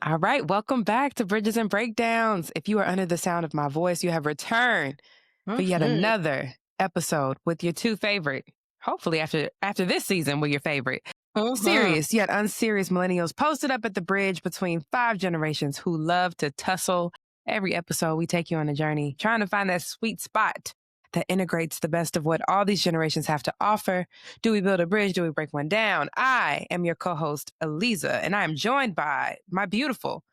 All right, welcome back to Bridges and Breakdowns. If you are under the sound of my voice, you have returned for yet Mhm. another episode with your two favorite, hopefully after this season, with your favorite Mhm. serious yet unserious millennials posted up at the bridge between five generations who love to tussle. Every episode, we take you on a journey trying to find that sweet spot that integrates the best of what all these generations have to offer. Do we build a bridge? Do we break one down? I am your co-host, Alyzza, and I am joined by my beautiful,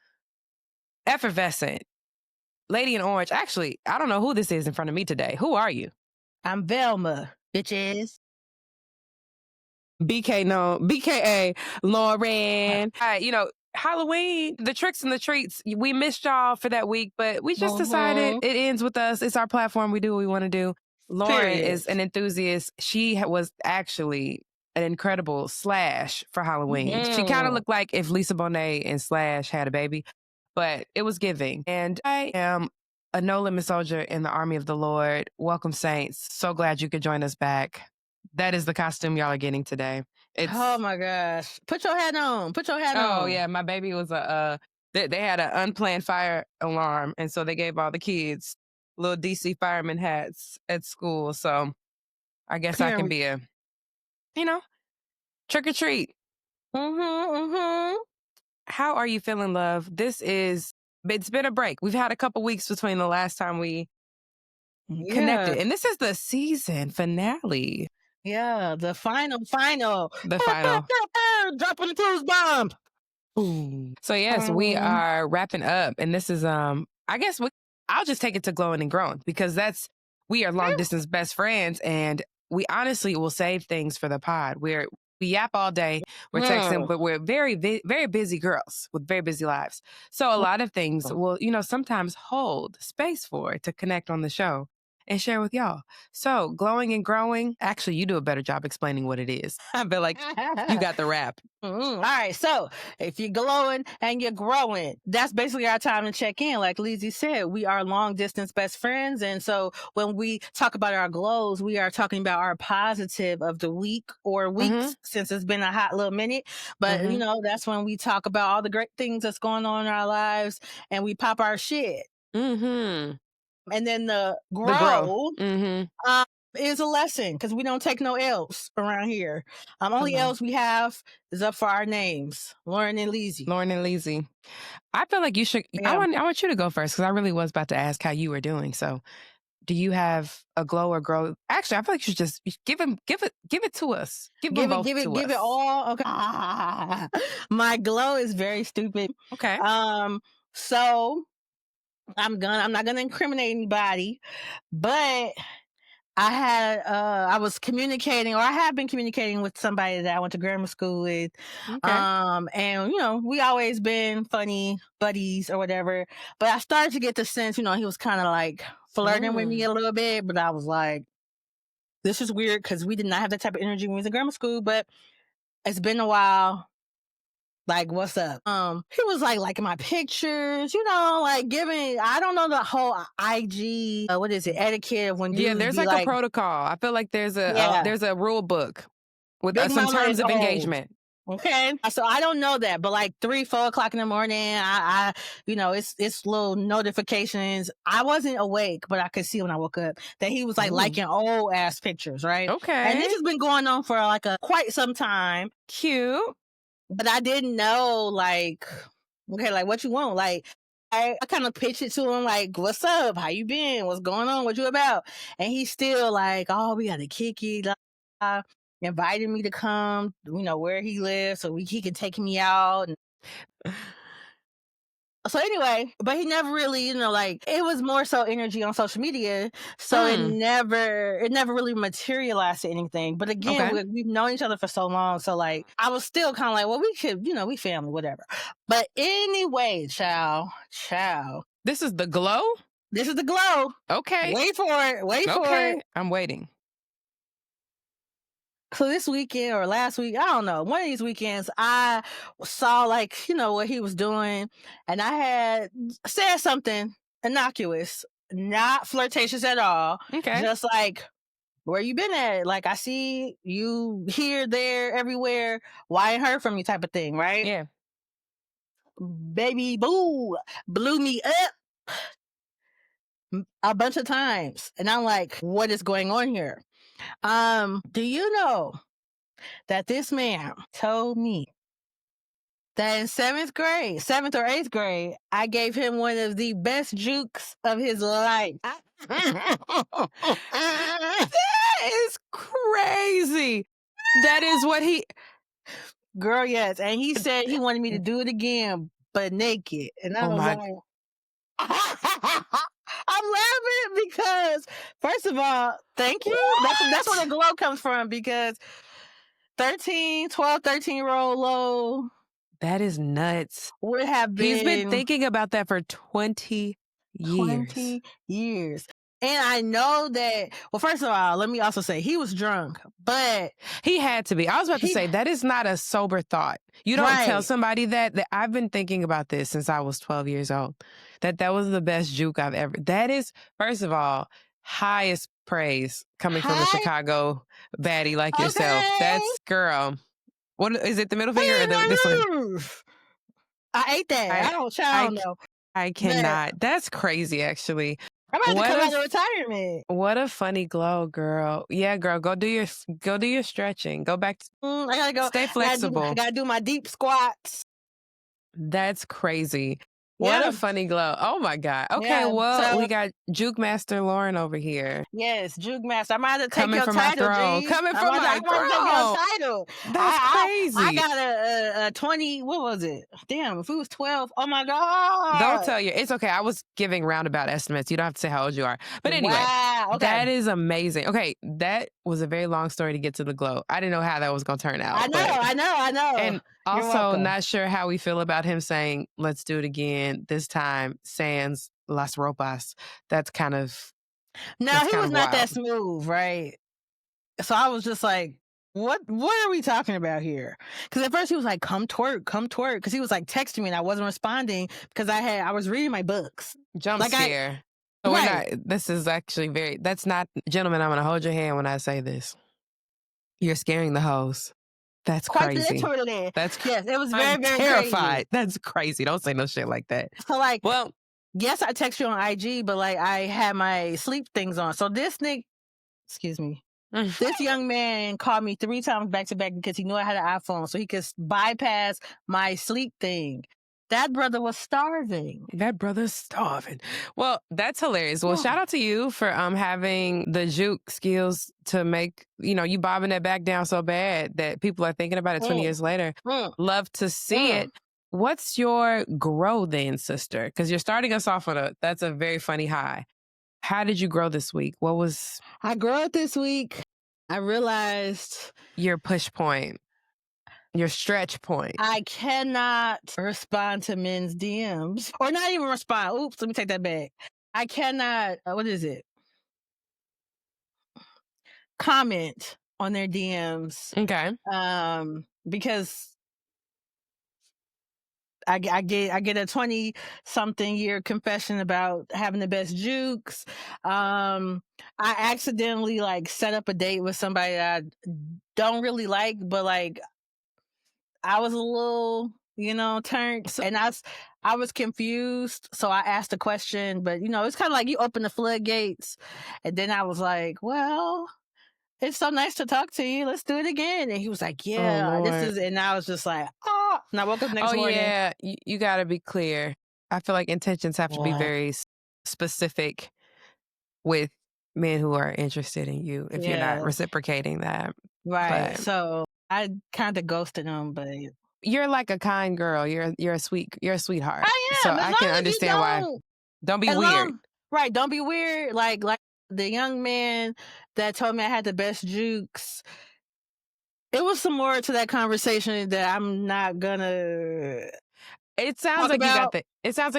effervescent lady in orange. Actually, I don't know who this is in front of me today. Who are you? I'm Velma, bitches. BKA Lauren. Halloween, the tricks and the treats, we missed y'all for that week, but we just decided Mhm. it ends with us. It's our platform. We do what we want to do. Lauren Period. is an enthusiast. She was actually an incredible Slash for Halloween. She kind of Mhm. looked like if Lisa Bonet and Slash had a baby, but it was giving. And I am a no limit soldier in the army of the Lord. Welcome, saints. So glad you could join us back. That is the costume y'all are getting today. Oh It's my gosh. Put your hat on. Put your hat Oh on. yeah, my baby was they had an unplanned fire alarm, and so they gave all the kids little DC fireman hats at school. So I guess I can Period. be a you know trick or treat. Mhm. Mhm. How are you feeling, love? It's been a break. We've had a couple weeks between the last time we Yeah. connected, and this is the season finale, Yeah. The final. the final. Dropping the cruise bomb. Ooh. So yes, we Mhm. are wrapping up, and this is I guess I'll just take it to glowing and growing because we are long distance best friends, and we honestly will save things for the pod. We yap all day, we're texting, Mm. but we're very busy girls with very busy lives. So a lot of things will sometimes hold space for to connect on the show and share with y'all. So glowing and growing. Actually, you do a better job explaining what it is. I feel like you got the rap. All right. So if you're glowing and you're growing, that's basically our time to check in. Like Lizzie said, we are long distance best friends. And so when we talk about our glows, we are talking about our positive of the week or Mm-hmm. weeks since it's been a hot little minute. But, Mm-hmm. that's when we talk about all the great things that's going on in our lives and we pop our shit. Mm-hmm. And then the The grow. grow Mm-hmm. um, is a lesson because we don't take no L's around here. Only Hello. L's we have is up for our names, Lauren and Lizzie. Lauren and Lizzie. I feel like you should Yeah. I want you to go first because I really was about to ask how you were doing. So do you have a glow or grow? Actually, I feel like you should just give it to us. Give them Give it, both give it, to give it us. all. Okay. My glow is very stupid. Okay. So I'm not gonna incriminate anybody, but I was communicating, or I have been communicating with somebody that I went to grammar school with. Okay. And we always been funny buddies or whatever. But I started to get the sense, he was kind of like flirting with me Mm. a little bit, but I was like, this is weird because we did not have that type of energy when we was in grammar school, but it's been a while. Like, what's up? He was like liking my pictures, like giving, I don't know the whole IG, what is it, etiquette of when Yeah, dudes there's be like a like, protocol. I feel like yeah, there's a rule book with Big some Mama terms is of old. engagement. Okay. So I don't know that, but like 3, 4 o'clock in the morning, it's little notifications. I wasn't awake, but I could see when I woke up that he was like Ooh. liking old ass pictures, right? And Okay. this has been going on for like quite some time, Cute. but I didn't know like, okay, like what you want, like. I kind of pitched it to him like, what's up? How you been? What's going on? What you about? And he's still like, oh, we got to kick it. Invited me to come, where he lives so he can take me out. So anyway, but he never really, like it was more so energy on social media. So it Mm. never really materialized to anything. But again, Okay. we've known each other for so long. So like, I was still kind of like, well, we could, we family, whatever. But anyway, ciao. This is the glow? This is the glow. Okay. Wait for it. Wait for Okay. it. I'm waiting. So this weekend or last week, I don't know, one of these weekends, I saw like, what he was doing, and I had said something innocuous, not flirtatious at all, Okay. just like, where you been at? Like, I see you here, there, everywhere. Why ain't heard from you type of thing, right? Yeah. baby boo blew me up a bunch of times. And I'm like, what is going on here? Do you know that this man told me that in 7th or 8th grade, I gave him one of the best jukes of his life. That is crazy. That is what he... Girl, yes. And he said he wanted me to do it again, but naked. And I was like... I'm laughing because, first of all, thank you. That's where the glow comes from, because 13-year-old Lo... That is nuts. Would have been... He's been thinking about that for 20 years. 20 years. And I know that, well, first of all, let me also say he was drunk, but... He had to be. I was about to say, that is not a sober thought. You don't tell somebody that I've been thinking about this since I was 12 years old, that was the best juke I've ever... That is, first of all, highest praise coming from a Chicago baddie like yourself. That's, girl... What is it? The middle finger or this one? I ate that. I don't know. I cannot. That's crazy, actually. I'm about to come out of retirement. What a funny glow, girl. Yeah, girl. Go do your stretching. Go back. I gotta go. Stay flexible. I gotta do my deep squats. That's crazy. What a funny glow. Oh, my God. Okay, we got Juke Master Lorryn over here. Yes, Juke Master. I'm about to take your title, G. Coming from my throne. Title. That's crazy. I got a 20, what was it? Damn, if it was 12, oh my God. Don't tell you. It's okay. I was giving roundabout estimates. You don't have to say how old you are. But anyway, that is amazing. Okay, that was a very long story to get to the glow. I didn't know how that was going to turn out. I know. And also, not sure how we feel about him saying, let's do it again, this time, sans las ropas. That's kind of... No, he was not that smooth, right? So I was just like, what are we talking about here? Because at first he was like, come twerk. Because he was like texting me and I wasn't responding because I was reading my books. Jump scare. So we're not... This is actually that's not... Gentlemen, I'm going to hold your hand when I say this. You're scaring the hoes. That's crazy. Yes, it was very, very terrified. crazy. That's crazy. Don't say no shit like that. So yes, I text you on IG, but I had my sleep things on. So this young man called me 3 times back to back because he knew I had an iPhone, so he could bypass my sleep thing. That brother was starving. Well, that's hilarious. Well, shout out to you for having the juke skills to make, you bobbing that back down so bad that people are thinking about it 20 years later. Love to see it. What's your grow then, sister? Because you're starting us off on that's a very funny high. How did you grow this week? I grew up this week. I realized... Your push point. Your stretch point. I cannot respond to men's DMs. Or not even respond. Oops, let me take that back. I cannot, what is it? Comment on their DMs. Okay. Because I get a 20-something year confession about having the best jukes. I accidentally set up a date with somebody that I don't really like, but I was a little, turned, and I was confused. So I asked a question, but it's kind of like you open the floodgates, and then I was like, well, it's so nice to talk to you. Let's do it again. And he was like, yeah, this is, and I was just like, oh, and I woke up next morning. Yeah, you got to be clear. I feel like intentions have to be very specific with men who are interested in you if you're not reciprocating that. Right. So I kind of ghosted him, but you're like a kind girl. You're a sweetheart. I am. So I can understand why. Don't be weird. Right. Don't be weird. Like the young man that told me I had the best jukes. It was some more to that conversation that I'm not gonna. It sounds like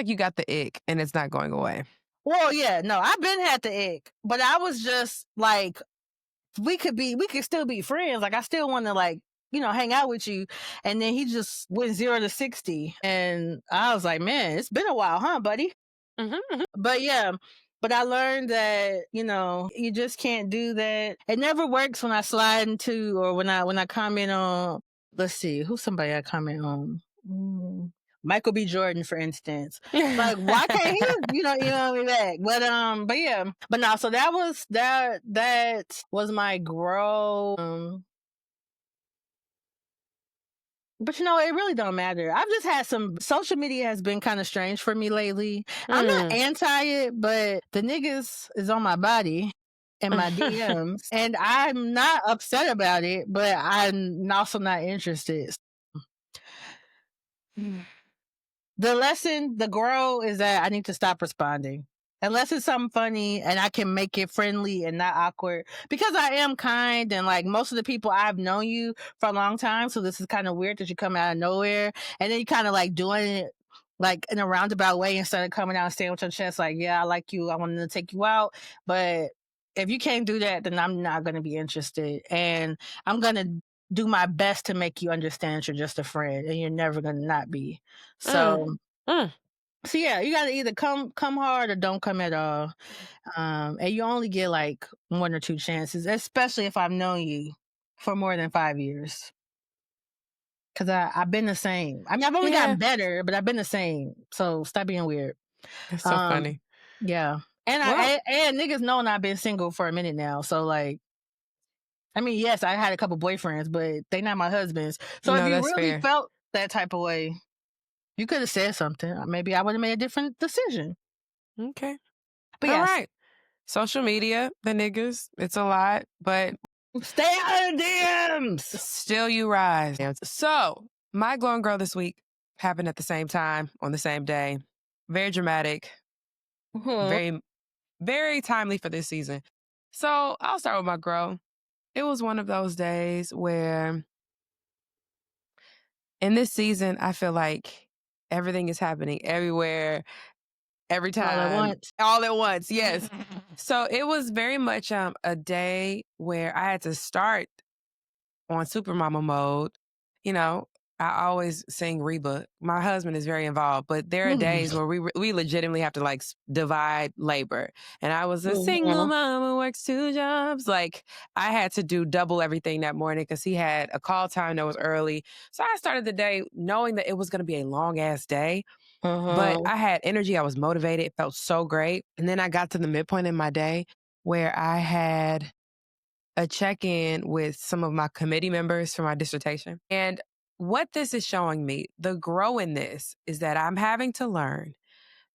you got the ick, and it's not going away. Well, yeah, no, I've been had the ick, but I was just like, we could still be friends. I still want to hang out with you. And then he just went 0 to 60. And I was like, man, it's been a while, huh, buddy? Mm-hmm. But yeah, but I learned that, you just can't do that. It never works when I slide into, or when I comment on, let's see, who's somebody I comment on? Michael B. Jordan, for instance. Like, why can't he, email me back? But yeah. But no, so that was my grow. But it really don't matter. I've just had social media has been kind of strange for me lately. I'm not anti it, but the niggas is on my body and my DMs. And I'm not upset about it, but I'm also not interested. The grow is that I need to stop responding. Unless it's something funny and I can make it friendly and not awkward. Because I am kind and like most of the people I've known you for a long time. So this is kind of weird that you come out of nowhere. And then you kind of like doing it like in a roundabout way instead of coming out and staying with your chest like, yeah, I like you. I wanted to take you out. But if you can't do that, then I'm not going to be interested. And I'm going to do my best to make you understand you're just a friend and you're never going to not be. So... So yeah, you gotta either come hard or don't come at all. And you only get like 1 or 2 chances, especially if I've known you for more than 5 years. Cause I've been the same. I mean, I've only gotten better, but I've been the same. So stop being weird. That's so funny. Yeah. And niggas knowing I've been single for a minute now. So like, I mean, yes, I had a couple boyfriends, but they not my husbands. So if you really felt that type of way, you could have said something. Maybe I would have made a different decision. Okay. But all right. Social media, the niggas, it's a lot, but stay out of DMs. Still you rise. So my glow and grow this week happened at the same time on the same day. Very dramatic. Very, very timely for this season. So I'll start with my grow. It was one of those days where in this season, I feel like everything is happening everywhere, every time. All at once, yes. So it was very much a day where I had to start on Supermama mode. I always sing Reba. My husband is very involved, but there are days where we legitimately have to like divide labor. And I was a single mom who works 2 jobs. Like I had to do double everything that morning because he had a call time that was early. So I started the day knowing that it was going to be a long ass day. But I had energy. I was motivated. It felt so great. And then I got to the midpoint in my day where I had a check-in with some of my committee members for my dissertation. And what this is showing me, the grow in this, is that I'm having to learn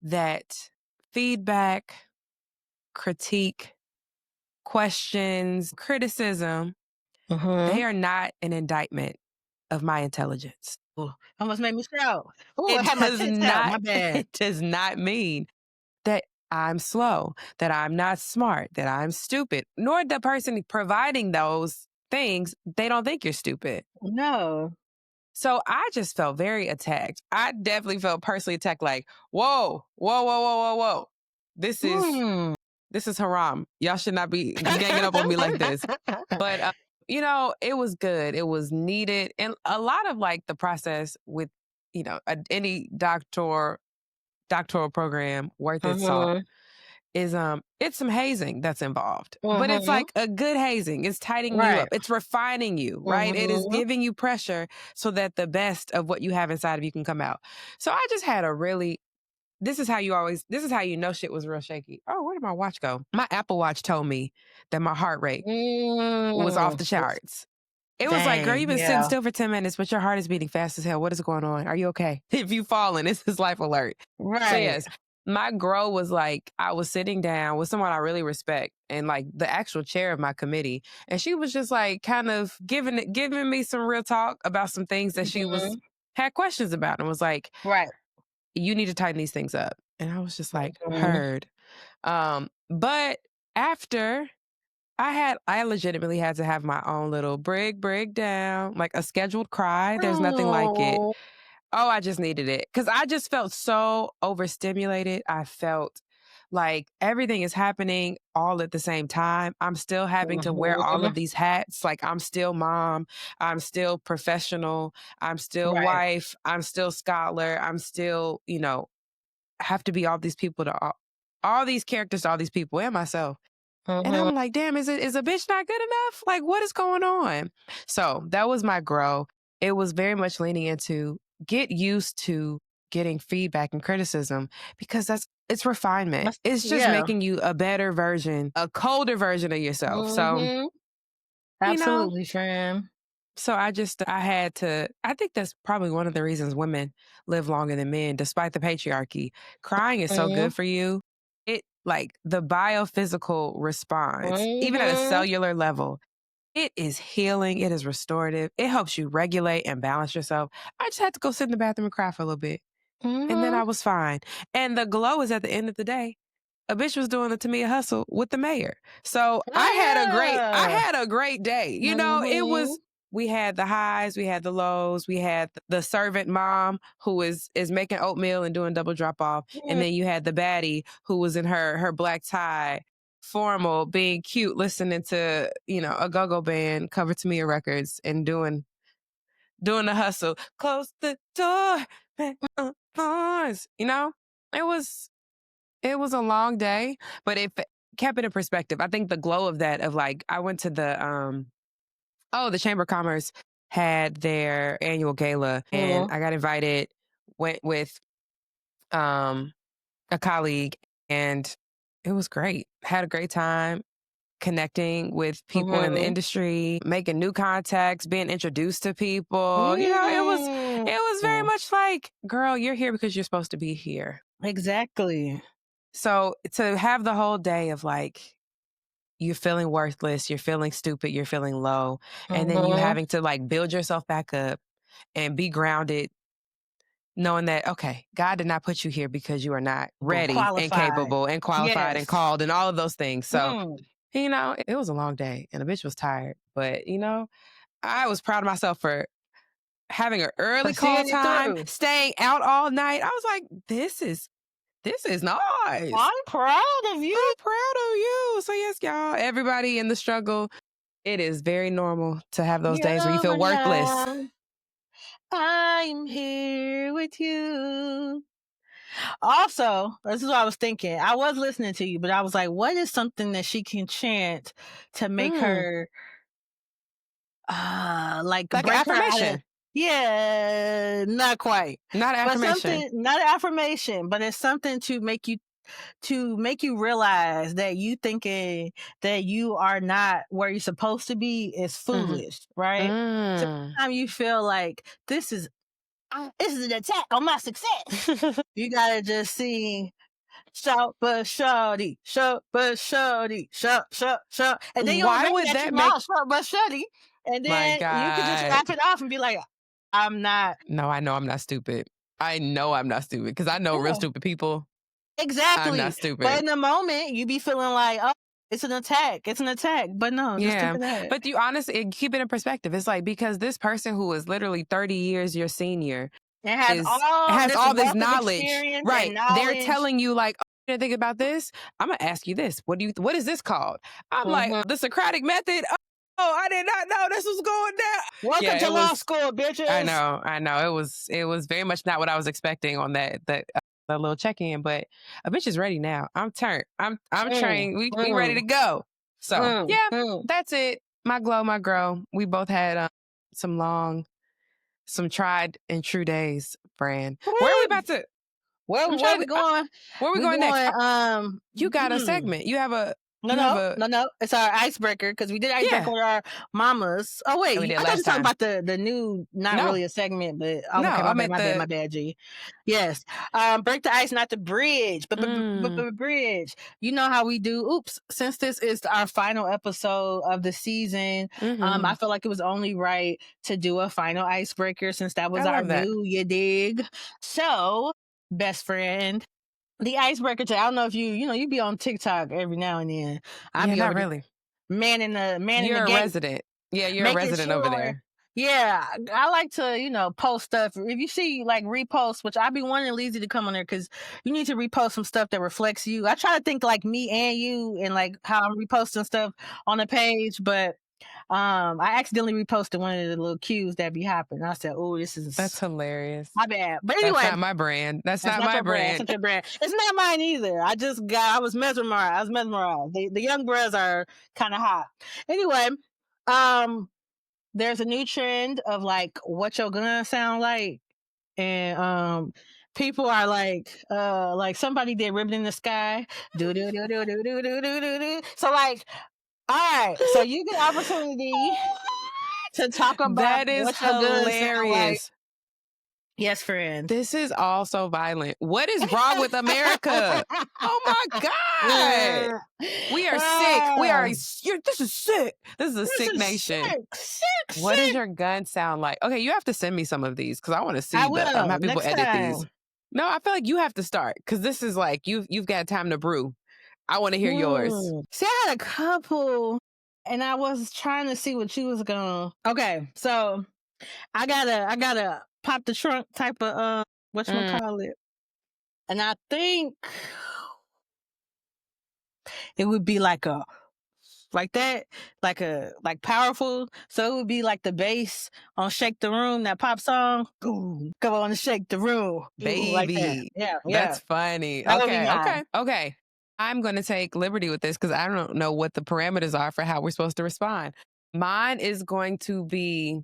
that feedback, critique, questions, criticism, they are not an indictment of my intelligence. Almost made me shout. It does not mean that I'm slow, that I'm not smart, that I'm stupid, nor the person providing those things, they don't think you're stupid. No. So I just felt very attacked. I definitely felt personally attacked, like, whoa. This is haram. Y'all should not be ganging up on me like this. But, it was good. It was needed. And a lot of like the process with, any doctoral program worth its salt is it's some hazing that's involved. But it's like a good hazing. It's tightening you up. It's refining you, right? It is giving you pressure so that the best of what you have inside of you can come out. So I just had this is how you know shit was real shaky. Oh, where did my watch go? My Apple Watch told me that my heart rate was off the charts. It was like, girl, you've been sitting still for 10 minutes, but your heart is beating fast as hell. What is going on? Are you okay? If you've fallen, this is life alert. Right. So yes, my grow was like, I was sitting down with someone I really respect and like the actual chair of my committee. And she was just like kind of giving me some real talk about some things that she had questions about and was like, right, you need to tighten these things up. And I was just like, heard. But after I legitimately had to have my own little breakdown, like a scheduled cry. There's nothing like it. Oh, I just needed it. Because I just felt so overstimulated. I felt like everything is happening all at the same time. I'm still having to wear all of these hats. Like I'm still mom. I'm still professional. I'm still wife. I'm still scholar. I'm still, have to be all these people to all these characters to all these people and myself. And I'm like, damn, is a bitch not good enough? Like, what is going on? So that was my grow. It was very much leaning into get used to getting feedback and criticism because it's refinement. It's just making you a better version, a colder version of yourself. So, absolutely, friend. So I think that's probably one of the reasons women live longer than men, despite the patriarchy. Crying is so good for you. It like the biophysical response, even at a cellular level, it is healing. It is restorative. It helps you regulate and balance yourself. I just had to go sit in the bathroom and cry for a little bit. And then I was fine. And the glow is at the end of the day. A bitch was doing the Tamia hustle with the mayor. So I had a great day. We had the highs, we had the lows, we had the servant mom who is making oatmeal and doing double drop off. And then you had the baddie who was in her black tie, formal, being cute, listening to, a go-go band, cover Tamia records and doing the hustle. Close the door, pause. It was a long day, but it kept it in perspective. I think the glow of that, of like, I went to the Chamber of Commerce had their annual gala and I got invited, went with a colleague, and it was great. Had a great time connecting with people in the industry, making new contacts, being introduced to people. It was very much like, girl, you're here because you're supposed to be here. Exactly. So to have the whole day of like, you're feeling worthless, you're feeling stupid, you're feeling low, and then you having to like build yourself back up and be grounded, knowing that, okay, God did not put you here because you are not ready and capable and qualified and called and all of those things. So, it was a long day and the bitch was tired, but I was proud of myself for having an early call time, staying out all night. I was like, this is nice. I'm proud of you. I'm proud of you. So yes, y'all, everybody in the struggle, it is very normal to have those days where you feel worthless. I'm here with you. Also, this is what I was thinking. I was listening to you, but I was like, what is something that she can chant to make her like affirmation? Yeah, not quite. Not affirmation. Not an affirmation, but it's something to make you realize that you thinking that you are not where you're supposed to be is foolish, right? Sometimes you feel like this is an attack on my success. You gotta just sing shout but shawty, shout but shawty, shout. And then why would that make shout but shawty? And then you can just wrap it off and be like, I'm not. No, I know I'm not stupid. I know I'm not stupid because I know real stupid people. Exactly. I'm not stupid. But in the moment, you be feeling like, oh, it's an attack. But no, just think of that. But you honestly keep it in perspective. It's like, because this person who is literally 30 years your senior and has all this knowledge, right? Knowledge. They're telling you like, oh, you think about this? I'm gonna ask you this. What is this called? I'm like, the Socratic method. Oh, I did not know this was going down. Welcome to law school, bitches. I know. It was very much not what I was expecting on that little check-in, but a bitch is ready now. I'm turned. I'm trained. We ready to go. So that's it. My glow, my grow. We both had some tried and true days, Fran. Where are we about to? Where are we going? Where are we going next? You got a segment. You have a. No. It's our icebreaker because we did icebreaker with our mamas. Oh wait, I thought you were talking about the new, really a segment, but my bad, G. Yes, break the ice, not the bridge, but bridge. You know how we do. Oops, since this is our final episode of the season, I feel like it was only right to do a final icebreaker since that was our new. You dig? So, best friend. The icebreaker. I don't know if you be on TikTok every now and then. Not really. Man in the You're a resident. Yeah, you're a resident over there. Yeah, I like to post stuff. If you see like reposts, which I be wanting Alyzza to come on there because you need to repost some stuff that reflects you. I try to think like me and you and like how I'm reposting stuff on the page, but I accidentally reposted one of the little cues that be happening. I said, "Oh, that's hilarious." My bad. But anyway, that's not my brand. That's not my brand. It's not your brand. It's not mine either. I was mesmerized. The young bros are kind of hot. Anyway, there's a new trend of like what your gun sound like. and people are like somebody did Ribbon in the Sky. Do do do do do do do do do do. So like, all right, so you get opportunity to talk about That is what your good sound like. hilarious. Yes, friend. This is all so violent. What is wrong with America? Oh my God. We are sick. We are. This is sick. This is a sick nation. Sick. What does your gun sound like? Okay, you have to send me some of these because I want to see I will. how people Next edit time. these. No, I feel like you have to start because this is like you've got time to brew. I want to hear yours. See, I had a couple, and I was trying to see what you was going. Okay, so I gotta pop the trunk type of whatchamacallit. And I think it would be like powerful. So it would be like the bass on Shake the Room, that pop song. Boom, come on and shake the room. Baby. Like that. Yeah. That's funny. That would be mine. Okay. I'm going to take liberty with this because I don't know what the parameters are for how we're supposed to respond. Mine is going to be,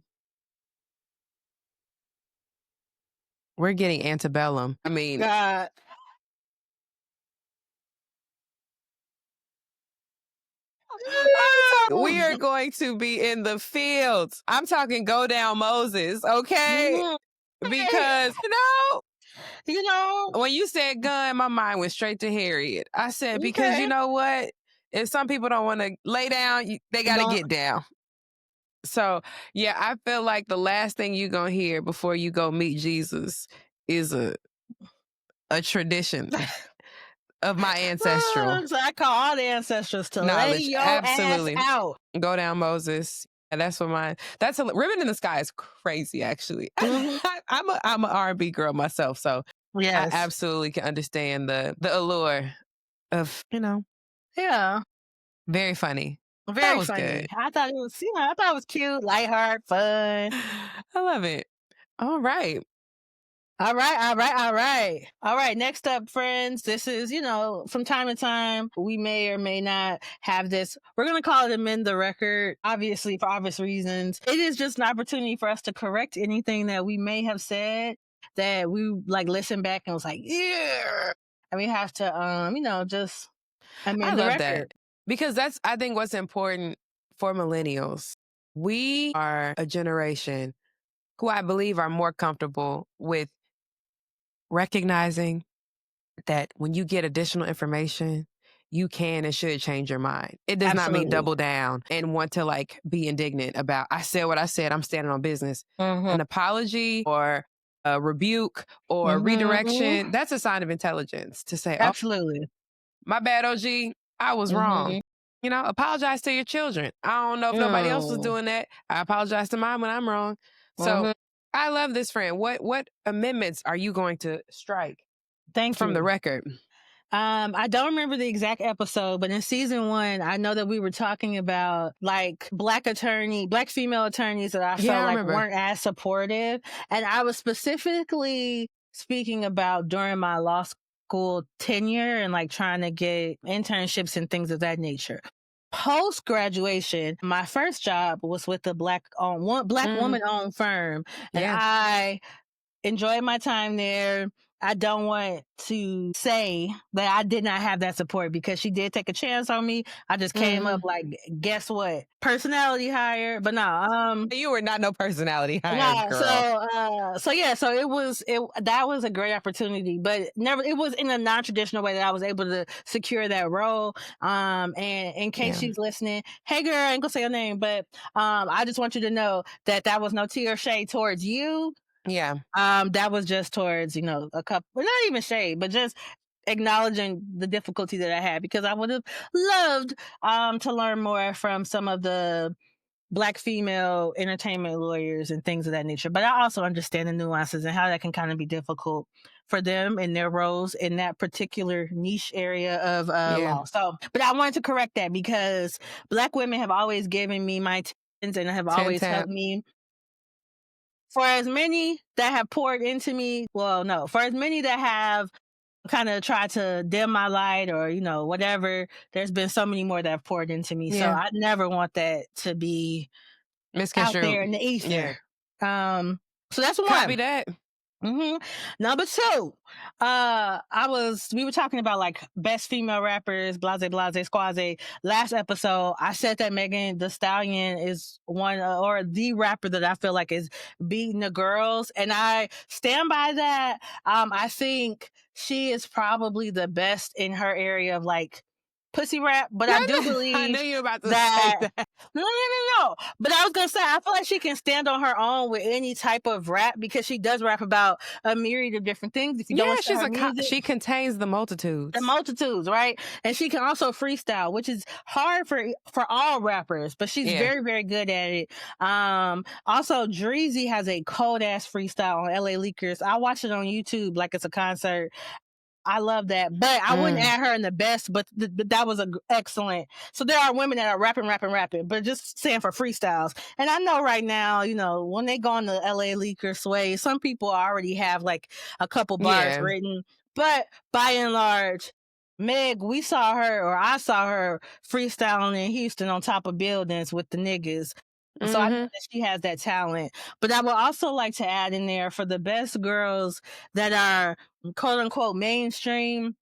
we're getting antebellum. I mean, God. We are going to be in the fields. I'm talking go down Moses, okay? Because, you know, when you said gun, my mind went straight to Harriet. I said, because you know what? If some people don't want to lay down, they got to get down. So, yeah, I feel like the last thing you're going to hear before you go meet Jesus is a tradition of my ancestral. So I call all the ancestors to knowledge. lay your Absolutely. ass out. Go down Moses. And that's what mine. That's a Ribbon in the Sky is crazy, actually. I'm a R&B girl myself, so yes. I absolutely can understand the allure of, Yeah. Very funny. Very was funny. good. I thought it was cute, lighthearted, fun. I love it. All right. All right. Next up, friends. This is, from time to time, we may or may not have this. We're going to call it amend the record, obviously, for obvious reasons. It is just an opportunity for us to correct anything that we may have said that we listen back and was like, yeah. And we have to, just amend the record. That. Because that's, I think, what's important for millennials. We are a generation who I believe are more comfortable with recognizing that when you get additional information, you can and should change your mind. It does not mean double down and want to be indignant about, I said what I said, I'm standing on business. An apology or a rebuke or redirection, that's a sign of intelligence to say, absolutely. My bad, OG, I was wrong. Apologize to your children. I don't know if nobody else was doing that. I apologize to mine when I'm wrong. So I love this, friend. What amendments are you going to strike? From the record? I don't remember the exact episode, but in season 1, I know that we were talking about black female attorneys that I felt weren't as supportive. And I was specifically speaking about during my law school tenure and trying to get internships and things of that nature. Post graduation, my first job was with a black woman-owned firm, and I enjoyed my time there. I don't want to say that I did not have that support because she did take a chance on me. I just came up guess what? Personality hire. But no, you were not no personality hire, girl. That was a great opportunity, but it was in a non-traditional way that I was able to secure that role. And in case she's listening, hey girl, I ain't gonna say your name, but I just want you to know that was no tea or shade towards you. Yeah. That was just towards, a couple, not even shade, but just acknowledging the difficulty that I had because I would have loved to learn more from some of the Black female entertainment lawyers and things of that nature. But I also understand the nuances and how that can kind of be difficult for them in their roles in that particular niche area of law. So, but I wanted to correct that because Black women have always given me my tens and have always helped me. For as many that have poured into me, for as many that have kind of tried to dim my light or, whatever, there's been so many more that have poured into me. So I never want that to be out there in the ether. So that's one. Copy that. Number two, we were talking about like best female rappers, blase, blase, squaze. Last episode, I said that Megan Thee Stallion is one or the rapper that I feel like is beating the girls, and I stand by that. I think she is probably the best in her area of like pussy rap, but I do believe I knew you were about to that. say that. No. But I was gonna say, I feel like she can stand on her own with any type of rap because she does rap about a myriad of different things. If you don't listen to her music, she contains the multitudes. the multitudes, right? And she can also freestyle, which is hard for all rappers, but she's very, very good at it. Also, Dreezy has a cold ass freestyle on LA Leakers. I watch it on YouTube like it's a concert. I love that, but I wouldn't add her in the best, but that was excellent. So there are women that are rapping, but just saying for freestyles. And I know right now, you know, when they go on the LA Leaker sway, some people already have like a couple bars written, but by and large, Meg, I saw her freestyling in Houston on top of buildings with the niggas. So I know that she has that talent. But I would also like to add in there for the best girls that are quote unquote mainstream,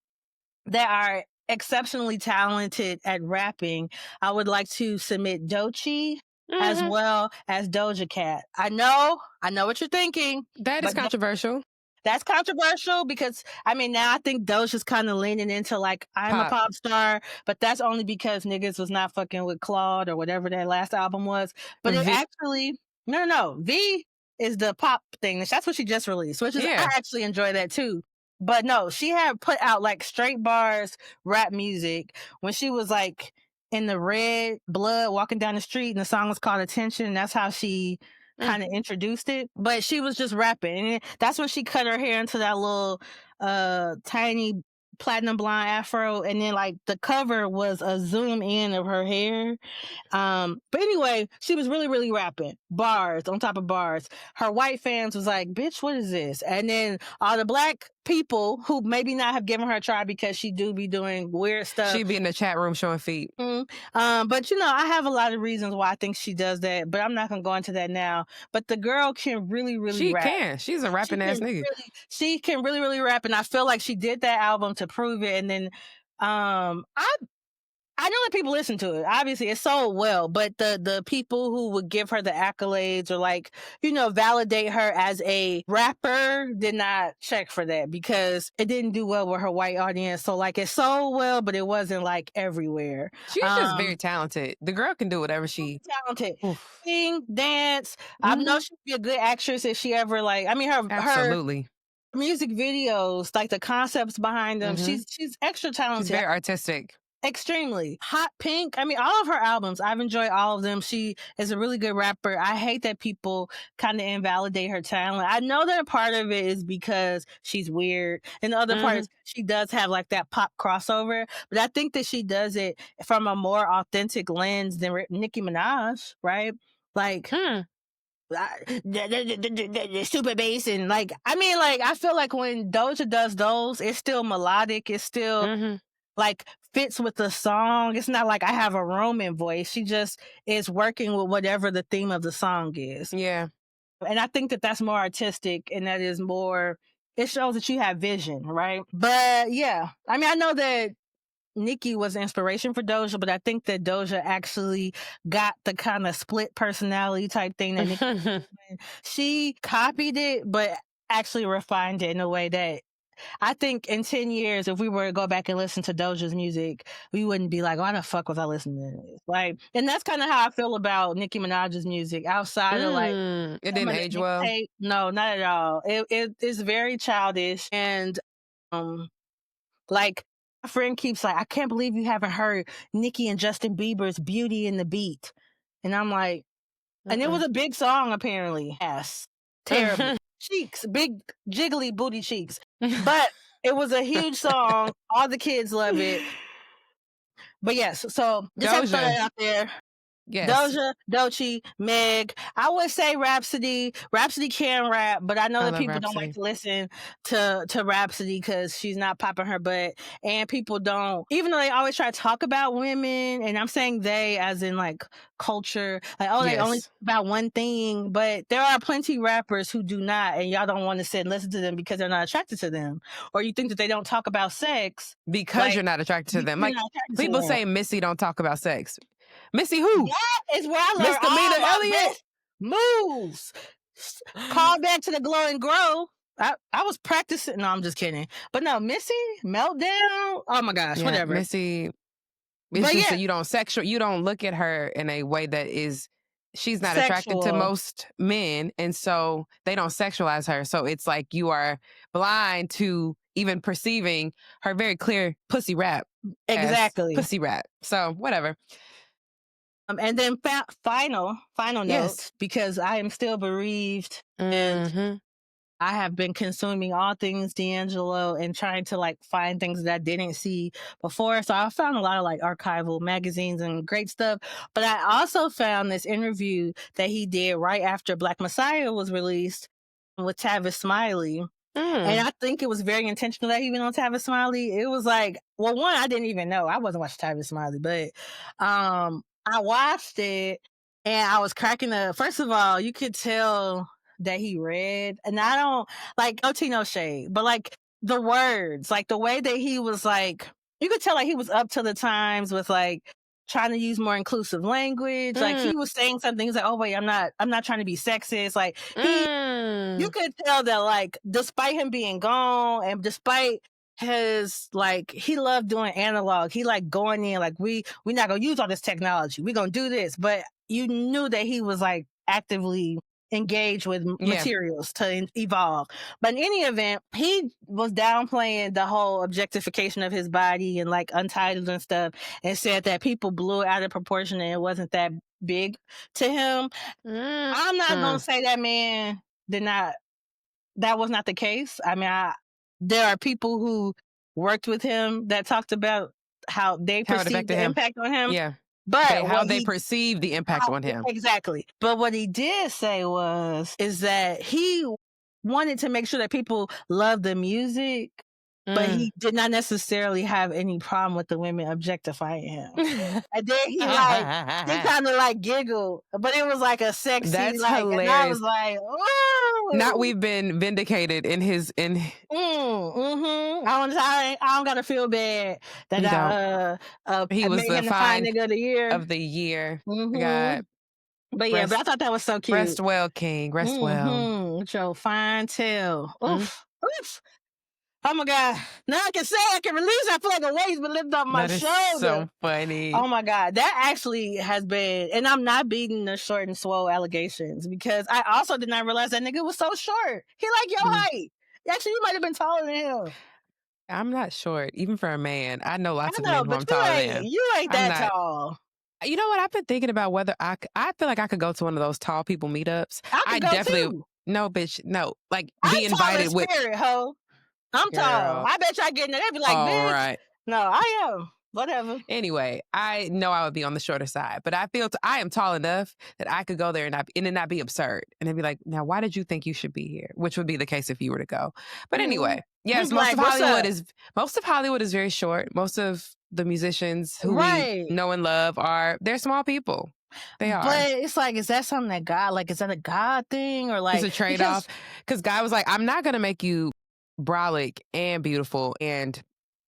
that are exceptionally talented at rapping, I would like to submit Doechii as well as Doja Cat. I know what you're thinking. That is controversial. That's controversial because, I mean, now I think Doja's kind of leaning into like, I'm a pop star, but that's only because niggas was not fucking with Claude or whatever that last album was. But it actually, no. V is the pop thing. That's what she just released, which is, I actually enjoy that too. But no, she had put out like straight bars, rap music when she was like in the red blood walking down the street, and the song was called Attention. That's how she kind of introduced it, but she was just rapping, and that's when she cut her hair into that little tiny platinum blonde afro, and then like the cover was a zoom in of her hair. But anyway, she was really, really rapping bars on top of bars. Her white fans was like, bitch, what is this? And then all the black people who maybe not have given her a try because she do be doing weird stuff. She be in the chat room showing feet. But you know, I have a lot of reasons why I think she does that, but I'm not gonna go into that now. But the girl can really, really rap. She's a rapping ass nigga. She can really, really rap, and I feel like she did that album to prove it. And then I know that people listen to it. Obviously, it sold well, but the people who would give her the accolades or like, you know, validate her as a rapper did not check for that because it didn't do well with her white audience. So like, it sold well, but it wasn't like everywhere. She's just very talented. The girl can do whatever she talented. Sing, dance. I know she'd be a good actress if she ever like. I mean, absolutely. Her music videos, like the concepts behind them. She's extra talented. She's very artistic. Extremely. Hot Pink. I mean, all of her albums, I've enjoyed all of them. She is a really good rapper. I hate that people kind of invalidate her talent. I know that a part of it is because she's weird, and the other part is she does have like that pop crossover, but I think that she does it from a more authentic lens than Nicki Minaj, right? Like, the super bass, and like, I mean, like, I feel like when Doja does those, it's still melodic. It's still like fits with the song. It's not like I have a Roman voice. She just is working with whatever the theme of the song is. Yeah. And I think that that's more artistic, and that is more, it shows that you have vision, right? But yeah, I mean, I know that Nicki was the inspiration for Doja, but I think that Doja actually got the kind of split personality type thing that Nicki she copied it, but actually refined it in a way that I think in 10 years, if we were to go back and listen to Doja's music, we wouldn't be like, why the fuck was I listening to this? Like, and that's kind of how I feel about Nicki Minaj's music outside of like, it didn't age well. No, not at all. It is very childish. And like, my friend keeps like, I can't believe you haven't heard Nicki and Justin Bieber's Beauty and the Beat. And I'm like, and it was a big song apparently. Yes. Terrible. Cheeks, big jiggly booty cheeks. But it was a huge song. All the kids love it. But yes, so just have to throw that out there. Yes. Doja, Doechii, Meg. I would say Rhapsody. Rhapsody can rap, but I know that love people don't like Rhapsody. to listen to Rhapsody because she's not popping her butt. And people don't, even though they always try to talk about women, and I'm saying they as in like culture, like, oh, they only Yes. talk about one thing, but there are plenty rappers who do not, and y'all don't want to sit and listen to them because they're not attracted to them. Or you think that they don't talk about sex Because like you're not attracted to them. you're Like, not attracted to people them. say Missy don't talk about sex. Missy who? That is where I learned Misdemeanor all my Elliott? best moves. Call back to the Glow and Grow. I was practicing. No, I'm just kidding. But no, Missy, Meltdown. Oh my gosh, Yeah, whatever. Missy, it's But just yeah, that you don't look at her in a way that is, she's not attracted to sexual. most men, and so they don't sexualize her. So it's like you are blind to even perceiving her very clear pussy rap as Exactly. pussy rap. So whatever. And then final Yes. note, because I am still bereaved and Mhm. I have been consuming all things D'Angelo and trying to like find things that I didn't see before. So I found a lot of like archival magazines and great stuff. But I also found this interview that he did right after Black Messiah was released with Tavis Smiley. And I think it was very intentional that he went on Tavis Smiley. It was like, well, one, I didn't even know. I wasn't watching Tavis Smiley, but I watched it and I was cracking up. First of all, you could tell that he read, and I don't like no tea, no shade, but like the words, like the way that he was like, you could tell like he was up to the times with like trying to use more inclusive language. Like he was saying something. He's like, oh wait, I'm not trying to be sexist. Like you could tell that like despite him being gone and despite his like he loved doing analog, he like going in like we not gonna use all this technology, we gonna do this, but you knew that he was like actively engaged with materials to evolve. But in any event, he was downplaying the whole objectification of his body and like Untitled and stuff, and said that people blew it out of proportion and it wasn't that big to him. I'm not gonna say that man did not, that was not the case. I mean, there are people who worked with him that talked about how they perceived the impact on him. Yeah. But how they perceive the impact on him. Exactly. But what he did say is that he wanted to make sure that people loved the music, but he did not necessarily have any problem with the women objectifying him. And then he kind of like giggled, but it was like a sexy, that's like, hilarious. and I was like, oh. Now we've been vindicated in his I don't gotta feel bad that he was made him the fine nigga of the year. God. But yeah, but I thought that was so cute. Rest well, King. Rest well. With your fine tail. Oof. Oh my God. Now I can say I can release. I feel like a weight's been lifted off my shoulder. So funny. Oh my God. That actually has been, and I'm not beating the short and swole allegations because I also did not realize that nigga was so short. He like your height. Actually, you might have been taller than him. I'm not short, even for a man. I know lots of men who I'm taller than. You ain't that tall. You know what? I've been thinking about whether I feel like I could go to one of those tall people meetups. I definitely too. No, bitch. No. Like I'm be invited with spirit, ho. I'm tall. I bet y'all getting it. They'd be like, bitch. Right. No, I am. Whatever. Anyway, I know I would be on the shorter side, but I feel I am tall enough that I could go there and it not be absurd. And it'd be like, now, why did you think you should be here? Which would be the case if you were to go. But anyway, yes, most of Hollywood is very short. Most of the musicians who we know and love they're small people. They are. But it's like, is that something that God, like, is that a God thing or like? It's a trade-off. Because God was like, I'm not going to make you brolic and beautiful and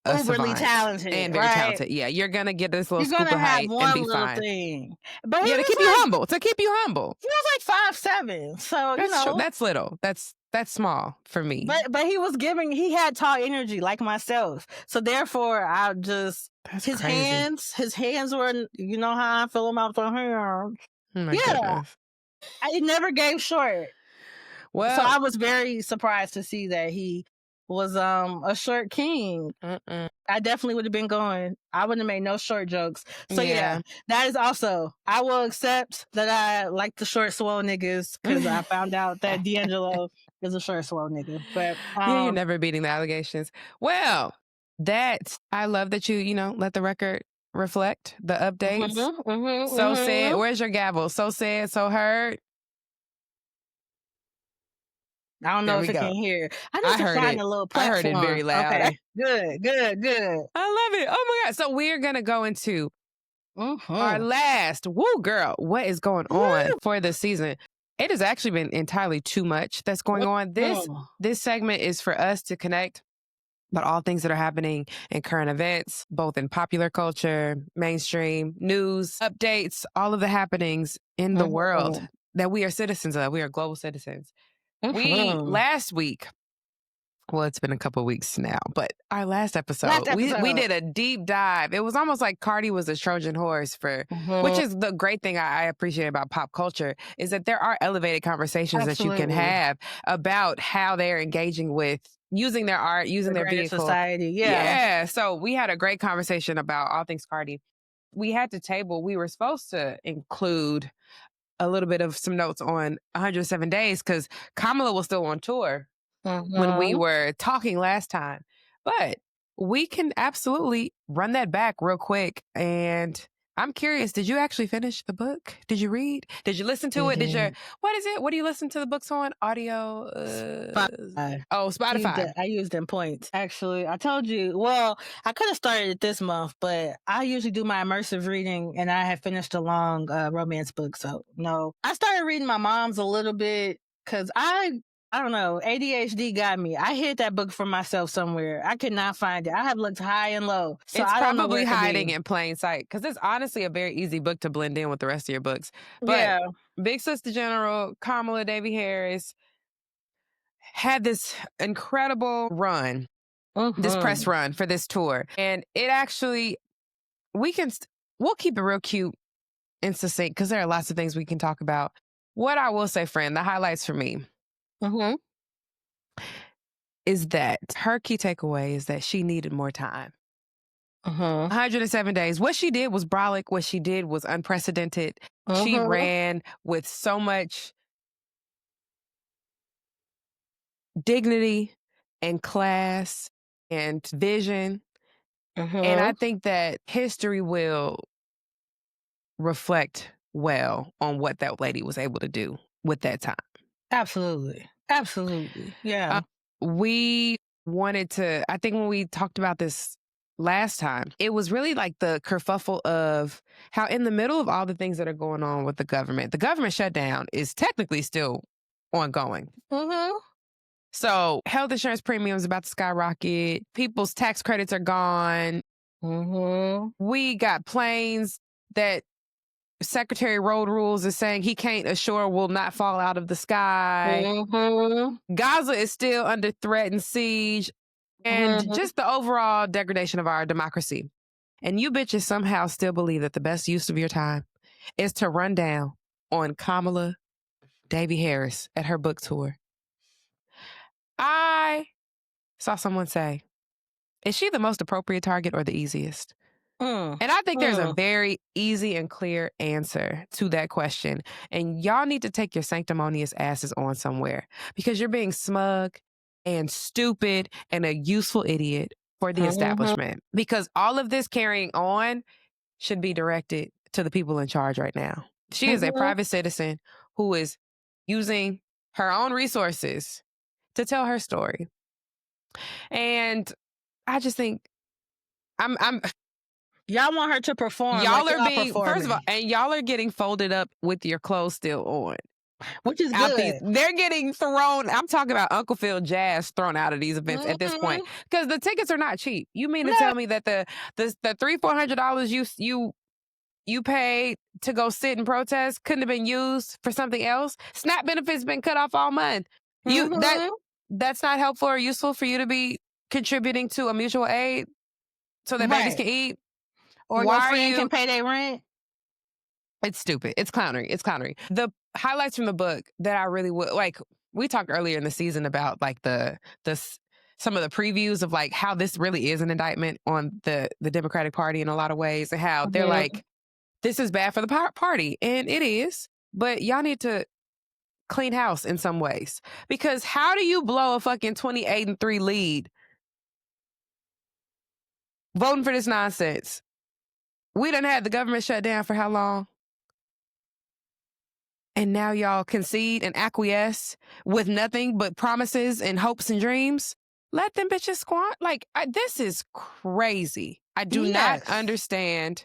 overly talented and very talented. Yeah, you're gonna get this little scoop of height and be fine. Thing. But to keep you humble. To keep you humble. He was like 5'7", so that's little. That's small for me. But he had tall energy like myself. So therefore, his hands were, you know how I feel about the hands. Oh my goodness. I never gave short. Well, so I was very surprised to see that he was a short king. I definitely would have been going. I wouldn't have made no short jokes. So yeah, that is also, I will accept that I like the short swole niggas because I found out that D'Angelo is a short swole nigga. But you're never beating the allegations. Well, I love that you let the record reflect the updates. So said, where's your gavel? So said, so heard. I don't know if it can hear. I need to find a little platform. I heard it very loud. Okay. Good. I love it. Oh my God. So we're going to go into our last, girl, what is going on for this season? It has actually been entirely too much that's going on. This segment is for us to connect about all things that are happening in current events, both in popular culture, mainstream, news, updates, all of the happenings in the world that we are citizens of. We are global citizens. We, last week, well, it's been a couple of weeks now, but our last episode, we did a deep dive. It was almost like Cardi was a Trojan horse for, which is the great thing I appreciate about pop culture, is that there are elevated conversations that you can have about how they're engaging with using their art, using their vehicle. Society, yeah. So we had a great conversation about all things Cardi. We had to table, we were supposed to include a little bit of some notes on 107 Days because Kamala was still on tour when we were talking last time. But we can absolutely run that back real quick. And I'm curious, did you actually finish the book? Did you read? Did you listen to it? What is it? What do you listen to the books on? Audio? Spotify. Oh, Spotify. I used them points. Actually, I told you, well, I could have started it this month, but I usually do my immersive reading and I have finished a long romance book. So no, I started reading my mom's a little bit because I don't know, ADHD got me. I hid that book for myself somewhere. I could not find it. I have looked high and low. So it's I don't know where probably hiding in plain sight because it's honestly a very easy book to blend in with the rest of your books. But Big Sister General, Kamala Davy Harris had this incredible run, this press run for this tour. And it actually, we'll keep it real cute and succinct because there are lots of things we can talk about. What I will say, friend, the highlights for me is that her key takeaway is that she needed more time. 107 days. What she did was brolic. What she did was unprecedented. She ran with so much dignity and class and vision. And I think that history will reflect well on what that lady was able to do with that time. Absolutely. Yeah. We wanted to, I think when we talked about this last time, it was really like the kerfuffle of how in the middle of all the things that are going on with the government shutdown is technically still ongoing. So health insurance premiums about to skyrocket. People's tax credits are gone. We got planes that Secretary Road Rules is saying he can't assure will not fall out of the sky. Gaza is still under threat and siege. And just the overall degradation of our democracy. And you bitches somehow still believe that the best use of your time is to run down on Kamala Davy Harris at her book tour. I saw someone say, is she the most appropriate target or the easiest? And I think there's a very easy and clear answer to that question. And y'all need to take your sanctimonious asses on somewhere because you're being smug and stupid and a useful idiot for the establishment. Because all of this carrying on should be directed to the people in charge right now. She is a private citizen who is using her own resources to tell her story. And I just think y'all want her to perform. Y'all are being, first of all, and y'all are getting folded up with your clothes still on. Which is good. They're getting thrown. I'm talking about Uncle Phil jazz thrown out of these events at this point. Because the tickets are not cheap. You mean to tell me that the $300-$400 you paid to go sit and protest couldn't have been used for something else? SNAP benefits been cut off all month. That's not helpful or useful for you to be contributing to a mutual aid so that babies can eat. Or your friend can pay their rent. It's stupid. It's clownery. The highlights from the book that I really would like, we talked earlier in the season about like some of the previews of like how this really is an indictment on the Democratic Party in a lot of ways and how they're like, this is bad for the party. And it is, but y'all need to clean house in some ways. Because how do you blow a fucking 28-3 lead voting for this nonsense? We done had the government shut down for how long? And now y'all concede and acquiesce with nothing but promises and hopes and dreams? Let them bitches squat. Like, this is crazy. I do not understand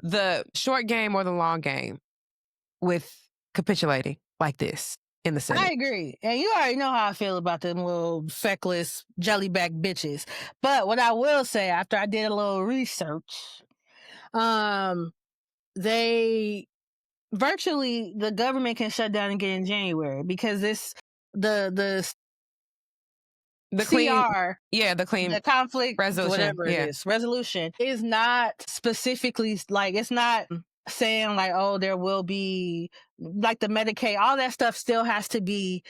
the short game or the long game with capitulating like this in the Senate. I agree. And you already know how I feel about them little feckless jellyback bitches. But what I will say, after I did a little research, they virtually, the government can shut down again in January because the clean, CR, the clean, the conflict resolution, whatever it is, resolution is not specifically like, it's not saying like, oh, there will be like the Medicaid, all that stuff still has to be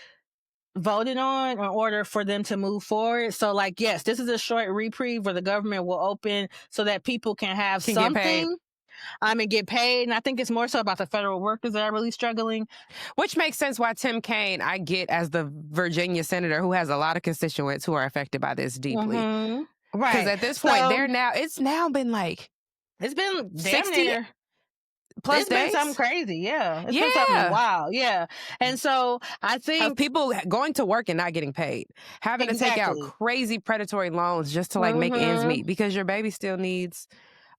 voted on in order for them to move forward. So like, yes, this is a short reprieve where the government will open so that people can have something. And get paid. And I think it's more so about the federal workers that are really struggling. Which makes sense why Tim Kaine, I get as the Virginia senator who has a lot of constituents who are affected by this deeply. Mm-hmm. Right. Because at this point, it's now been like... It's been 60 plus it's days. Been something crazy, yeah. It's been something wild, yeah. And so I think... Of people going to work and not getting paid. Having to take out crazy predatory loans just to like make ends meet because your baby still needs...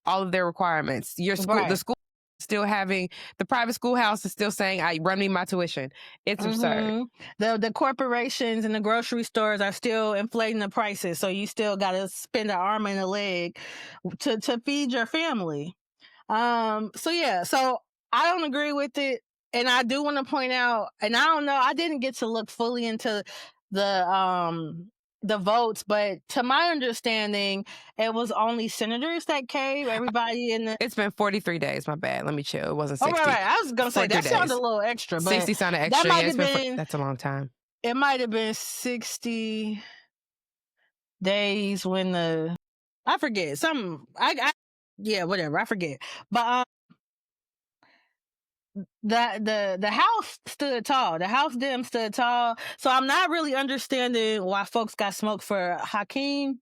all of their requirements. Your school, the school still having, the private schoolhouse is still saying, I run me my tuition. It's absurd. The corporations and the grocery stores are still inflating the prices. So you still got to spend an arm and a leg to feed your family. So I don't agree with it. And I do want to point out, and I don't know, I didn't get to look fully into the votes, but to my understanding, it was only senators that came. Everybody in the... It's been 43 days. My bad. Let me chill. It wasn't 60. Oh, right. I was going to say, that sounded a little extra. But 60 sounded extra. That's a long time. It might have been 60 days when I forget. Yeah, whatever. I forget. But the House stood tall. The House Dem stood tall. So I'm not really understanding why folks got smoked for Hakeem.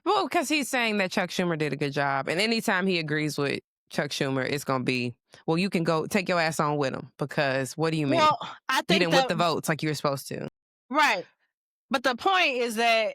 Well, because he's saying that Chuck Schumer did a good job. And anytime he agrees with Chuck Schumer, it's going to be, well, you can go take your ass on with him. Because what do you mean? Well, I think you didn't whip the votes like you were supposed to. Right. But the point is that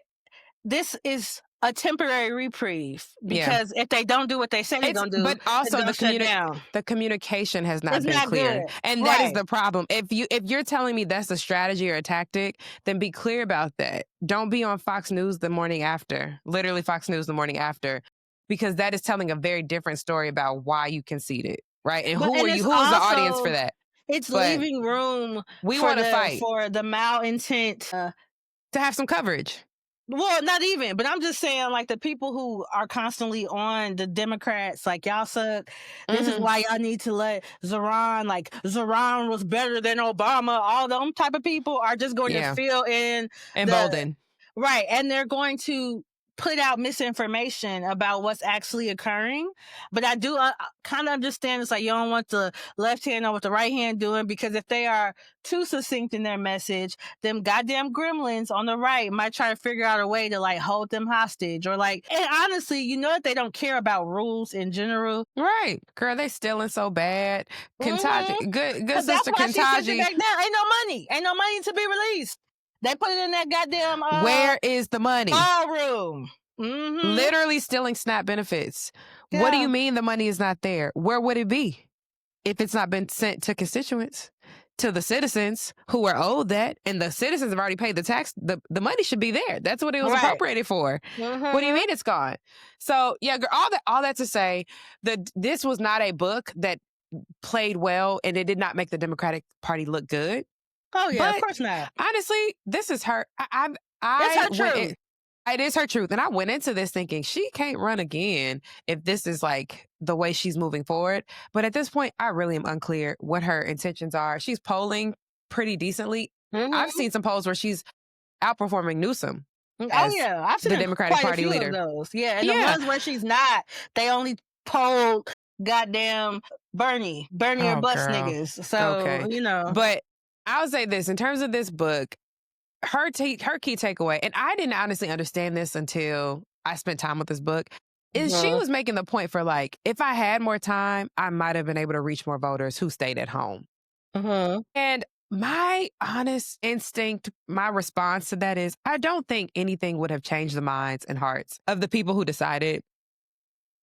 this is a temporary reprieve because if they don't do what they say they're going to do, but also the communication has not been clear. Good. And that is the problem. If you're telling me that's a strategy or a tactic, then be clear about that. Don't be on Fox News the morning after, literally Fox News the morning after, because that is telling a very different story about why you conceded, right? And who is the audience for that? It's leaving room we want to fight for the malintent to have some coverage. Well, not even, but I'm just saying, like, the people who are constantly on the Democrats, like, y'all suck. This is why y'all need to let Zoran was better than Obama. All them type of people are just going to feel emboldened. Right. And they're going to put out misinformation about what's actually occurring. But I do kind of understand it's like you don't want the left hand know what the right hand doing, because if they are too succinct in their message, them goddamn gremlins on the right might try to figure out a way to like hold them hostage or like, and honestly, you know that they don't care about rules in general. Right. Girl, they stealing so bad. Kentanji, good sister Kentanji. Back now, ain't no money to be released. They put it in that goddamn... Where is the money? Ballroom. Literally stealing SNAP benefits. Yeah. What do you mean the money is not there? Where would it be if it's not been sent to constituents, to the citizens who are owed that? And the citizens have already paid the tax. The money should be there. That's what it was appropriated for. What do you mean it's gone? So, yeah, all that to say that this was not a book that played well, and it did not make the Democratic Party look good. Oh, yeah, but of course not. Honestly, this is her. It's her truth. It is her truth. And I went into this thinking she can't run again if this is like the way she's moving forward. But at this point, I really am unclear what her intentions are. She's polling pretty decently. I've seen some polls where she's outperforming Newsom. Oh, yeah. I've seen the Democratic Party leader. Of those. Yeah. And the ones where she's not, they only polled goddamn Bernie or bust niggas. So, you know. But I'll say this, in terms of this book, her key takeaway, and I didn't honestly understand this until I spent time with this book, is she was making the point for like, if I had more time, I might have been able to reach more voters who stayed at home. And my honest instinct, my response to that is, I don't think anything would have changed the minds and hearts of the people who decided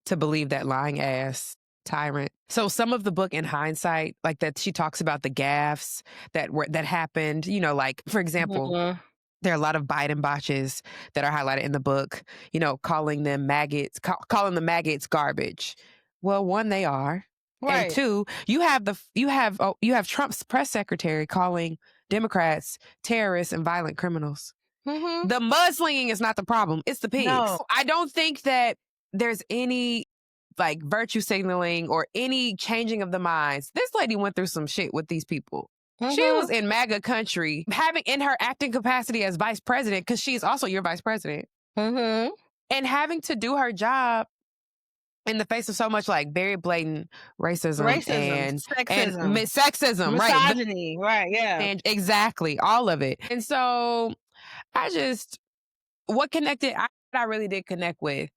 to believe that lying ass tyrant. So some of the book in hindsight, like that she talks about the gaffes that happened, you know, like for example, there are a lot of Biden botches that are highlighted in the book, you know, calling them maggots, calling the maggots garbage. Well, one, they are. Right. And two, you have Trump's press secretary calling Democrats terrorists and violent criminals. The mudslinging is not the problem. It's the pigs. No. I don't think that there's any like virtue signaling or any changing of the minds. This lady went through some shit with these people. She was in MAGA country, having in her acting capacity as vice president, because she's also your vice president, and having to do her job in the face of so much like very blatant racism and sexism, misogyny, right? Yeah, and exactly all of it. And so, what I really did connect with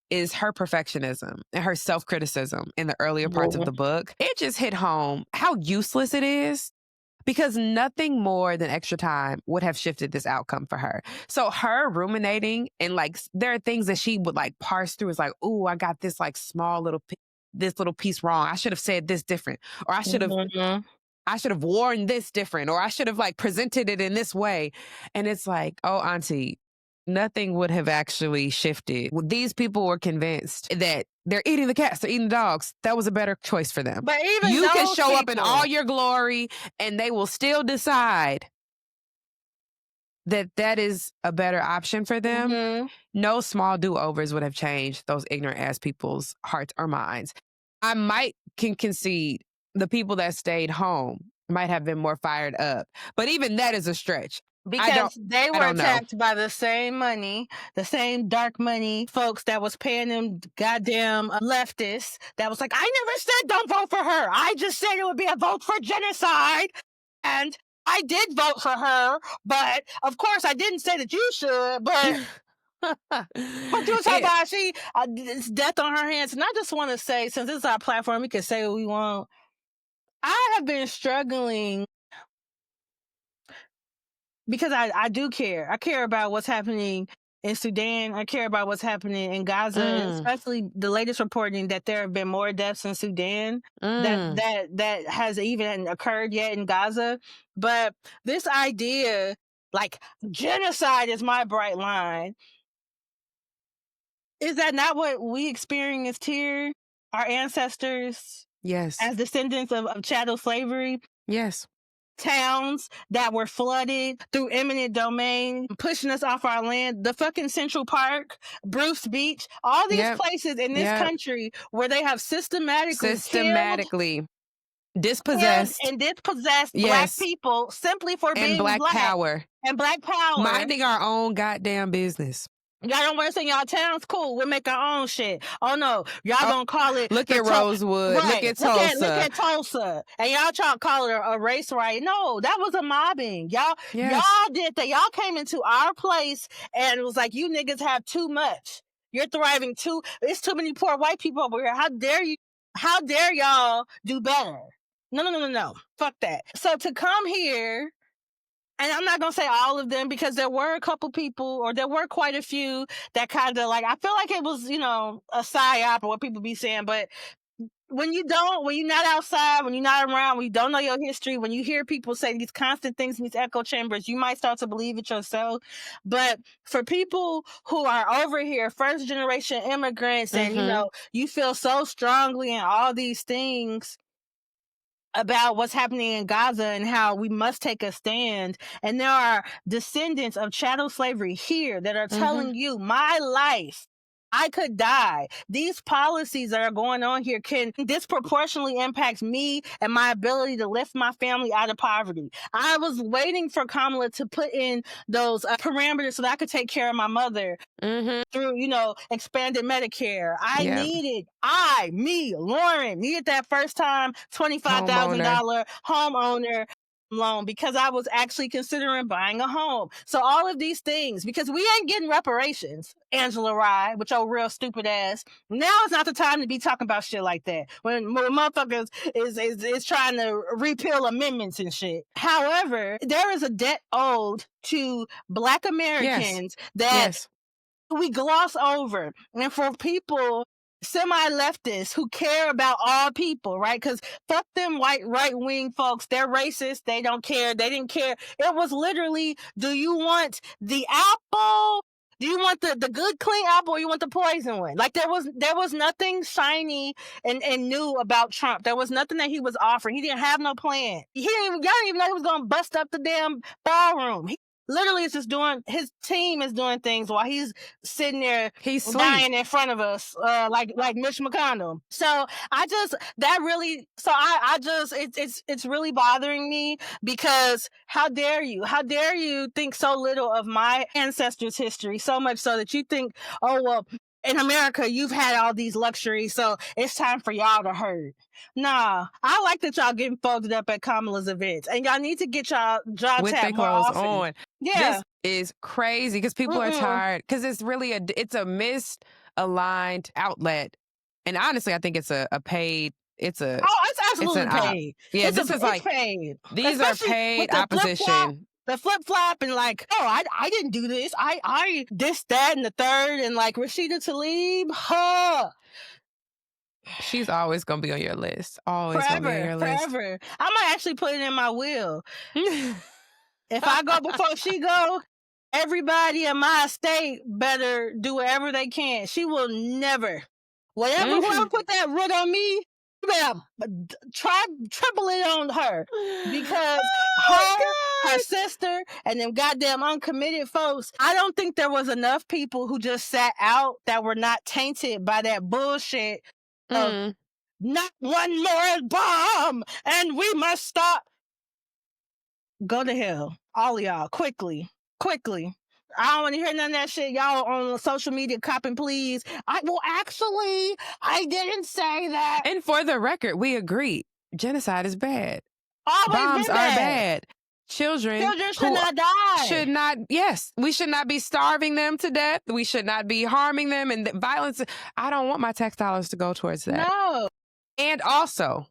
is her perfectionism and her self-criticism in the earlier parts of the book. It just hit home how useless it is, because nothing more than extra time would have shifted this outcome for her. So her ruminating and like, there are things that she would like parse through. It's like, ooh, I got this like small little, this little piece wrong. I should have said this different, or I should have worn this different, or I should have like presented it in this way. And it's like, oh, auntie, nothing would have actually shifted. These people were convinced that they're eating the cats, they're eating the dogs. That was a better choice for them. But even you can show up in all your glory and they will still decide that is a better option for them. No small do-overs would have changed those ignorant ass people's hearts or minds. I can concede the people that stayed home might have been more fired up. But even that is a stretch. Because they were attacked by the same money, the same dark money folks that was paying them goddamn leftists that was like, I never said don't vote for her. I just said it would be a vote for genocide. And I did vote for her, but of course I didn't say that you should, but but you talking about it's death on her hands. And I just want to say, since this is our platform, we can say what we want. I have been struggling because I do care. I care about what's happening in Sudan. I care about what's happening in Gaza, especially the latest reporting that there have been more deaths in Sudan that has even occurred yet in Gaza. But this idea, like genocide is my bright line. Is that not what we experienced here? Our ancestors? Yes. As descendants of chattel slavery? Yes. Towns that were flooded through eminent domain, pushing us off our land. The fucking Central Park, Bruce Beach, all these places in this country where they have systematically dispossessed Black people simply for being Black power. And Black power. Minding our own goddamn business. Y'all don't want to say y'all town's cool. We'll make our own shit. Oh no, y'all gonna call it. Look at Rosewood. Right. Look at Tulsa. Look at Tulsa. And y'all try to call it a race riot. No, that was a mobbing. Y'all did that. Y'all came into our place and it was like, you niggas have too much. You're thriving too. It's too many poor white people over here. How dare you? How dare y'all do better? No. Fuck that. So to come here. And I'm not going to say all of them because there were a couple people, or there were quite a few that kind of like, I feel like it was, a psyop or what people be saying. But when you're not outside, when you're not around, when you don't know your history, when you hear people say these constant things in these echo chambers, you might start to believe it yourself. But for people who are over here, first generation immigrants, and, you feel so strongly in all these things about what's happening in Gaza and how we must take a stand. And there are descendants of chattel slavery here that are telling you, my life, I could die. These policies that are going on here can disproportionately impact me and my ability to lift my family out of poverty. I was waiting for Kamala to put in those parameters so that I could take care of my mother through, expanded Medicare. Lorryn, needed that first time $25,000 homeowner loan because I was actually considering buying a home. So all of these things, because we ain't getting reparations, Angela Rye, with your real stupid ass. Now is not the time to be talking about shit like that. When motherfuckers is trying to repeal amendments and shit. However, there is a debt owed to Black Americans that we gloss over. And for people, semi-leftists who care about all people, right? Because fuck them white right-wing folks. They're racist. They don't care. They didn't care. It was literally, do you want the apple? Do you want the good clean apple or you want the poison one? Like there was nothing shiny and new about Trump. There was nothing that he was offering. He didn't have no plan. Y'all didn't even know he was gonna bust up the damn ballroom. He literally is just his team is doing things while he's sitting there dying in front of us, like Mitch McConnell. So it's really bothering me because how dare you think so little of my ancestors' history, so much so that you think, oh, well, in America, you've had all these luxuries, so it's time for y'all to hurt. Nah, I like that y'all getting folded up at Kamala's events, and y'all need to get y'all job with tap their more clothes often. on. Yeah, this is crazy because people are tired because it's really it's a misaligned outlet, and honestly, I think it's a paid. It's absolutely paid. Yeah, this is like paid. These Especially are paid with the opposition. The flip flop and like, oh, I didn't do this. I this, that, and the third, and like Rashida Tlaib, she's always gonna be on your list. Always gonna be on your list. Forever. I might actually put it in my will. If I go before she go, everybody in my estate better do whatever they can. She will never. Whoever put that root on me, you better triple it on her. Because her sister, and them goddamn uncommitted folks, I don't think there was enough people who just sat out that were not tainted by that bullshit of not one more bomb and we must stop. Go to hell. All of y'all. Quickly. I don't want to hear none of that shit. Y'all on social media copping, please. I didn't say that. And for the record, we agree. Genocide is bad. Bombs are bad. Children should not die. We should not be starving them to death. We should not be harming them. And violence, I don't want my tax dollars to go towards that. No. And also,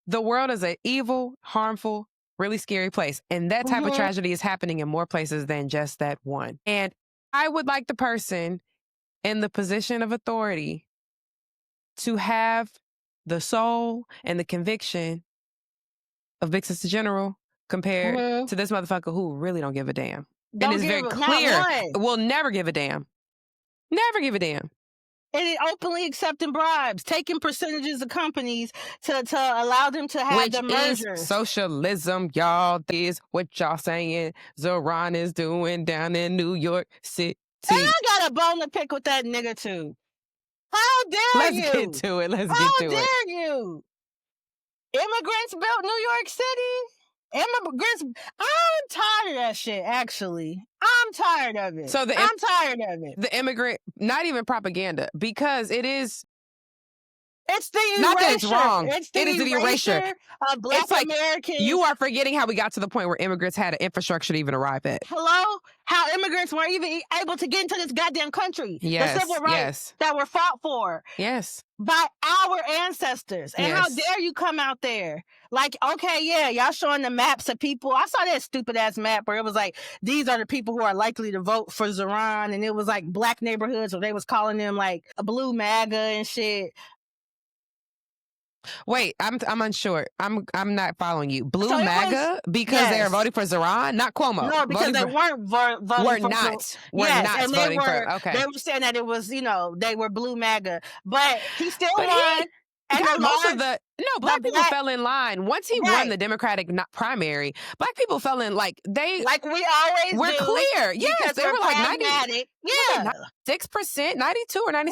the world is an evil, harmful, really scary place. And that type of tragedy is happening in more places than just that one. And I would like the person in the position of authority to have the soul and the conviction of Big Sister General compared to this motherfucker who really don't give a damn. And it's very clear. Will never give a damn. Never give a damn. And it openly accepting bribes, taking percentages of companies to allow them to have the merger. Is socialism, y'all. That is what y'all saying Zoran is doing down in New York City. And I got a bone to pick with that nigga too. How dare you? Let's get to it. How dare you? Immigrants built New York City? I'm tired of that shit, actually. I'm tired of it. I'm tired of it. The immigrant, not even propaganda, because it is. It's the erasure. Not that it's wrong. It is the erasure of Black Americans. You are forgetting how we got to the point where immigrants had an infrastructure to even arrive at. Hello? How immigrants weren't even able to get into this goddamn country. Yes, the civil rights that were fought for. Yes. By our ancestors. And how dare you come out there? Like, okay, yeah, y'all showing the maps of people. I saw that stupid ass map where it was like, these are the people who are likely to vote for Zoran. And it was like black neighborhoods where they was calling them like a blue MAGA and shit. Wait, I'm unsure. I'm not following you. Blue MAGA because they are voting for Zoran, not Cuomo. No, because they weren't voting for. We're not voting for. Okay, they were saying that it was, they were Blue MAGA, but he still won. Black people fell in line. Once he won the Democratic primary, black people fell in like we always we're do, clear. Yes, they were like 96%, 92 or 96%.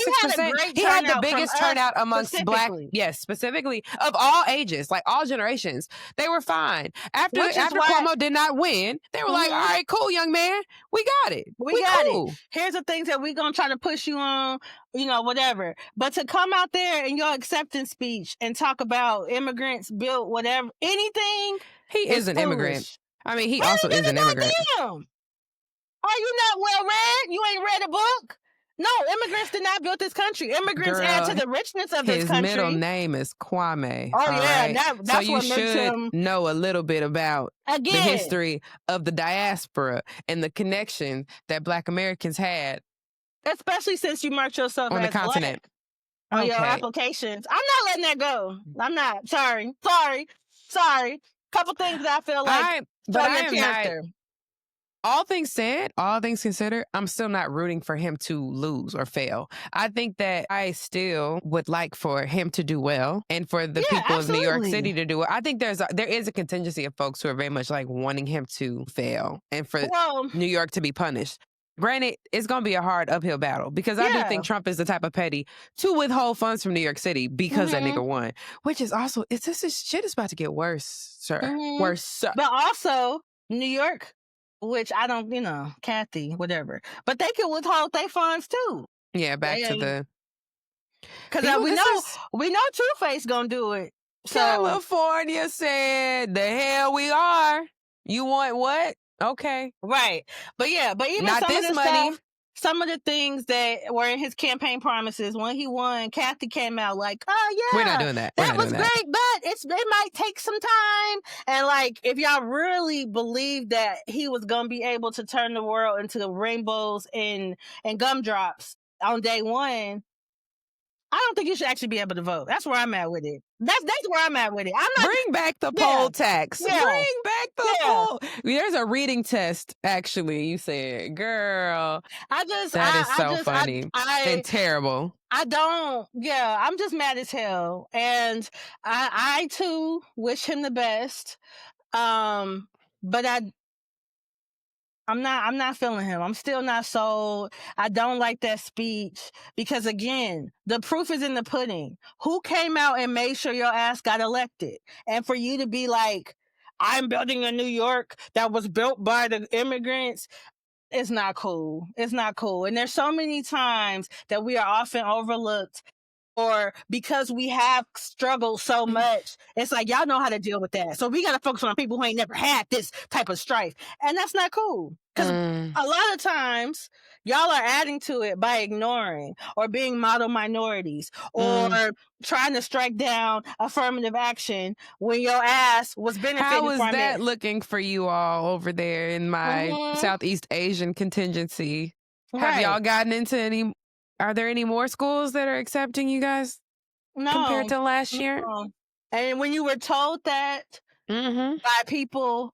He had the biggest turnout amongst black, specifically of all ages, like all generations. They were fine. After Cuomo did not win, they were like, all right, cool, young man. We got it. We got it. Here's the things that we're going to try to push you on, whatever. But to come out there in your acceptance speech and talk about immigrants built whatever, anything, He is an immigrant. Foolish. I mean, he also is an immigrant. Damn. Are you not well read? You ain't read a book? No, immigrants did not build this country. Immigrants add to the richness of this country. His middle name is Kwame. Oh, yeah. Right? That's so you what makes should him... know a little bit about the history of the diaspora and the connection that Black Americans had. Especially since you marked yourself on as the continent. Black on your applications. I'm not letting that go. I'm not. Sorry. Couple things that I feel like your character. All things said, all things considered, I'm still not rooting for him to lose or fail. I think that I still would like for him to do well and for the people of New York City to do well. I think there is a contingency of folks who are very much like wanting him to fail and for New York to be punished. Granted, it's going to be a hard uphill battle because I do think Trump is the type of petty to withhold funds from New York City because that nigga won, which is also, this shit is about to get worse, sir. Worse, sir. But also, New York, which I don't, Kathy, whatever. But they can withhold their funds too. Yeah, back to the... Because we know Two-Face gonna do it. So California said, the hell we are. You want what? Okay. Right. But even not some this of the money. stuff, some of the things that were in his campaign promises when he won, Kathy came out like, oh yeah, we're not doing that. That was great, but it might take some time. And like, if y'all really believe that he was gonna be able to turn the world into the rainbows and gumdrops on day one, I don't think you should actually be able to vote. That's where I'm at with it. That's where I'm at with it. I'm not... Bring back the poll tax. Yeah. Bring back the poll. There's a reading test, actually, you said. Girl. That is so funny and terrible. I'm just mad as hell. And I too wish him the best. But I'm not feeling him. I'm still not sold. I don't like that speech because, again, the proof is in the pudding. Who came out and made sure your ass got elected? And for you to be like, I'm building a New York that was built by the immigrants, it's not cool. It's not cool. And there's so many times that we are often overlooked, or because we have struggled so much, it's like, y'all know how to deal with that. So we got to focus on people who ain't never had this type of strife. And that's not cool. Because a lot of times, y'all are adding to it by ignoring or being model minorities or trying to strike down affirmative action when your ass was benefiting from it. How is that looking for you all over there in my Southeast Asian contingency? Have y'all gotten into any... Are there any more schools that are accepting you guys compared to last year? And when you were told that by people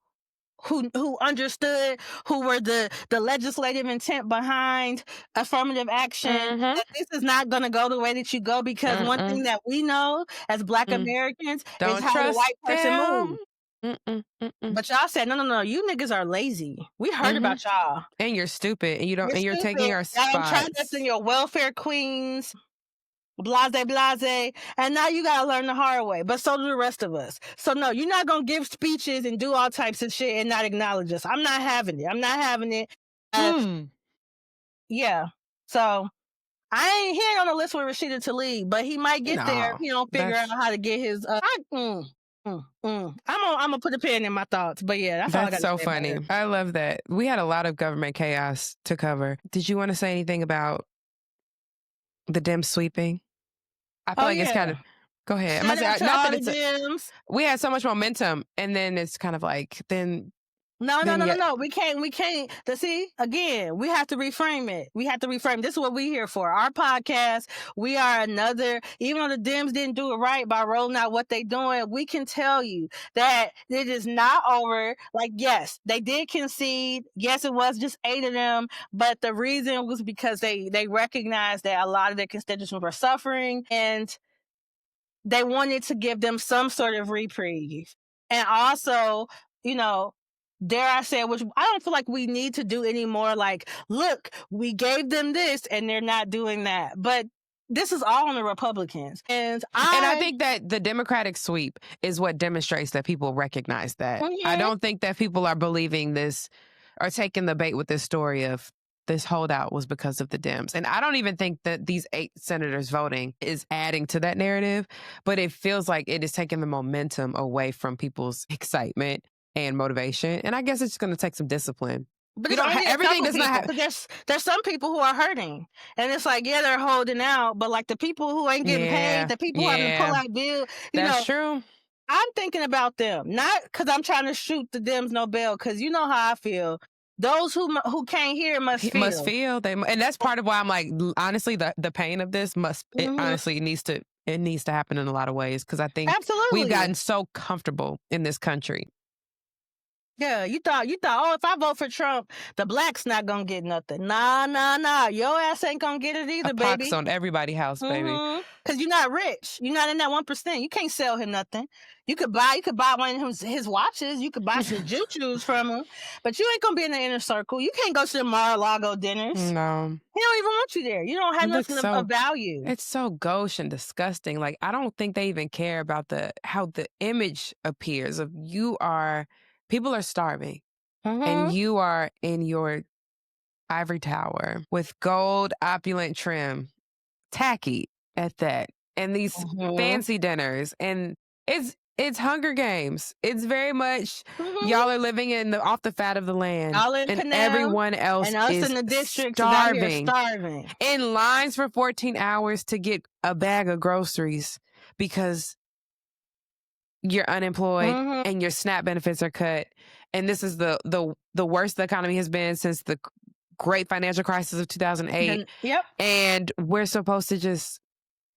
who understood, who were the legislative intent behind affirmative action, that this is not going to go the way that you go, because one thing that we know as Black Americans is how the white person moves. But y'all said, no, you niggas are lazy. We heard about y'all. And you're stupid, and you're taking our spots. Y'all trying to your welfare queens, blase, and now you gotta learn the hard way. But so do the rest of us. So no, you're not gonna give speeches and do all types of shit and not acknowledge us. I'm not having it. Yeah. So I ain't here on the list with Rashida Tlaib, but he might get there if he don't figure out how to get his I'm gonna put a pin in my thoughts, but yeah, that's all I got to say. So funny. I love that. We had a lot of government chaos to cover. Did you want to say anything about the Dem sweeping? I feel like it's kind of... Go ahead. We had so much momentum, and then it's kind of like No. We can't. See, again, we have to reframe it. This is what we're here for. Our podcast, we are another, even though the Dems didn't do it right by rolling out what they doing, we can tell you that it is not over. Like, yes, they did concede. Yes, it was just 8 of them. But the reason was because they recognized that a lot of their constituents were suffering, and they wanted to give them some sort of reprieve. And also, dare I say, which I don't feel like we need to do anymore. Like, look, we gave them this and they're not doing that. But this is all on the Republicans. And I think that the Democratic sweep is what demonstrates that people recognize that. I don't think that people are believing this or taking the bait with this story of this holdout was because of the Dems. And I don't even think that these 8 senators voting is adding to that narrative, but it feels like it is taking the momentum away from people's excitement and motivation. And I guess it's going to take some discipline. But You it's don't only everything does not have. But there's some people who are hurting, and it's like, yeah, they're holding out, but like the people who ain't getting paid, the people who have to pull out bills, That's true. I'm thinking about them, not because I'm trying to shoot the Dems no bail, because you know how I feel. Those who can't hear must feel. And that's part of why I'm like, honestly, the pain of this honestly needs to happen in a lot of ways, because I think we've gotten so comfortable in this country. Yeah, you thought, oh, if I vote for Trump, the blacks not gonna get nothing. Nah. Your ass ain't gonna get it either, baby. Pox on everybody's house, baby. Because you're not rich. You're not in that 1%. You can't sell him nothing. You could buy one of his watches. You could buy some juju from him, but you ain't gonna be in the inner circle. You can't go to the Mar-a-Lago dinners. No, he don't even want you there. You don't have nothing of value. It's so gauche and disgusting. Like, I don't think they even care about how the image appears of people are starving, and you are in your ivory tower with gold opulent trim, tacky at that, and these fancy dinners, and it's Hunger Games. It's very much y'all are living off the fat of the land, and Panam, everyone else and us is in the district starving in lines for 14 hours to get a bag of groceries because you're unemployed and your SNAP benefits are cut. And this is the worst the economy has been since the great financial crisis of 2008. Yep. And we're supposed to just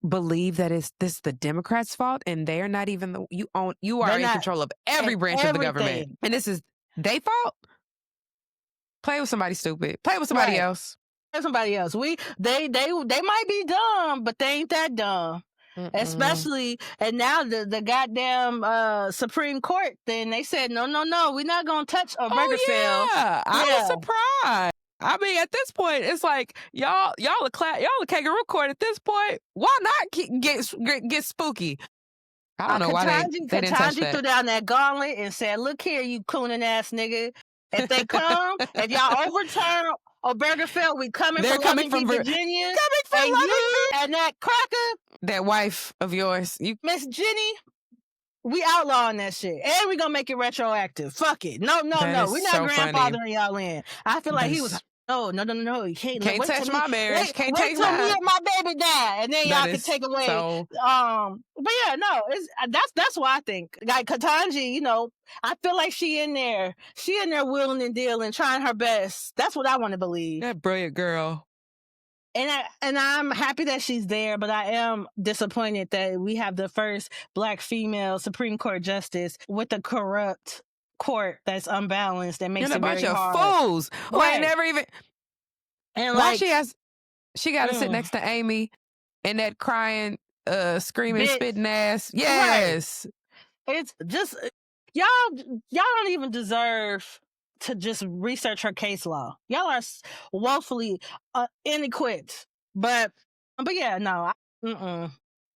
believe that this the Democrats' fault, and they are not even you are in control of every branch of the government. And this is their fault? Play with somebody stupid. Play with somebody else. Somebody else. They might be dumb, but they ain't that dumb. Especially, and now the goddamn Supreme Court thing, they said no, we're not gonna touch Arrivederci. I was surprised. I mean, at this point, it's like y'all a kangaroo court. At this point, why not get spooky? I don't know why they didn't touch that. Threw down that gauntlet and said, "Look here, you cooning ass nigga. If they come, if y'all overturn Arrivederci, we They're coming from Virginia, coming from and that cracker." That wife of yours, Miss Jenny, we outlawing that shit, and we gonna make it retroactive. Fuck it, no, we're not grandfathering y'all in. I feel like he was. No, you can't touch my marriage. Can't wait take till me and my baby die, and then y'all can take away. But yeah, no, that's what I think. Like Ketanji, I feel like she in there wheeling and dealing, trying her best. That's what I want to believe. That brilliant girl. And I'm happy that she's there, but I am disappointed that we have the first Black female Supreme Court justice with a corrupt court that's unbalanced and makes it very hard. You're a bunch of fools. Right. Never even. And why she got to sit next to Amy and that crying, screaming, spitting ass. Yes. Right. It's just y'all don't even deserve to just research her case law. Y'all are woefully inequipped. But yeah, no.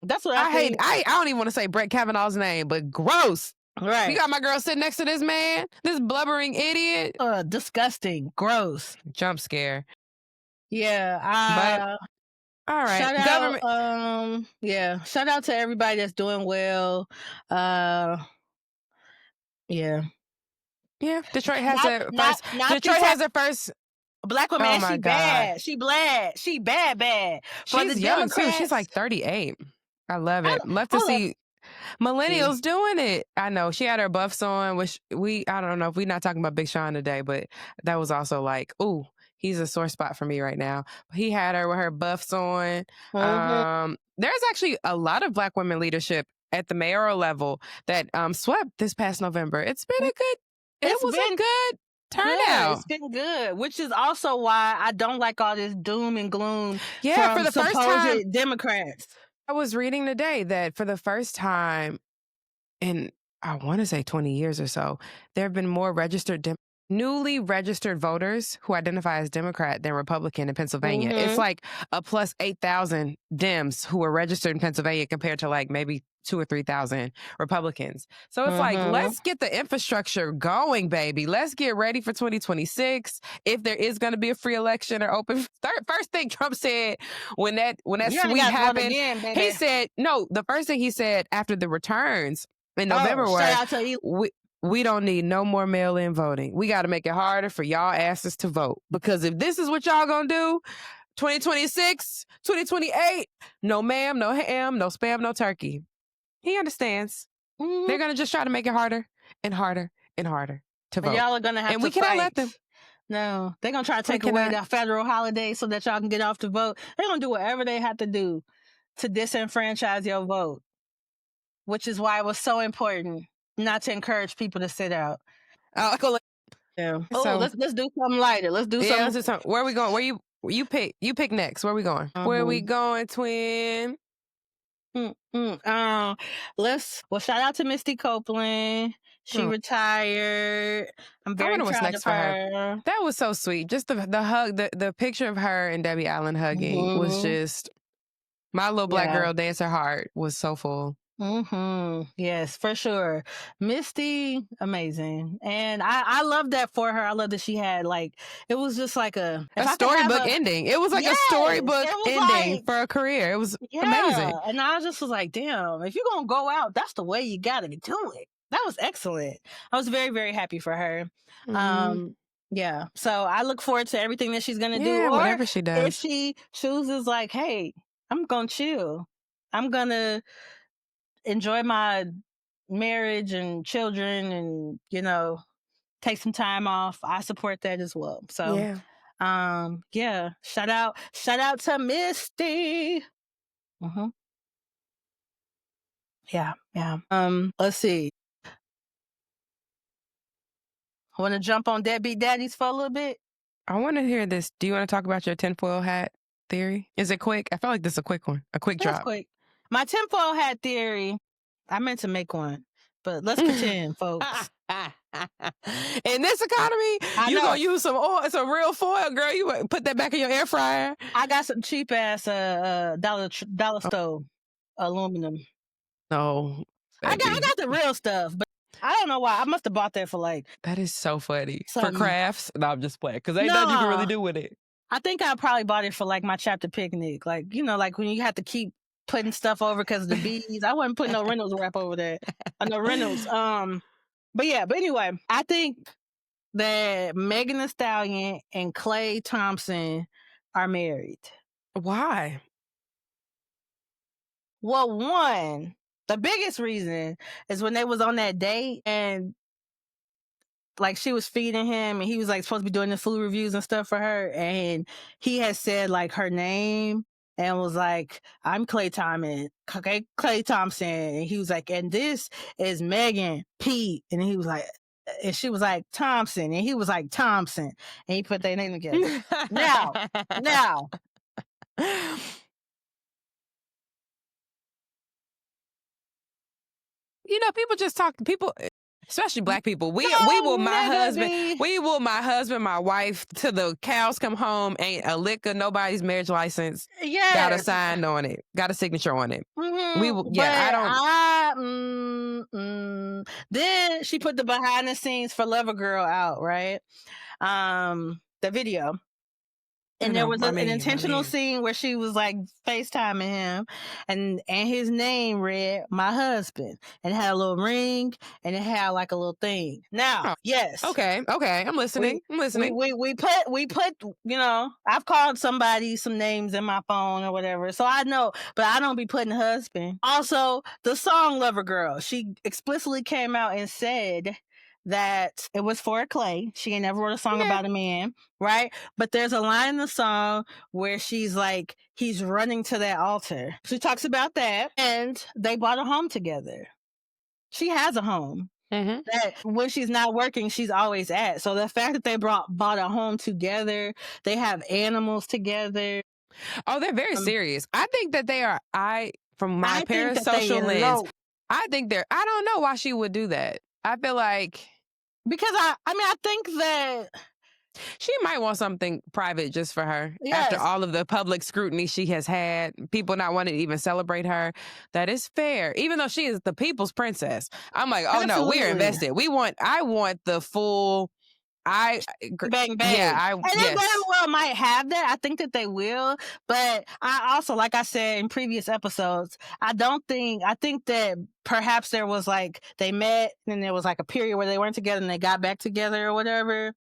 That's what I think. I don't even want to say Brett Kavanaugh's name, but gross. Right. You got my girl sitting next to this man, this blubbering idiot. Disgusting. Gross. Jump scare. Yeah. All right. Shout out to everybody that's doing well. Yeah. Detroit has their first Black woman. Oh she bad. She bad. She's young too. She's like 38. I love it. Love to see millennials doing it. I know she had her buffs on, which I don't know if we're not talking about Big Sean today, but that was also like, ooh, he's a sore spot for me right now. He had her with her buffs on. There's actually a lot of Black women leadership at the mayoral level that swept this past November. It's been a good turnout. It's been good, which is also why I don't like all this doom and gloom from for the first time Democrats. I was reading today that for the first time in, I want to say 20 years or so, there have been more registered newly registered voters who identify as Democrat than Republican in Pennsylvania. It's like a plus 8,000 Dems who are registered in Pennsylvania compared to like maybe 2,000 or 3,000 Republicans. So it's like, let's get the infrastructure going, baby. Let's get ready for 2026. If there is going to be a free election or open, first thing Trump said when that sweep happened, he said, no, the first thing he said after the returns in November was, we don't need no more mail-in voting. We got to make it harder for y'all asses to vote. Because if this is what y'all gonna do, 2026, 2028, no ma'am, no ham, no spam, no turkey. He understands. They're going to just try to make it harder and harder and harder to vote. Y'all are going to have to we cannot fight. Let them. No, they're going to try to take away the federal holiday so that y'all can get off to vote. They're going to do whatever they have to do to disenfranchise your vote, which is why it was so important not to encourage people to sit out. Yeah. So, let's do something lighter. Let's do something. Let's do something. Where are we going? Where you pick? You pick next. Where are we going? Where are we going, twin? Shout out to Misty Copeland. She retired. I'm very proud of her. That was so sweet. Just the hug, the picture of her and Debbie Allen hugging was just, my little black girl dancer heart was so full. Yes, for sure. Misty, amazing. And I love that for her. I love that she had it was just like a storybook ending. It was like a storybook ending for a career. It was amazing. And I just was like, damn, if you're going to go out, that's the way you got to do it. That was excellent. I was very, very happy for her. Yeah. So I look forward to everything that she's going to do. Or whatever she does. If she chooses hey, I'm going to chill. I'm going to enjoy my marriage and children and, take some time off. I support that as well. So, shout out to Misty. Yeah. Let's see. I want to jump on Deadbeat Daddies for a little bit. I want to hear this. Do you want to talk about your tinfoil hat theory? Is it quick? I feel like this is a quick one. A quick drop. Quick. My tinfoil hat theory, I meant to make one, but let's pretend, folks. In this economy, you gonna use some oil, some real foil, girl. You put that back in your air fryer. I got some cheap ass dollar stove aluminum. No, I got the real stuff, but I don't know why. I must have bought that for That is so funny for crafts. No, I'm just playing because ain't nothing you can really do with it. I think I probably bought it for my chapter picnic, when you have to keep putting stuff over because of the bees. I wasn't putting no Reynolds wrap over there. No Reynolds. But anyway, I think that Megan Thee Stallion and Klay Thompson are married. Why? Well, one, the biggest reason is when they was on that date and she was feeding him and he was supposed to be doing the food reviews and stuff for her, and he had said her name and was I'm Klay Thompson. Okay, Klay Thompson. And he was and this is Megan Pete. And he was and she was Thompson. And he was Thompson. And he put their name together. Now. People just talk. People, especially black people. We will my husband, my wife, till the cows come home. Ain't a lick of nobody's marriage license. Yeah, got a sign on it. Got a signature on it. We will. Yeah, I don't. Then she put the behind the scenes for Lover Girl out, right? The video. And there was an intentional scene where she was FaceTiming him and his name read my husband and it had a little ring and it had a little thing. Now, yes. Okay. I'm listening. We put, I've called somebody some names in my phone or whatever. So I know, but I don't be putting husband. Also, the song Lover Girl, she explicitly came out and said that it was for Klay. She ain't never wrote a song about a man, right? But there's a line in the song where she's he's running to that altar. She talks about that, and they bought a home together. She has a home that when she's not working, she's always at. So the fact that they bought a home together, they have animals together. Oh, they're very serious. I think that they are. From my parents' social lens, I think I don't know why she would do that. I feel like Because I think that she might want something private just for her. Yes. After all of the public scrutiny she has had, people not wanting to even celebrate her. That is fair. Even though she is the people's princess. I'm like, oh no, we're invested. I want the full bang bang. Yeah, and they damn well might have that. I think that they will, but I also, like I said in previous episodes, I think that perhaps there was like they met and there was like a period where they weren't together and they got back together or whatever.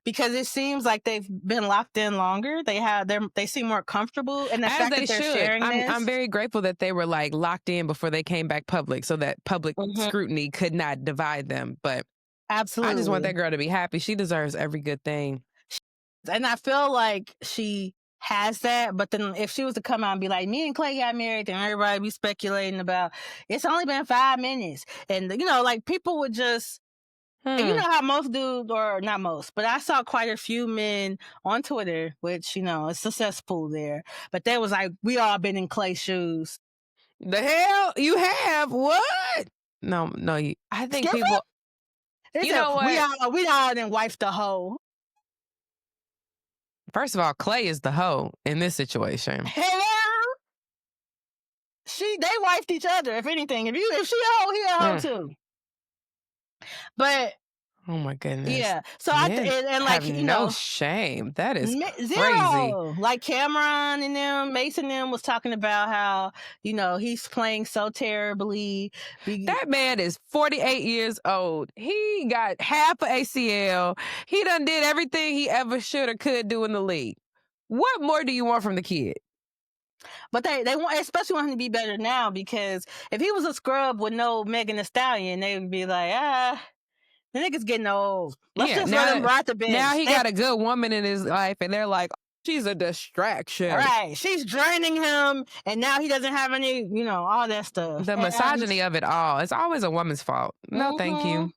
Because it seems like they've been locked in longer. They seem more comfortable, and the As fact they that they're should. sharing this. I'm very grateful that they were like locked in before they came back public, so that public scrutiny could not divide them. But absolutely, I just want that girl to be happy. She deserves every good thing. And I feel like she has that, but then if she was to come out and be like, me and Clay got married, then everybody be speculating about it's only been 5 minutes, and like people would just. And you know how most dudes, or not most, but I saw quite a few men on Twitter, which, it's a cesspool there. But they was like, we all been in Clay's shoes. The hell? You have? What? No, I think people... You know what? We all done wiped the hoe. First of all, Clay is the hoe in this situation. Hell, they wiped each other, if anything. If she a hoe, he a hoe too. But oh my goodness, yeah. So and like have no shame. That is crazy. Like Cameron and them, Mason and them was talking about how he's playing so terribly. That man is 48 years old. He got half an ACL. He done did everything he ever should or could do in the league. What more do you want from the kid? But they want, especially want him to be better now, because if he was a scrub with no Megan Thee Stallion, they would be like, the nigga's getting old. Let's just let him ride the bench. Now he got a good woman in his life, and they're like, she's a distraction. Right. She's draining him, and now he doesn't have any, all that stuff. The misogyny of it all. It's always a woman's fault. No, thank you.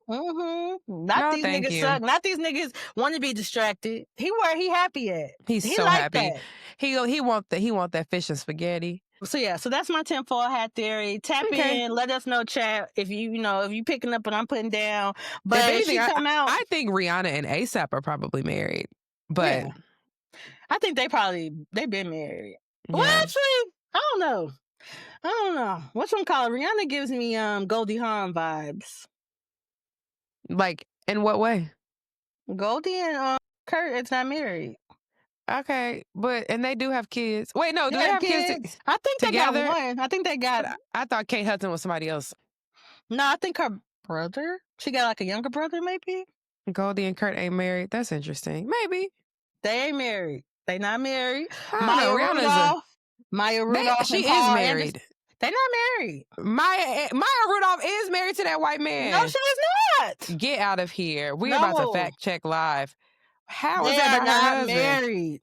Not these niggas suck. Not these niggas want to be distracted. He happy at. He so happy. That. He want that fish and spaghetti. So that's my tinfoil hat theory. Tap in, let us know, chat, if you picking up what I'm putting down. But if she come out, I think Rihanna and ASAP are probably married. But I think they've been married. Yeah. Well, actually, I don't know. What's one called? Rihanna gives me Goldie Hawn vibes. Like, in what way? Goldie and Kurt is not married. Okay, and they do have kids. Wait, no, do they have kids? I think together? They got one. I think they got. I thought Kate Hudson was somebody else. No, I think her brother. She got like a younger brother, maybe. Goldie and Kurt ain't married. That's interesting. Maybe they ain't married. They not married. Maya Rudolph. She is married. They not married. Maya Rudolph is married to that white man. No, she is not. Get out of here. We're about to fact check live. How is that not her husband? Married?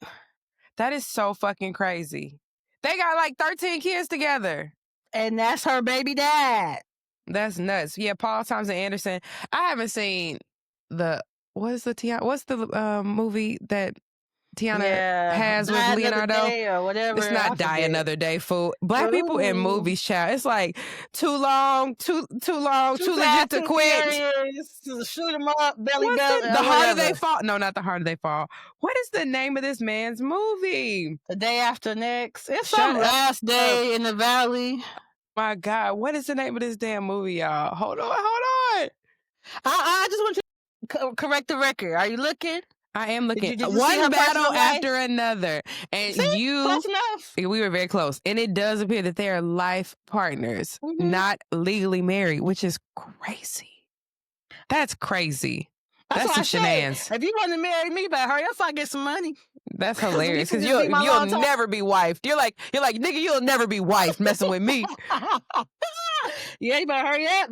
That is so fucking crazy. They got like 13 kids together. And that's her baby dad. That's nuts. Yeah, Paul Thompson Anderson. I haven't seen what's the movie that Tiana has with Leonardo? Or whatever. It's not Die Another Day, fool. Black people in movies, child. It's like too long, too legit to quit. Shoot them up, belly belly. The Harder They Fall. No, not The Harder They Fall. What is the name of this man's movie? The Day After Next. It's some last day in the valley. My God, what is the name of this damn movie, y'all? Hold on. I just want you to correct the record. Are you looking? I am looking. One battle after another. And close enough. We were very close. And it does appear that they are life partners, not legally married, which is crazy. That's crazy. That's the shenanigans. If you want to marry me, better hurry up if I get some money. That's hilarious because you'll never be wifed. You're like, nigga, you'll never be wifed messing with me. Yeah, you better hurry up.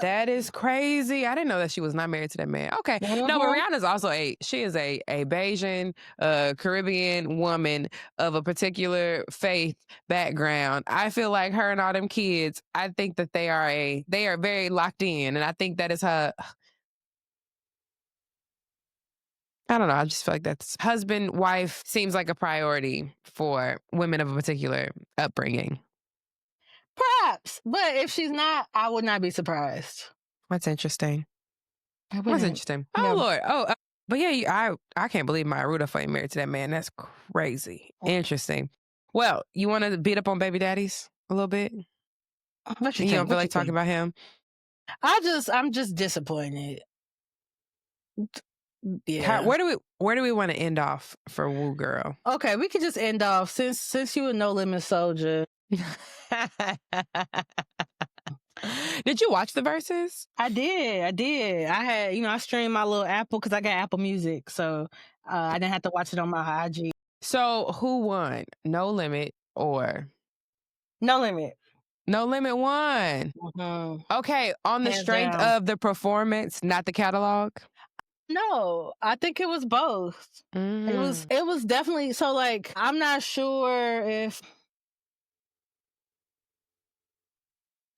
That is crazy. I didn't know that she was not married to that man. Okay. No, but Rihanna's also she is a Bayesian, Caribbean woman of a particular faith background. I feel like her and all them kids, I think that they are very locked in. And I think that is her. I don't know. I just feel like that's husband, wife seems like a priority for women of a particular upbringing. Perhaps. But if she's not, I would not be surprised. That's interesting. That's interesting. Oh, Lord. Oh, but yeah, I can't believe Maya Rudolph ain't married to that man. That's crazy. Interesting. Well, you want to beat up on baby daddies a little bit? What you don't feel like talking about him? I'm just disappointed. Yeah. Where do we want to end off for Woo Girl? Okay, we could just end off since you a No Limit soldier. Did you watch the Verzuz? I did. I had, I streamed my little Apple because I got Apple Music, so I didn't have to watch it on my IG. So who won? No Limit or No Limit? No Limit won. Mm-hmm. Okay, on the strength of the performance, not the catalog. No, I think it was both. It was definitely so. Like, I'm not sure if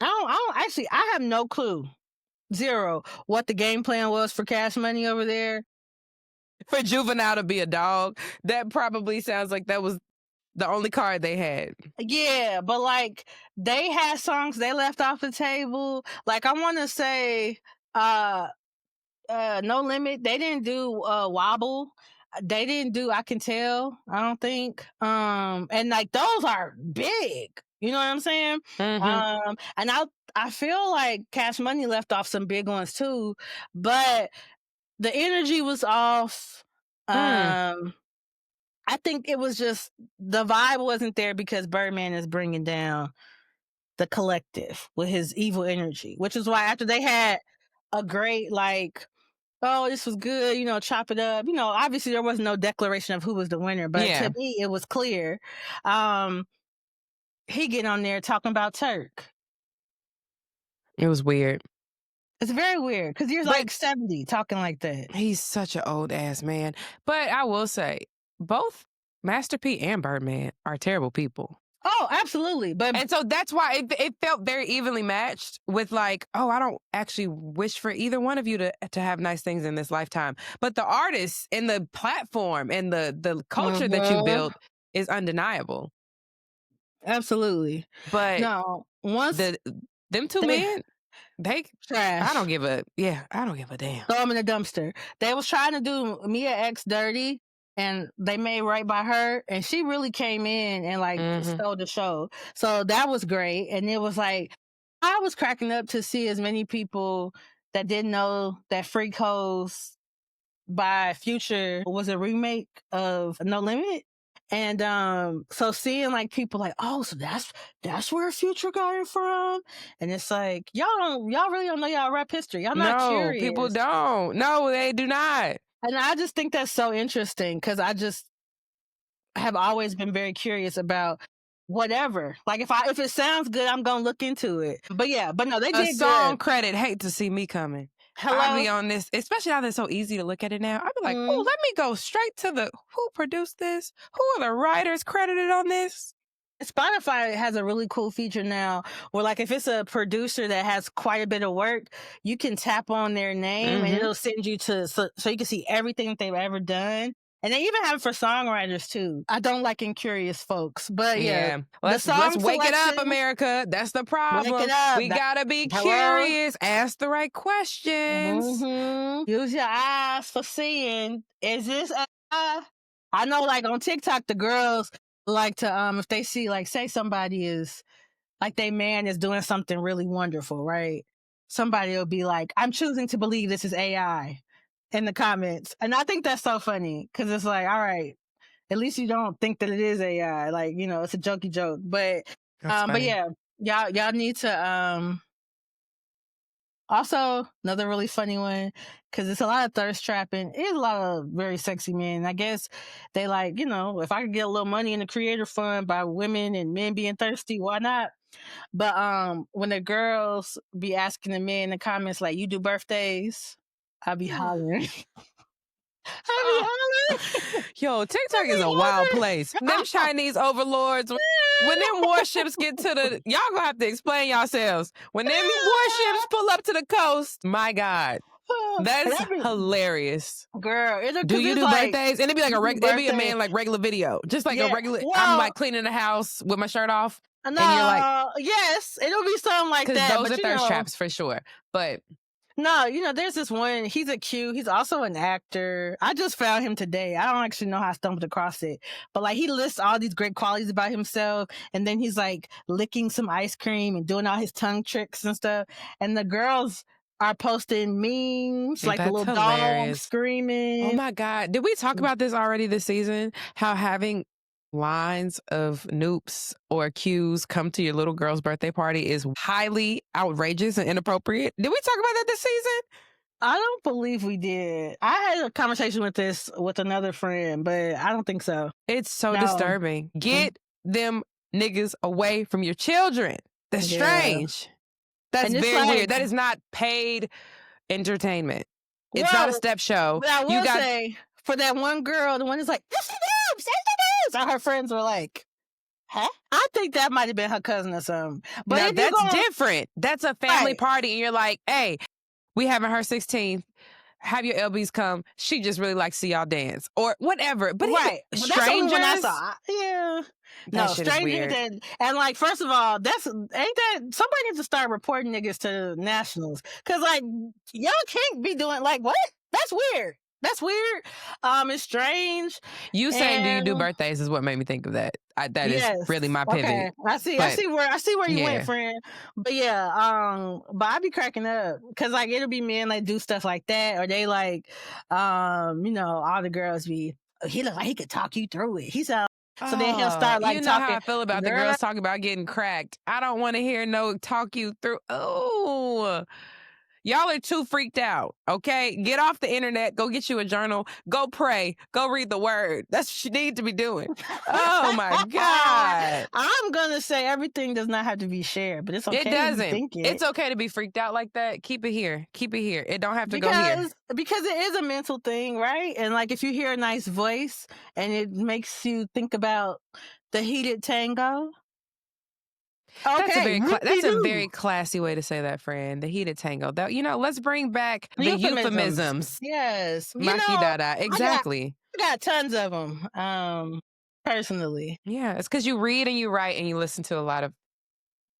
I don't actually. I have no clue, zero, what the game plan was for Cash Money over there. For Juvenile to be a dog, that probably sounds like that was the only card they had. Yeah, but like they had songs they left off the table. Like I want to say, No Limit, they didn't do Wobble. They didn't do I Can Tell, I don't think. And like those are big. You know what I'm saying? Mm-hmm. And I feel like Cash Money left off some big ones too, but the energy was off. I think it was just the vibe wasn't there because Birdman is bringing down the collective with his evil energy, which is why after they had a great like, oh, this was good, chop it up. Obviously there was no declaration of who was the winner, but to me it was clear. He get on there talking about Turk. It was weird. It's very weird because you're like 70 talking like that. He's such an old ass man. But I will say, both Master P and Birdman are terrible people. Oh, absolutely. And so that's why it felt very evenly matched with like, oh, I don't actually wish for either one of you to have nice things in this lifetime. But the artists and the platform and the culture that you built is undeniable. Absolutely. But no, once them two men, they trash. I don't give a damn. Throw them in the dumpster. They was trying to do Mia X dirty, and they made right by her, and she really came in and like stole the show. So that was great. And it was like I was cracking up to see as many people that didn't know that Freak Hoes by Future was a remake of No Limit. And so seeing like people like, oh, so that's where Future got it from, and it's like y'all really don't know y'all rap history. Y'all not curious. People don't. No, they do not. And I just think that's so interesting because I just have always been very curious about whatever. Like if it sounds good, I'm gonna look into it. But no, they did a song good. Credit. Hate to see me coming. Hello? I'll be on this, especially now that it's so easy to look at it now. I'd be like, oh, let me go straight to who produced this? Who are the writers credited on this? Spotify has a really cool feature now where like if it's a producer that has quite a bit of work, you can tap on their name and it'll send you to so you can see everything that they've ever done. And they even have it for songwriters too. I don't like incurious folks, but Well, let's wake it up, America. That's the problem. Wake it up. We gotta be curious. Ask the right questions. Use your eyes for seeing. Is this I know like on TikTok the girls like to if they see like say somebody is like they man is doing something really wonderful, right? Somebody will be like, I'm choosing to believe this is AI in the comments. And I think that's so funny because it's like, all right, at least you don't think that it is AI. Like, it's a jokey joke. But yeah, y'all need to also another really funny one because it's a lot of thirst trapping. It's a lot of very sexy men. I guess they like, if I could get a little money in the creator fund by women and men being thirsty, why not? But when the girls be asking the men in the comments like, you do birthdays? I be hollering. Yo, TikTok is a wild place. Them Chinese overlords, when them warships get to y'all gonna have to explain yourselves. When them warships pull up to the coast, my God. That's hilarious. Girl, do you do birthdays? And it'd be like it'd be a man like regular video. Just like a regular I'm like cleaning the house with my shirt off. No, and you're like, yes, it'll be something like that. Those are thirst traps for sure. But No, there's this one. He's a Q. He's also an actor. I just found him today. I don't actually know how I stumbled across it, but like he lists all these great qualities about himself, and then he's like licking some ice cream and doing all his tongue tricks and stuff. And the girls are posting memes, like the That's little dog hilarious. screaming. Oh my God. Did we talk about this already this season? How having lines of noops or cues come to your little girl's birthday party is highly outrageous and inappropriate. Did we talk about that this season? I don't believe we did. I had a conversation with another friend, but I don't think so. It's so No. disturbing. Get them niggas away from your children. That's Yeah. strange. That's And it's very like- weird. That is not paid entertainment. It's Well, not a step show. But I will You got say, for that one girl, the one that's like, yes, it is, yes, it is. And her friends were like, huh? I think that might have been her cousin or something. But now if you that's go- different. That's a family Right. party, and you're like, hey, we having her 16th. Have your LBs come. She just really likes to see y'all dance or whatever. But right. But that's the only one I strangers, saw. Yeah. that No, shit is strangers weird. and like, first of all, ain't that somebody needs to start reporting niggas to nationals. Cause like y'all can't be doing like what? That's weird. That's weird. It's strange. You saying, do you do And- birthdays is what made me think of that. That is Yes. really my pivot. Okay. I see where you yeah. went, friend. But yeah, but I be cracking up because like it'll be men that do stuff like that, or they like, all the girls be. He look like he could talk you through it. He said. So then he'll start like you know talking. how I feel about the Girl. girls talking about getting cracked. I don't want to hear no talk you through. Oh, y'all are too freaked out. Okay, get off the internet. Go get you a journal. Go pray. Go read the word. That's what you need to be doing. Oh my God. I'm gonna say everything does not have to be shared, but it's okay. It doesn't. To think it. It's okay to be freaked out like that. Keep it here. Keep it here. It don't have to go here. Because it is a mental thing, right? And like if you hear a nice voice and it makes you think about the heated tango. Okay, That's a very classy way to say that, friend. The heated tango. That, let's bring back the euphemisms. Yes. Makidada. Exactly. I got tons of them. Personally. Yeah, it's because you read and you write and you listen to a lot of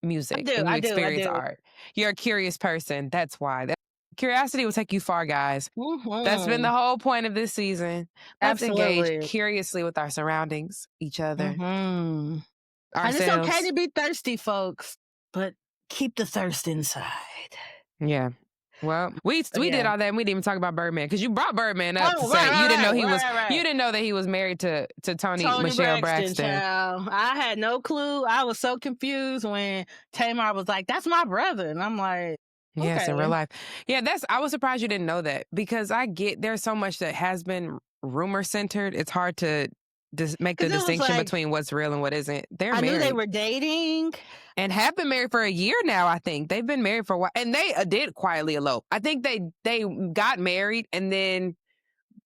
music and you experience art. You're a curious person. That's why. Curiosity will take you far, guys. Mm-hmm. That's been the whole point of this season. Let's Absolutely. engage curiously with our surroundings, each other, Mm-hmm. ourselves. And it's okay to be thirsty, folks, but keep the thirst inside. Yeah. Well, we did all that, and we didn't even talk about Birdman because you brought Birdman up to say right, you didn't know he was. right. You didn't know that he was married to Tony Michelle Braxton. Child. I had no clue. I was so confused when Tamar was like, "That's my brother," and I'm like, Yes, okay. in real life. Yeah, I was surprised you didn't know that because there's so much that has been rumor centered. It's hard to make the distinction between what's real and what isn't. They're married. I knew they were dating. And have been married for a year now, I think. They've been married for a while. And they did quietly elope. I think they got married and then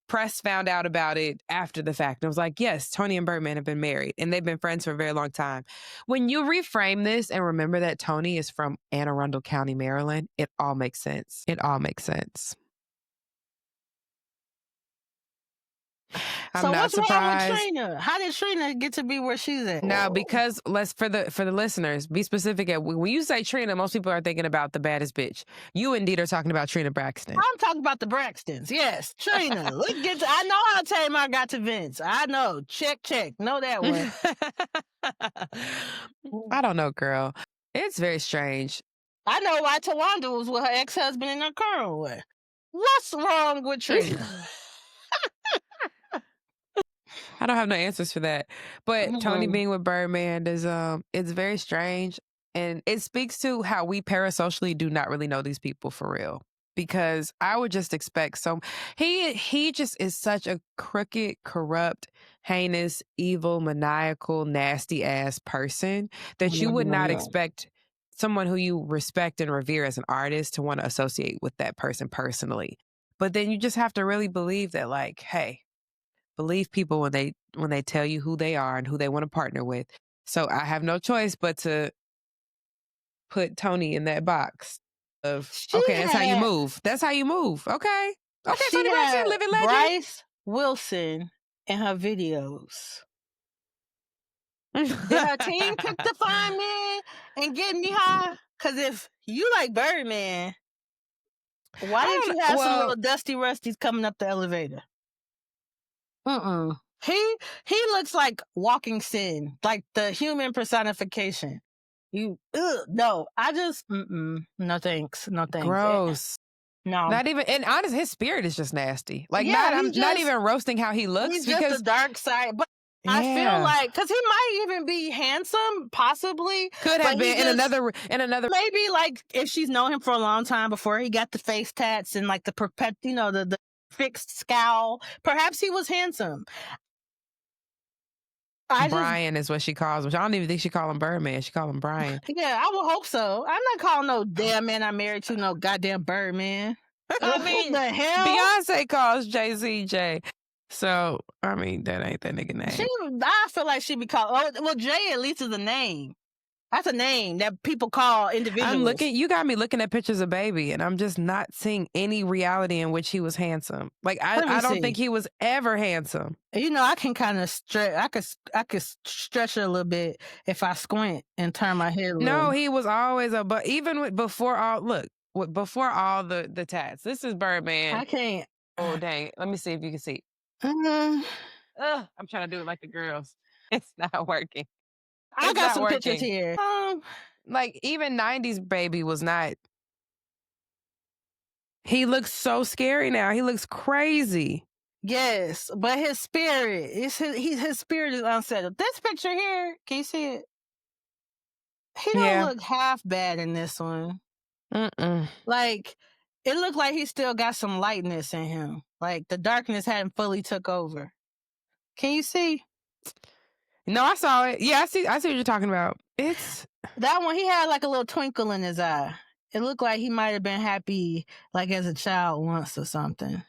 press found out about it after the fact. And it was like, yes, Tony and Birdman have been married. And they've been friends for a very long time. When you reframe this and remember that Tony is from Anne Arundel County, Maryland, it all makes sense. It all makes sense. I'm not surprised. Wrong with Trina? How did Trina get to be where she's at? No, because for the listeners, be specific. When you say Trina, most people are thinking about the baddest bitch. You indeed are talking about Trina Braxton. I'm talking about the Braxtons. Yes, Trina. I know how Tamar got to Vince. I know. Check. Know that one. I don't know, girl. It's very strange. I know why Tawanda was with her ex-husband in her current one. What's wrong with Trina? I don't have no answers for that. But Tony being with Birdman is it's very strange. And it speaks to how we parasocially do not really know these people for real. Because I would just expect he just is such a crooked, corrupt, heinous, evil, maniacal, nasty ass person that you would not expect someone who you respect and revere as an artist to want to associate with that person personally. But then you just have to really believe that, like, hey, believe people when they tell you who they are and who they want to partner with. So I have no choice but to put Tony in that box of, okay, that's how you move. That's how you move. Okay. Okay, Tony Braxton, living legend. Bryce Wilson in her videos. Did her team pick the fine man and get me high? Because if you like Birdman, Why didn't you have some little dusty rusties coming up the elevator? He looks like walking sin, like the human personification. No, I just, no thanks. Gross. No. Not even, and honestly, his spirit is just nasty. Like, I'm not even roasting how he looks. He's because just the dark side. But I feel like, because he might even be handsome, possibly. Could have been in another. Maybe like if she's known him for a long time before he got the face tats and like the fixed scowl. Perhaps he was handsome. Brian is what she calls him. I don't even think she call him Birdman. She call him Brian. Yeah, I would hope so. I'm not calling no damn man I'm married to no goddamn Birdman. I mean, what the hell? Beyonce calls Jay-Z Jay. So, I mean, that ain't that nigga name. I feel like she be called... well, Jay at least is a name. That's a name that people call individuals. You got me looking at pictures of Baby, and I'm just not seeing any reality in which he was handsome. Like, I don't think he was ever handsome. You know, I can kind of stretch. I could stretch it a little bit if I squint and turn my head a little. No, he was always but even before all the tats. This is Birdman. I can't. Oh, dang. Let me see if you can see. I'm trying to do it like the girls. It's not working. I got some pictures here. Like, even 90s Baby was not. He looks so scary now. He looks crazy. Yes, but his spirit his spirit is unsettled. This picture here, can you see it? He don't look half bad in this one. Like, it looked like he still got some lightness in him. Like, the darkness hadn't fully took over. Can you see? No, I saw it. Yeah, I see what you're talking about. It's that one. He had like a little twinkle in his eye. It looked like he might have been happy, like as a child once or something.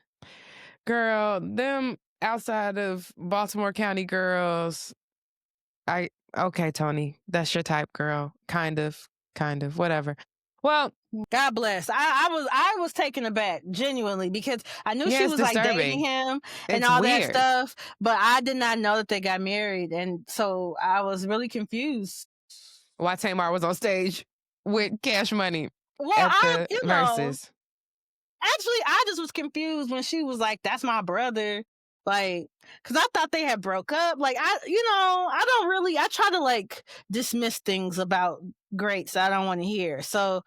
Girl, them outside of Baltimore County girls. Okay, Tony, that's your type, girl. Kind of, whatever. Well, God bless. I was taken aback, genuinely, because I knew she was like dating him and all that stuff, but I did not know that they got married, and so I was really confused. Why Tamar was on stage with Cash Money at the Verzuz. Actually, I just was confused when she was like, "That's my brother." Like, because I thought they had broke up. Like, I try to like dismiss things about greats I don't want to hear. So,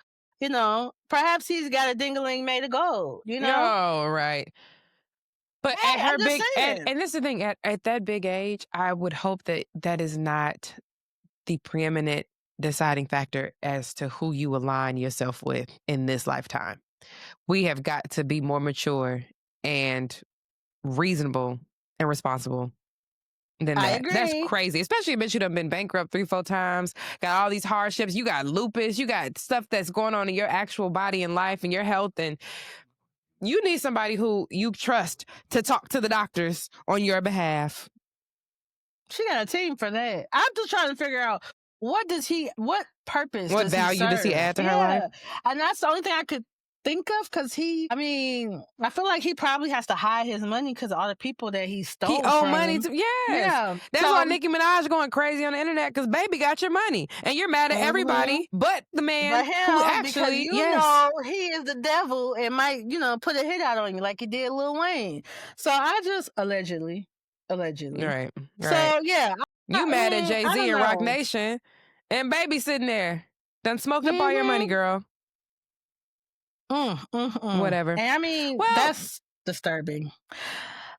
perhaps he's got a ding-a-ling made of gold, Oh, right. But at her big, and this is the thing, at that big age, I would hope that is not the preeminent deciding factor as to who you align yourself with in this lifetime. We have got to be more mature and reasonable and responsible than that. I agree. That's crazy. Especially a bitch who done been bankrupt 3-4 times, got all these hardships, you got lupus, you got stuff that's going on in your actual body and life and your health, and you need somebody who you trust to talk to the doctors on your behalf. She got a team for that. I'm just trying to figure out what purpose, what value does he add to her life? And that's the only thing I could think of, because I feel like he probably has to hide his money because of all the people that he stole. He owed money to, yeah. That's why Nicki Minaj going crazy on the internet, because Baby got your money, and you're mad at everybody but the man who actually, know he is the devil and might put a hit out on you like he did Lil Wayne. So I just allegedly, right. So yeah, you mad at Jay-Z and Rock Nation, and Baby sitting there done smoked up all your money, girl. Whatever. And that's disturbing.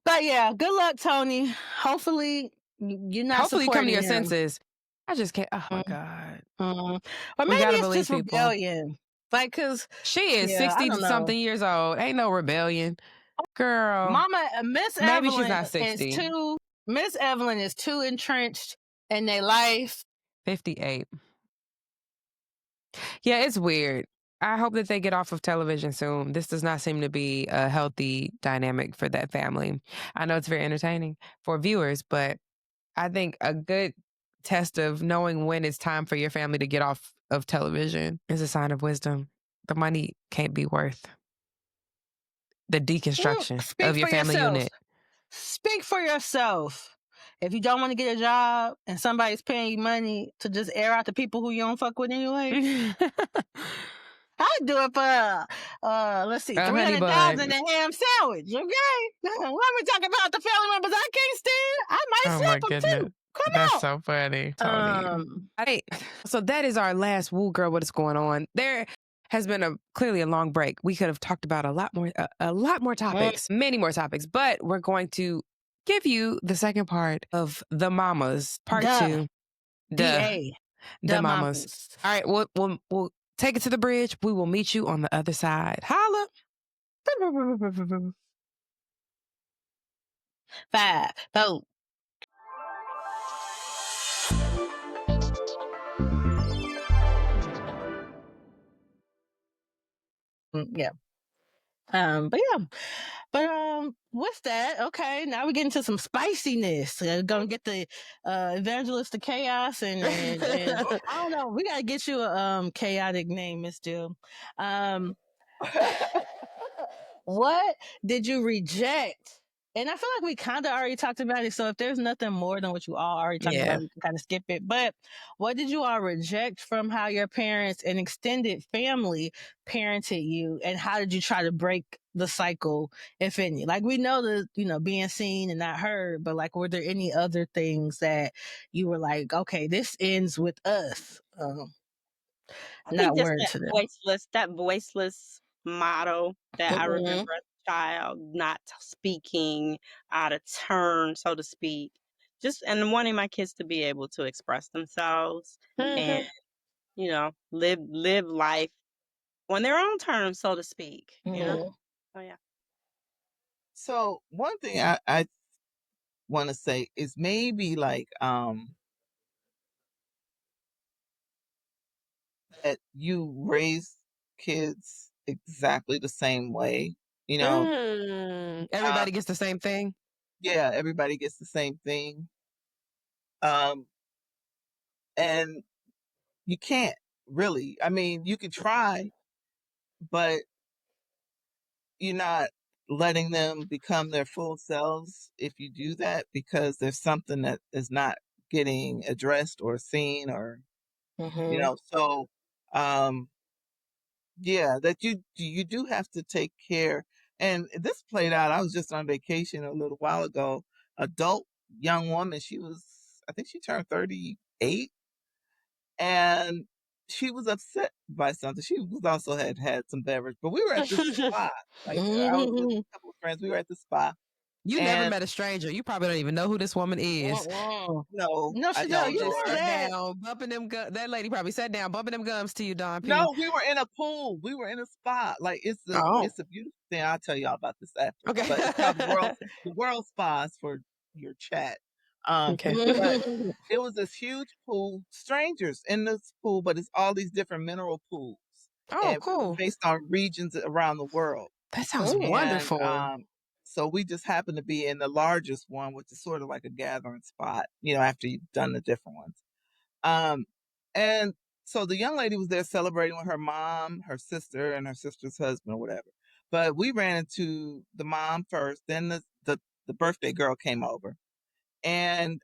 But yeah, good luck, Tony. Hopefully you're not. Hopefully you come to your him. senses. I just can't. Oh my God. Or maybe it's just rebellion. Like, cause she is 60-something years old. Ain't no rebellion, girl. Mama, Miss Evelyn. Maybe she's not 60. Miss Evelyn is too entrenched in their life. 58. Yeah, it's weird. I hope that they get off of television soon. This does not seem to be a healthy dynamic for that family. I know it's very entertaining for viewers, but I think a good test of knowing when it's time for your family to get off of television is a sign of wisdom. The money can't be worth the deconstruction of your family unit. Speak for yourself. If you don't want to get a job and somebody's paying you money to just air out the people who you don't fuck with anyway. I do it for let's see, A honey bun. $300,000 a ham sandwich. Okay, when we talk about the family members I can't stand, I might Oh my slap them goodness. too. Come That's on. so funny, Tony. Hey, so that is our last Woo Girl, what is going on? There has been clearly a long break. We could have talked about a lot more topics, many more topics, but we're going to give you the second part of the Mamas, part two. The Mamas. All right, we'll take it to the bridge. We will meet you on the other side. Holla. 5, 4. Yeah. But what's that? Okay, now we get into some spiciness. Gonna get the evangelist of chaos and I don't know. We gotta get you a chaotic name, Miss Jill. What did you reject? And I feel like we kind of already talked about it. So if there's nothing more than what you all already talked about, we can kind of skip it. But what did you all reject from how your parents and extended family parented you? And how did you try to break the cycle, if any? Like, we know that, being seen and not heard, but like, were there any other things that you were like, okay, this ends with us? I Not think just word to them. that voiceless motto that I remember as a child, not speaking out of turn, so to speak. And wanting my kids to be able to express themselves and, live life on their own terms, so to speak. Oh yeah. So one thing I want to say is maybe like that you raise kids exactly the same way, Everybody gets the same thing. Yeah, everybody gets the same thing. And you can't really. I mean, you can try, but you're not letting them become their full selves if you do that, because there's something that is not getting addressed or seen, or so yeah, that you do have to take care. And this played out. I was just on vacation a little while ago. Adult young woman, I think she turned 38, and she was upset by something. She was also had some beverage, but we were at this spa. Like, I was with a couple of friends. We were at the spa. You never met a stranger. You probably don't even know who this woman is. No, she don't. You know that. Down, bumping them that lady probably sat down, bumping them gums to you, Don P. No, we were in a pool. We were in a spa. Like, it's a beautiful thing. I'll tell y'all about this after. Okay. But it's called the world spas for your chat. Okay. But it was this huge pool, strangers in this pool, but it's all these different mineral pools. Oh, cool. Based on regions around the world. That sounds wonderful. So we just happened to be in the largest one, which is sort of like a gathering spot, after you've done the different ones. And so the young lady was there celebrating with her mom, her sister, and her sister's husband, or whatever. But we ran into the mom first, then the birthday girl came over. And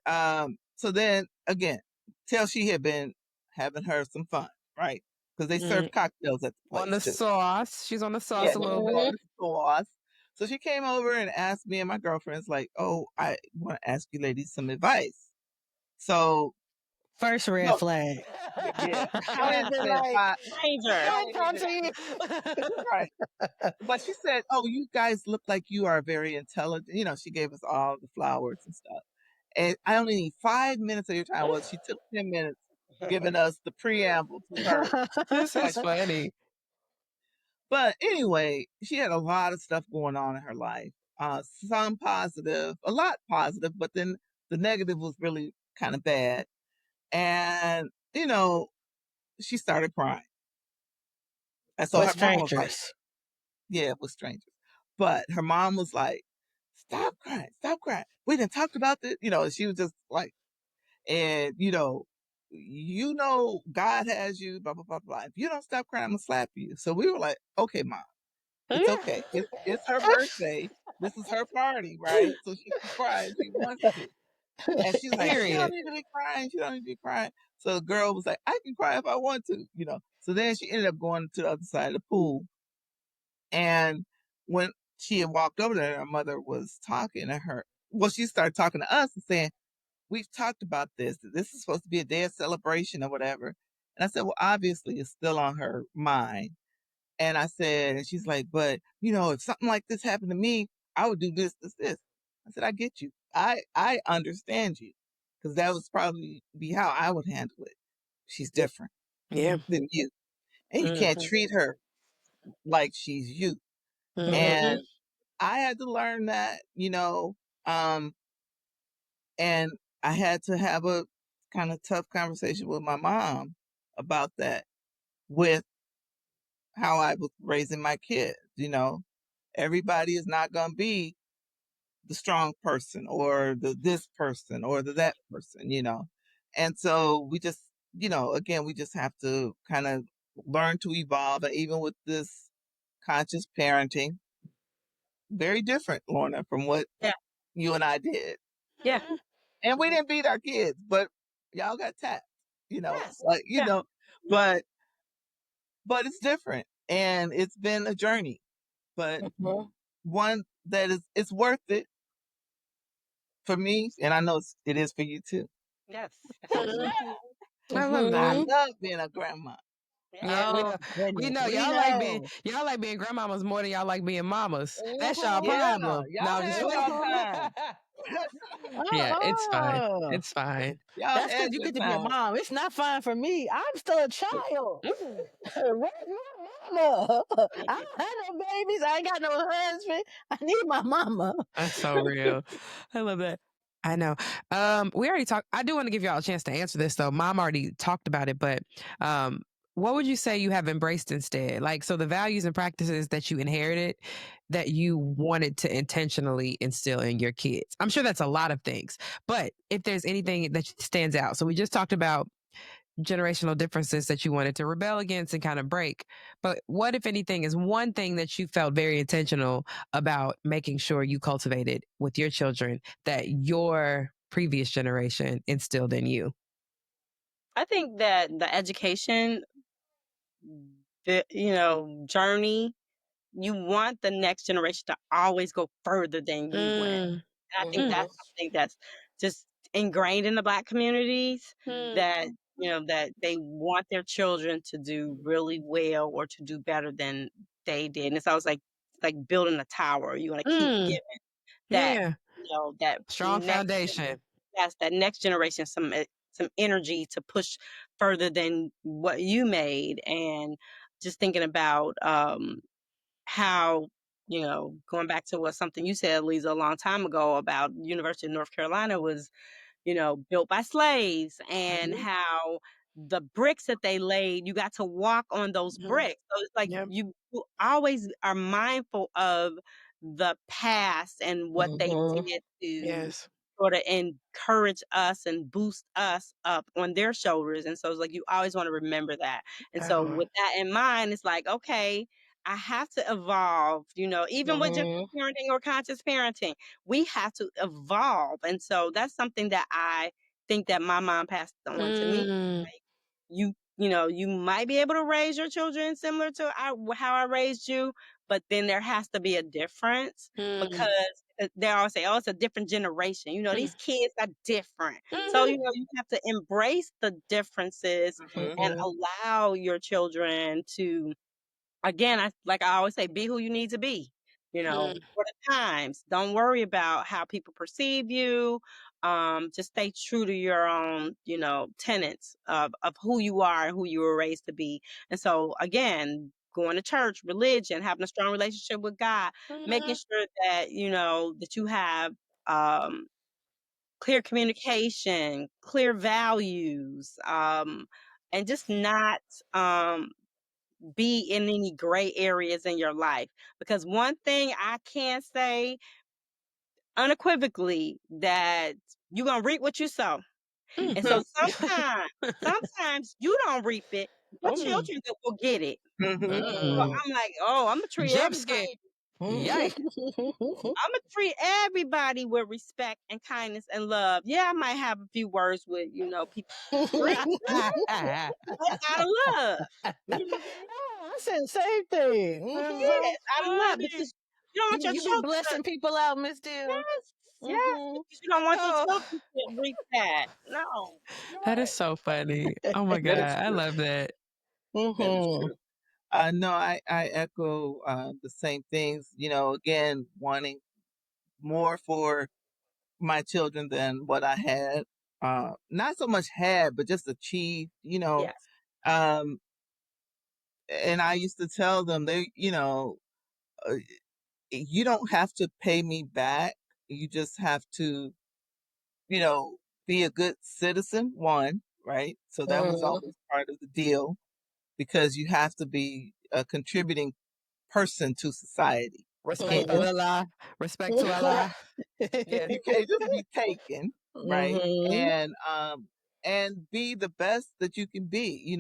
so then, again, till she had been having her some fun, right? Because they served cocktails at the place. On the sauce. She's on the sauce a little bit. On the sauce. So she came over and asked me and my girlfriends, like, oh, I want to ask you ladies some advice. So first red flag. Yeah. Right. But she said, oh, you guys look like you are very intelligent. She gave us all the flowers and stuff. And I only need 5 minutes of your time. Well, she took 10 minutes giving us the preamble to her. This is funny. But anyway, she had a lot of stuff going on in her life. Some positive, a lot positive, but then the negative was really kind of bad. And, she started crying. And so her mom was like, yeah, it was strangers. But her mom was like, stop crying. We didn't talk about this. She was just like, and, God has you, blah, blah, blah, blah. If you don't stop crying, I'm going to slap you. So we were like, okay, Mom, it's okay. It's her birthday. This is her party, right? So she can cry if she wants to. And she's like, she don't need to be crying. So the girl was like, I can cry if I want to, So then she ended up going to the other side of the pool. And when she had walked over there, her mother was talking to her. Well, she started talking to us and saying, we've talked about this. This is supposed to be a day of celebration or whatever. And I said, well, obviously it's still on her mind. And I said, and she's like, but, if something like this happened to me, I would do this, this, this. I said, I get you. I understand you. Because that would probably be how I would handle it. She's different Yeah. than you. And you can't treat her like she's you. And I had to learn that, and I had to have a kind of tough conversation with my mom about that, with how I was raising my kids. Everybody is not going to be the strong person or the this person or the that person, And so we just, again, we just have to kind of learn to evolve. And even with this conscious parenting, very different, Lorna, from what you and I did. Yeah. And we didn't beat our kids, but y'all got tapped, Yes. but it's different, and it's been a journey, but one that it's worth it for me, and I know it is for you too. Yes. I love I that. love being a grandma. Yeah, we know y'all like being grandmamas more than y'all like being mamas. That's y'all problem. Y'all had y'all time. Yeah, it's fine. It's fine. Y'all That's had because you your get to be a time. mom. It's not fine for me. I'm still a child. Where's my mama? I don't have no babies. I ain't got no husband. I need my mama. That's so real. I love that. I know. We already talked. I do want to give y'all a chance to answer this though. Mom already talked about it, but what would you say you have embraced instead? Like, so the values and practices that you inherited that you wanted to intentionally instill in your kids. I'm sure that's a lot of things, but if there's anything that stands out. So we just talked about generational differences that you wanted to rebel against and kind of break. But what, if anything, is one thing that you felt very intentional about making sure you cultivated with your children that your previous generation instilled in you? I think that the education, journey, you want the next generation to always go further than you went. And I think that's something that's just ingrained in the Black communities, that, that they want their children to do really well or to do better than they did. And it's always like building a tower. You want to keep giving that, Yeah. that Strong foundation. Yes, that next generation some energy to push further than what you made. And just thinking about how, going back to something you said, Alyzza, a long time ago, about University of North Carolina was, built by slaves, and how the bricks that they laid, you got to walk on those bricks. So it's like you always are mindful of the past and what they did to sort of encourage us and boost us up on their shoulders. And so it's like you always want to remember that. And so with that in mind, it's like, okay, I have to evolve, even with just parenting or conscious parenting, we have to evolve. And so that's something that I think that my mom passed on to me. Like, you might be able to raise your children similar to how I raised you, but then there has to be a difference, because they always say, oh, it's a different generation. These kids are different. So, you have to embrace the differences and allow your children to, again, I always say, be who you need to be, for the times. Don't worry about how people perceive you. Just stay true to your own, tenets of who you are and who you were raised to be. And so, again, going to church, religion, having a strong relationship with God, making sure that, that you have clear communication, clear values, and just not be in any gray areas in your life. Because one thing I can say unequivocally, that you're going to reap what you sow. And so sometimes you don't reap it, your children will get it. So I'm like, I'm going to treat Jump everybody. Yikes. I'm gonna treat everybody with respect and kindness and love. Yeah, I might have a few words with people, but out of love. I said the same thing. That's Yes, so out of love funny. because you don't want your You be children blessing people out, Miss Deal. yes, because you don't want your Oh, children to reap that. No, you're that is right. so funny. Oh my That God. is I true. love that. That is true. No, I echo the same things. Again, wanting more for my children than what I had. Not so much had, but just achieved. Yes. Um, and I used to tell them uh, you don't have to pay me back. You just have to, you know, be a good citizen. One, right? So that was always part of the deal because you have to be a contributing person to society. You Respect can't to just Allah. Respect to Allah. Yeah. you can't just be taken, right? And be the best that you can be.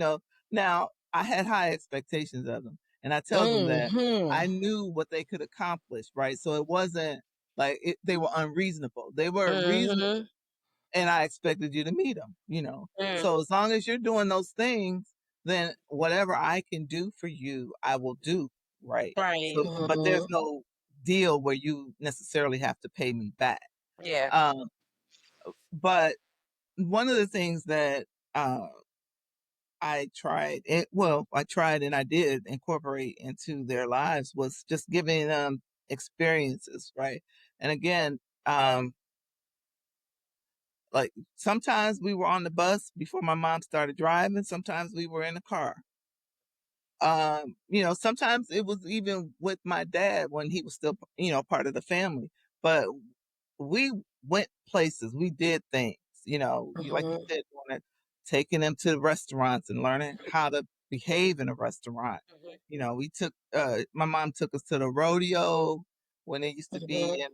Now I had high expectations of them, and I tell them that I knew what they could accomplish, right? So it wasn't like they were unreasonable. They were reasonable, and I expected you to meet them. So as long as you're doing those things, then whatever I can do for you, I will do, right? Right. So, but there's no deal where you necessarily have to pay me back. Yeah. Um, but one of the things that I tried and I did incorporate into their lives was just giving them experiences, right? And again, like sometimes we were on the bus before my mom started driving, sometimes we were in the car. Sometimes it was even with my dad when he was still, part of the family. But we went places, we did things, like you said, taking them to restaurants and learning how to behave in a restaurant. We took my mom took us to the rodeo when it used to be in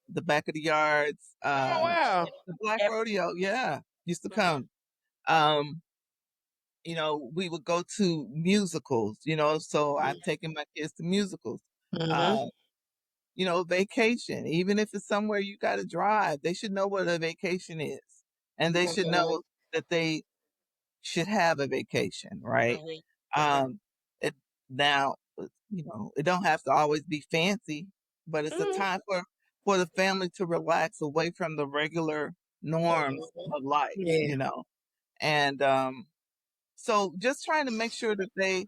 the back of the yards. Oh, wow. The black Yep. rodeo, yeah, used to come. Um, we would go to musicals, so I've taken my kids to musicals. Uh, vacation, even if it's somewhere you got to drive, they should know what a vacation is. And they should know that they should have a vacation, right? It now, it don't have to always be fancy, but it's a time for the family to relax away from the regular norms of life, Yeah. And so just trying to make sure that they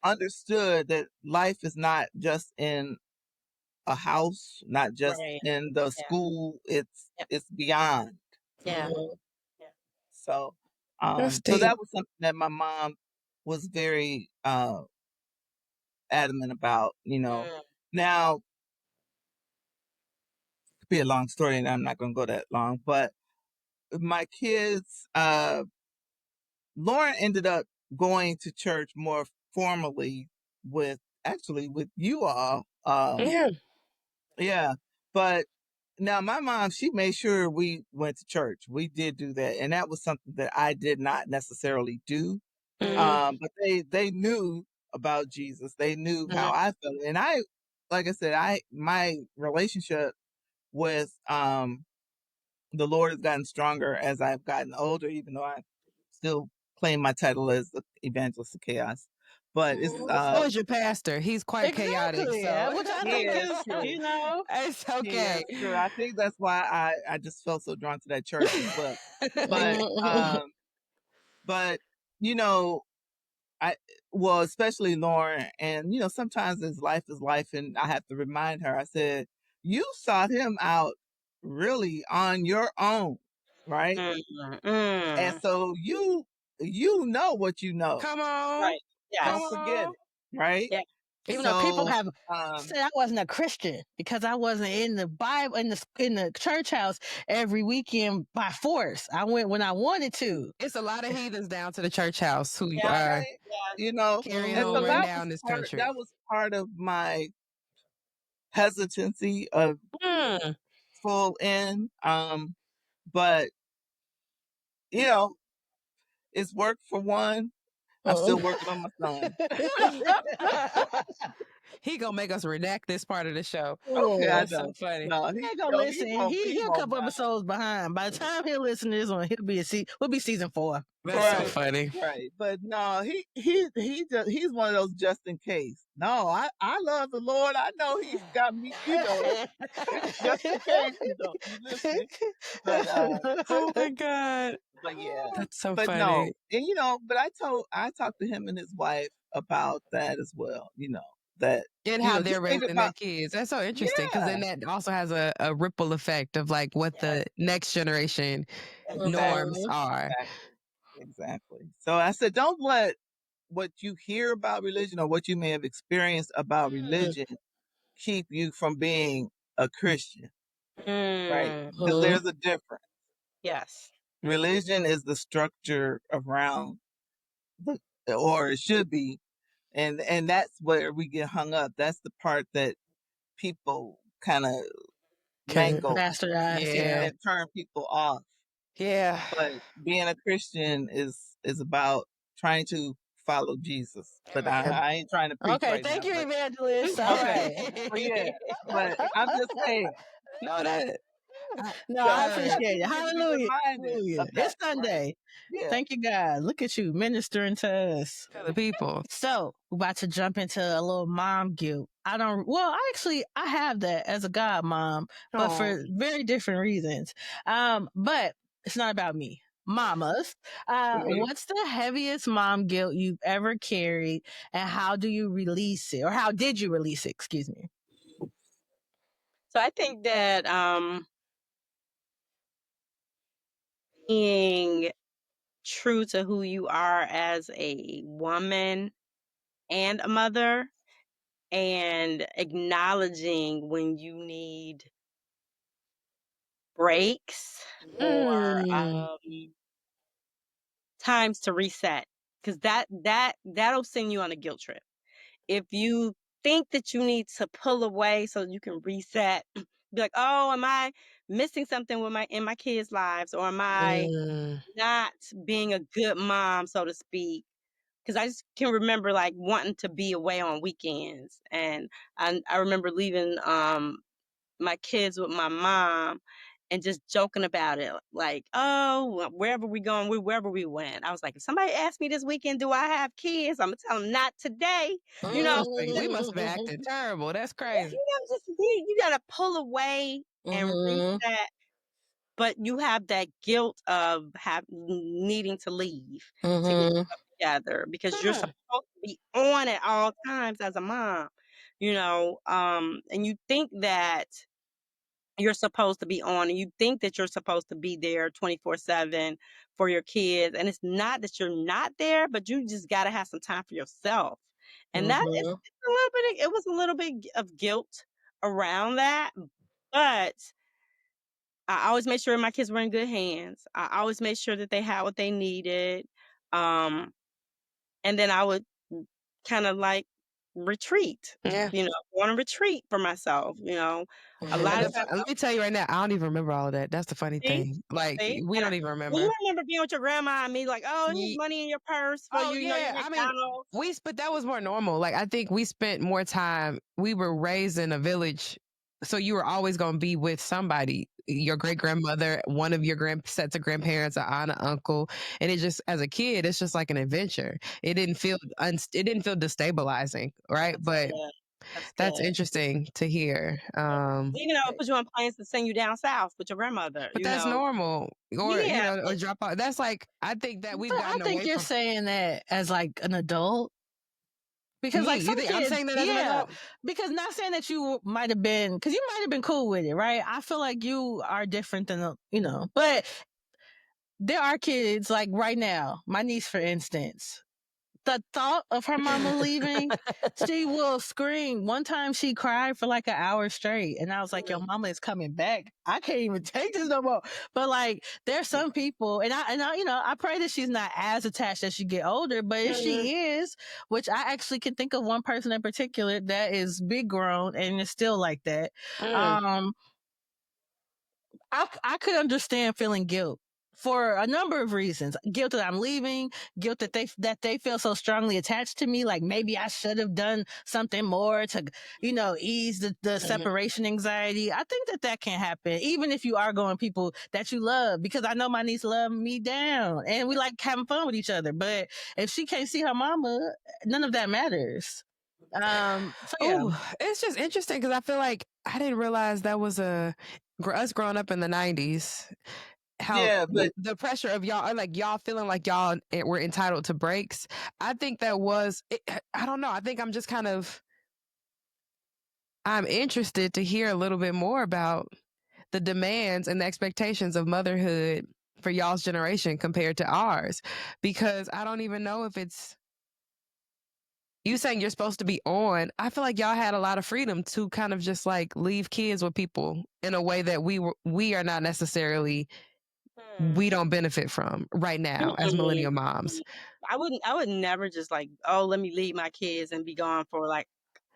understood that life is not just in a house, not just Right. in the Yeah. school, Yep. it's beyond. Yeah. Yeah. So That's so deep. that was something that my mom was very adamant about. Now it could be a long story and I'm not gonna go that long, but my kids Lauren ended up going to church more formally with you all. Yeah. Yeah. But now my mom, she made sure we went to church. We did do that. And that was something that I did not necessarily do. But they knew about Jesus. They knew how I felt. And like I said, my relationship with the Lord has gotten stronger as I've gotten older, even though I still claim my title as the evangelist of chaos. But it's So is your pastor. He's quite chaotic. Exactly. So Which I he think is is, true. it's He okay. is true. I think that's why I just felt so drawn to that church as well. But you know, I especially Lauren, and sometimes as life is life, and I have to remind her. I said, you sought him out really on your own, right? And so you know what you know. Come on. Right. Yeah. Come Don't forget on. it, right? Yeah. even though people So have said I wasn't a Christian because I wasn't in the Bible in the church house every weekend by force. I went when I wanted to. It's a lot of heathens down to the church house who Yeah. are right, Yeah. carrying and so on right now in this country. that was part of my hesitancy of Mm. full in. But it's work for one. I'm still working on my son. He gonna make us redact this part of the show. Okay, I That's so know. funny. No, He ain't gonna listen. He a won't couple mind. episodes behind. By the time he'll listen to this one, we'll be season 4. That's so Right, funny. right. But no, he's one of those just in case. No, I love the Lord. I know He's got me. It's just in case you listening. But Oh my God. but yeah, That's so but funny. no, and but I talked to him and his wife about that as well. That And how they're just think raising their about kids. That's so interesting because then yeah, that also has a ripple effect of like what the next generation norms exactly, are. exactly. So I said, don't let what you hear about religion or what you may have experienced about religion keep you from being a Christian, right? Because there's a difference. Yes. Religion is the structure around or it should be, and that's where we get hung up. That's the part that people kind of mangle Bastardized, Yeah. and turn people off. Yeah. But being a Christian is about trying to follow Jesus. But I ain't trying to preach Okay, right thank now. you, But evangelist. All okay, right. but yeah, but I'm just saying. No, that. No, I Sometimes appreciate it. people need to be Hallelujah. reminded Hallelujah. of that, It's Sunday. right? Yeah. Thank you, God. Look at you ministering to us. To the people. So, we're about to jump into a little mom guilt. I have that as a god mom, but for very different reasons. But it's not about me. Mamas, what's the heaviest mom guilt you've ever carried, and how do you release it, or how did you release it? Excuse me. So I think that being true to who you are as a woman and a mother, and acknowledging when you need breaks or times to reset, because that'll send you on a guilt trip. If you think that you need to pull away so you can reset, be like, oh, am I missing something with in my kids' lives, or am I not being a good mom, so to speak? Because I just can remember like wanting to be away on weekends, and I remember leaving my kids with my mom and just joking about it, like, oh, wherever we going, wherever we went. I was like, if somebody asked me this weekend, do I have kids? I'm gonna tell them not today. We must have been acting terrible. That's crazy. You gotta pull away and reset, but you have that guilt of needing to leave to get stuff together because you're supposed to be on at all times as a mom, and you think that you're supposed to be on, and you think that you're supposed to be there 24/7 for your kids, and it's not that you're not there, but you just got to have some time for yourself. And that is a little bit it was a little bit of guilt around that, but I always made sure my kids were in good hands. I always made sure that they had what they needed. Um, and then I would kind of like retreat, Yeah. go on a retreat for myself, a lot of times. Let me tell you right now, I don't even remember all of that. That's the funny thing. Like, See? we don't even Well, remember. you remember being with your grandma and me like, oh, here's money in your purse for you, your I mean, McDonald's. but that was more normal. Like, I think we spent more time. We were raised in a village, so you were always going to be with somebody. Your great grandmother, one of your sets of grandparents, an aunt, an uncle, and it just, as a kid, it's just like an adventure. It didn't feel destabilizing, right? But that's interesting to hear. Even though I put you on planes to send you down south with your grandmother. But that's normal. Or, Yeah. or drop off. That's like, I think that we've gotten away you're from. saying that as like an adult. Because like some kids, I'm saying that as an adult? Because not saying that you might have been, because you might have been cool with it, right? I feel like you are different than, but there are kids like right now, my niece, for instance, the thought of her mama leaving, she will scream. One time she cried for like an hour straight. And I was like, your mama is coming back. I can't even take this no more. But like, there's some people, and I, I pray that she's not as attached as she get older, but if she is, which I actually can think of one person in particular that is big grown and is still like that. I could understand feeling guilt for a number of reasons. Guilt that I'm leaving, guilt that they feel so strongly attached to me. Like maybe I should have done something more to, ease the separation anxiety. I think that can happen, even if you are going people that you love, because I know my niece love me down and we like having fun with each other. But if she can't see her mama, none of that matters. So yeah. Oh, it's just interesting because I feel like I didn't realize that was us growing up in the 90s. How but the pressure of y'all, like y'all feeling like y'all were entitled to breaks. I think that was, I don't know. I think I'm just I'm interested to hear a little bit more about the demands and the expectations of motherhood for y'all's generation compared to ours, because I don't even know if it's you saying you're supposed to be on. I feel like y'all had a lot of freedom to kind of just like leave kids with people in a way that we are not necessarily, we don't benefit from right now as millennial moms. I would never just like, oh, let me leave my kids and be gone for like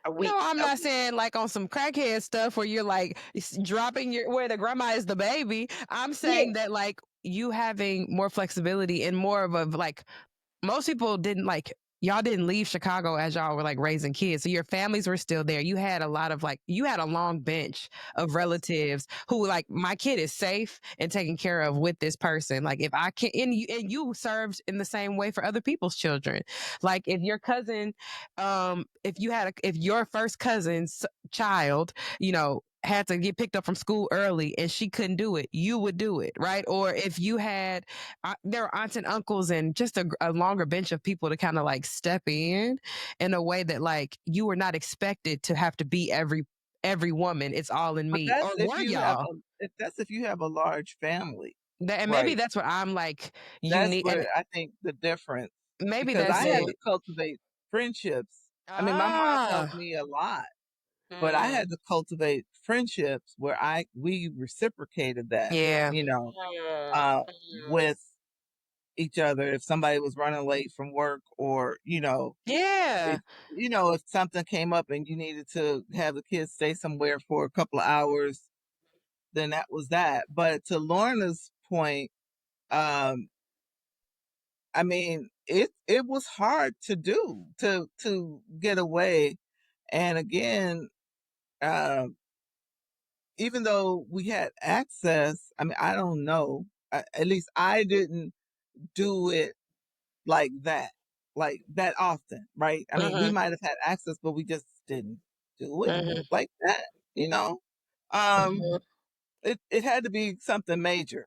a week. No, I'm not saying like on some crackhead stuff where you're like dropping where the grandma is the baby. I'm saying that like you having more flexibility and more of a like, most people didn't like, y'all didn't leave Chicago as y'all were like raising kids. So your families were still there. You had a lot of like, you had a long bench of relatives who like, my kid is safe and taken care of with this person. Like if I can, and you served in the same way for other people's children. Like if your cousin, if your first cousin's child, had to get picked up from school early and she couldn't do it, you would do it, right? Or if you had, there were aunts and uncles and just a longer bench of people to kind of like step in a way that like you were not expected to have to be every woman. It's all in me. Or were y'all? If you have a large family, And maybe that's what I'm like. That's Unique. where I think the difference. Maybe Because that's I had it. to cultivate friendships. I mean, my mom helped me a lot, but I had to cultivate friendships where we reciprocated that. Yeah. With each other. If somebody was running late from work, or Yeah. if something came up and you needed to have the kids stay somewhere for a couple of hours, then that was that. But to Lorna's point, I mean, it was hard to do, to get away. And again, even though we had access, I mean, I don't know. At least I didn't do it like that often, right? I mean, we might have had access, but we just didn't do it like that, It had to be something major,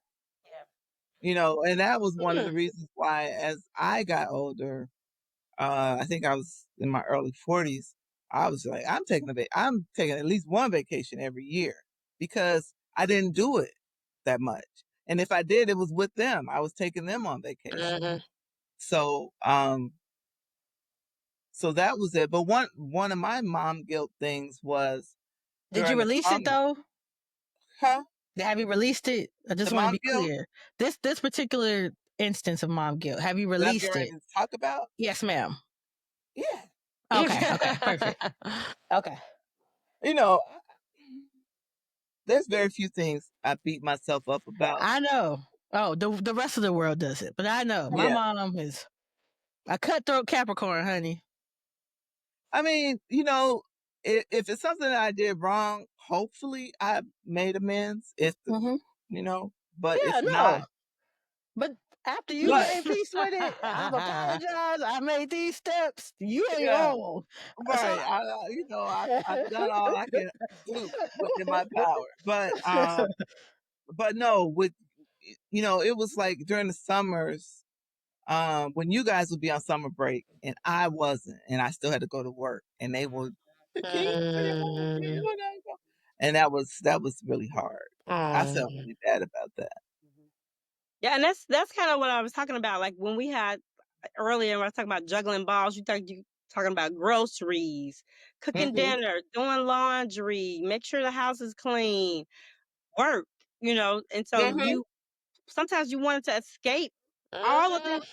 and that was one of the reasons why, as I got older, I think I was in my early 40s, I was like, I'm taking at least one vacation every year, because I didn't do it that much. And if I did, it was with them. I was taking them on vacation. So, so that was it. But one of my mom guilt things was, did you release it though? Huh? Have you released it? I just want to be clear. This particular instance of mom guilt, have you released it? To talk about? Yes, ma'am. Yeah. Okay. Perfect. Okay. There's very few things I beat myself up about. I know. Oh, the rest of the world does it, but I know my mom is a cutthroat Capricorn, honey. I mean, if it's something that I did wrong, hopefully I made amends. But if not. But after you made peace with it, I've apologized. I made these steps. You ain't wrong. Right. I've done all I can do within my power. But no, it was like during the summers, when you guys would be on summer break and I wasn't, and I still had to go to work, and they would, and that was really hard. I felt really bad about that. Yeah, and that's kind of what I was talking about. Like when we had earlier, when I was talking about juggling balls, you talking about groceries, cooking dinner, doing laundry, make sure the house is clean, work, and so sometimes you wanted to escape all of that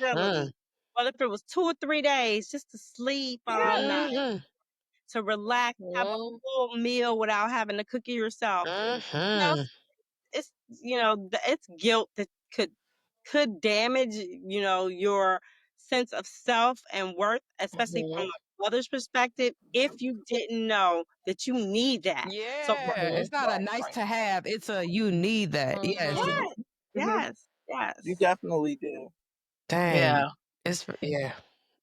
responsibility. Well, if it was 2 or 3 days, just to sleep all night, to relax, have a full meal without having to cook it yourself. It's it's guilt that could damage, your sense of self and worth, especially from a mother's perspective, if you didn't know that you need that. So Yeah, it's not a nice to have. It's a you need that. Yes. yes. You definitely do. Dang. Yeah. Yeah.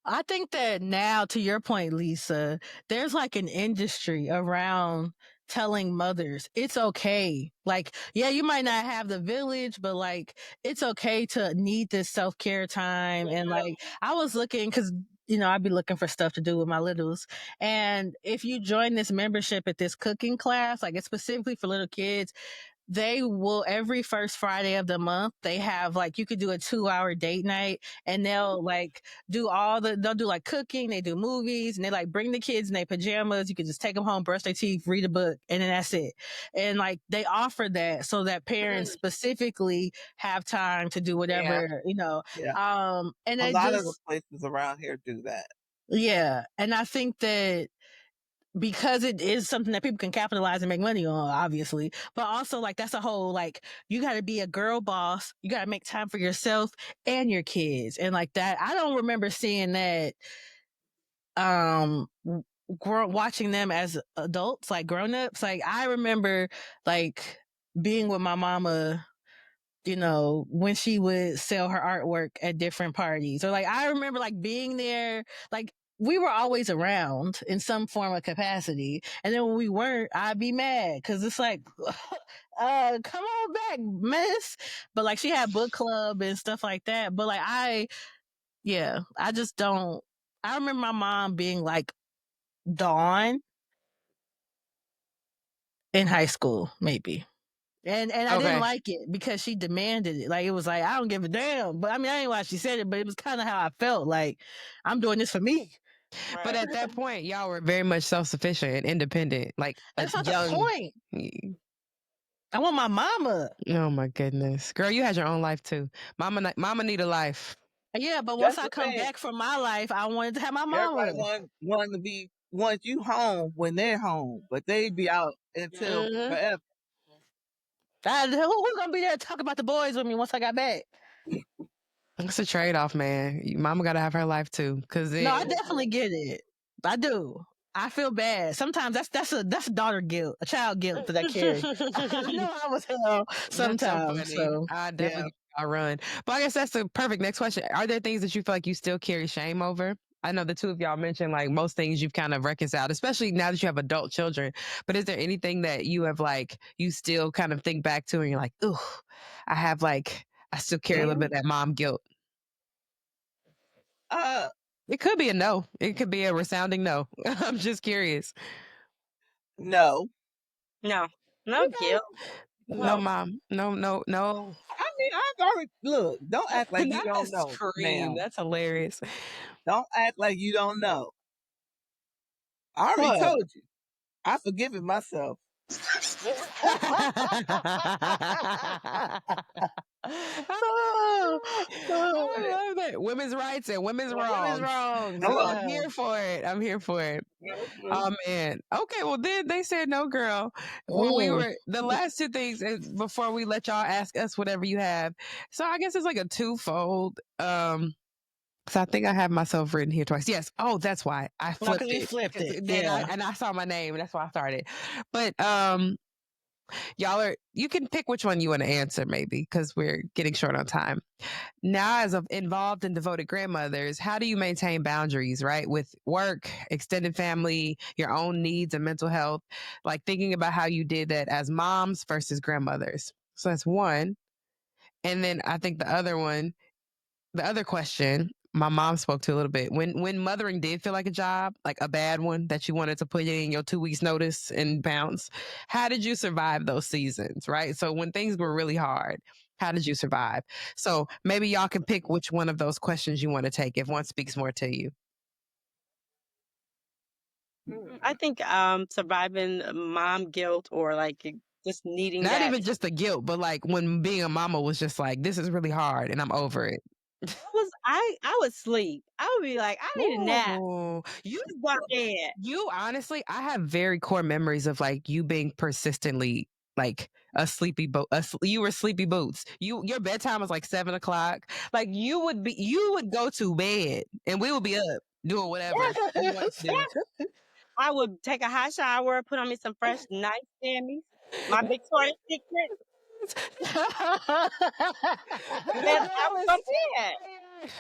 I think that now, to your point, Lisa, there's like an industry around telling mothers it's okay. Like, yeah, you might not have the village, but like, it's okay to need this self care time. And like, I was looking because, I'd be looking for stuff to do with my littles. And if you join this membership at this cooking class, like, it's specifically for little kids, they will every first Friday of the month, they have like, you could do a 2-hour date night and they'll like they'll do like cooking, they do movies, and they like bring the kids in their pajamas. You can just take them home, brush their teeth, read a book, and then that's it. And like, they offer that so that parents specifically have time to do whatever, Yeah. and A it lot of the just, places around here do that. yeah. And I think that because it is something that people can capitalize and make money on, obviously. But also, like, that's a whole, like, you got to be a girl boss. You got to make time for yourself and your kids. And like that, I don't remember seeing that, watching them as adults, like grown-ups. Like, I remember, like, being with my mama, when she would sell her artwork at different parties. Or like, I remember like being there, like, we were always around in some form of capacity. And then when we weren't, I'd be mad because it's like, come on back, miss. But like, she had book club and stuff like that. But like, I just don't. I remember my mom being like Dawn in high school, maybe. And I didn't like it because she demanded it. Like, it was like, I don't give a damn. But I mean, I ain't know why she said it, but it was kind of how I felt. Like, I'm doing this for me. Right. But at that point, y'all were very much self-sufficient and independent. Like, that's not the point. I want my mama. Oh my goodness, girl, you had your own life too. Mama need a life. Yeah, but once I come back from my life, I wanted to have my mama. Everybody want you home when they're home, but they be out until forever. Who's gonna be there to talk about the boys with me once I got back? It's a trade-off, man. Mama gotta have her life too. No, I definitely get it. I do. I feel bad. Sometimes that's a daughter guilt, a child guilt that I carry. I know I was hell sometimes. So I definitely run. But I guess that's the perfect next question. Are there things that you feel like you still carry shame over? I know the two of y'all mentioned like most things you've kind of reconciled, especially now that you have adult children. But is there anything that you have like you still kind of think back to and you're like, ooh, I still carry a little bit of that mom guilt? It could be a no. It could be a resounding no. I'm just curious. No guilt. No, mom. No. I mean, I've already look. Don't act like you don't know. Ma'am. That's hilarious. Don't act like you don't know. I already told you. I forgive it myself. I love that. Women's rights and women's wrongs. I'm here for it. Oh man. Okay, well then they said no, girl. When we were the last two things before we let y'all ask us whatever you have. So I guess it's like a twofold. So I think I have myself written here twice. Yes. Oh, that's why I flipped it. You flipped it. Yeah. And I saw my name. That's why I started. But you can pick which one you want to answer maybe because we're getting short on time. Now, as of involved and devoted grandmothers, how do you maintain boundaries, right? With work, extended family, your own needs and mental health, like thinking about how you did that as moms versus grandmothers. So that's one. And then I think the other question my mom spoke to a little bit when mothering did feel like a job, like a bad one that you wanted to put in your 2 weeks notice and bounce. How did you survive those seasons? Right. So when things were really hard, how did you survive? So maybe y'all can pick which one of those questions you want to take if one speaks more to you. I think surviving mom guilt or like just needing not even just the guilt, but like when being a mama was just like, this is really hard and I'm over it. I would sleep. I would be like, I need a nap. You honestly, I have very core memories of like you being persistently like a sleepy boat. You were sleepy boots. Your bedtime was like 7 o'clock. Like you would go to bed and we would be up doing whatever you wanted to do. I would take a hot shower, put on me some fresh night jammies, my Victoria's Secret, and then I would go to bed.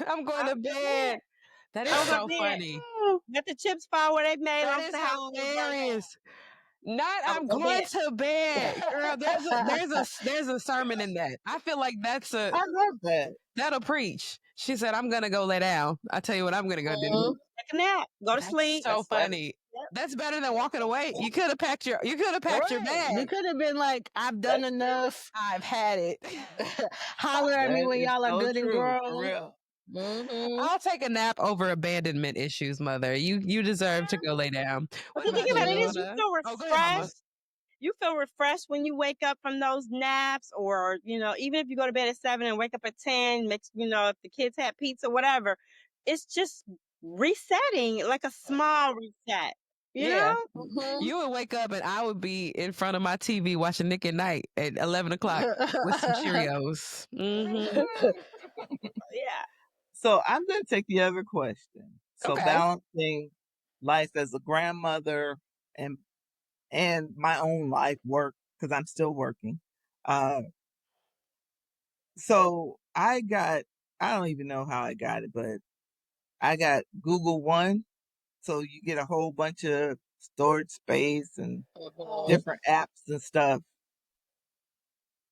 I'm going to bed. That is so funny. Let the chips fall where they made. That is hilarious. I'm going to bed, girl. There's a sermon in that. I feel like I love that. That'll preach. She said, "I'm gonna go lay down. I tell you what, I'm gonna go do. Take a nap. Go to sleep." So funny. That's better than walking away. You could have packed your bag. You could have been like, "I've done enough. I've had it." Holler at me when y'all are good and grown. For real. I'll take a nap over abandonment issues, mother. You deserve to go lay down. What you think about it is you feel refreshed. You feel refreshed when you wake up from those naps, or even if you go to bed at 7 and wake up at 10. If the kids had pizza, whatever, it's just resetting, like a small reset. You know? Mm-hmm. You would wake up and I would be in front of my TV watching Nick at Night at 11 o'clock with some Cheerios. Mm-hmm. Yeah. So I'm going to take the other question. So balancing life as a grandmother and my own life, work, because I'm still working. So I don't even know how I got it, but I got Google One. So you get a whole bunch of storage space and different apps and stuff.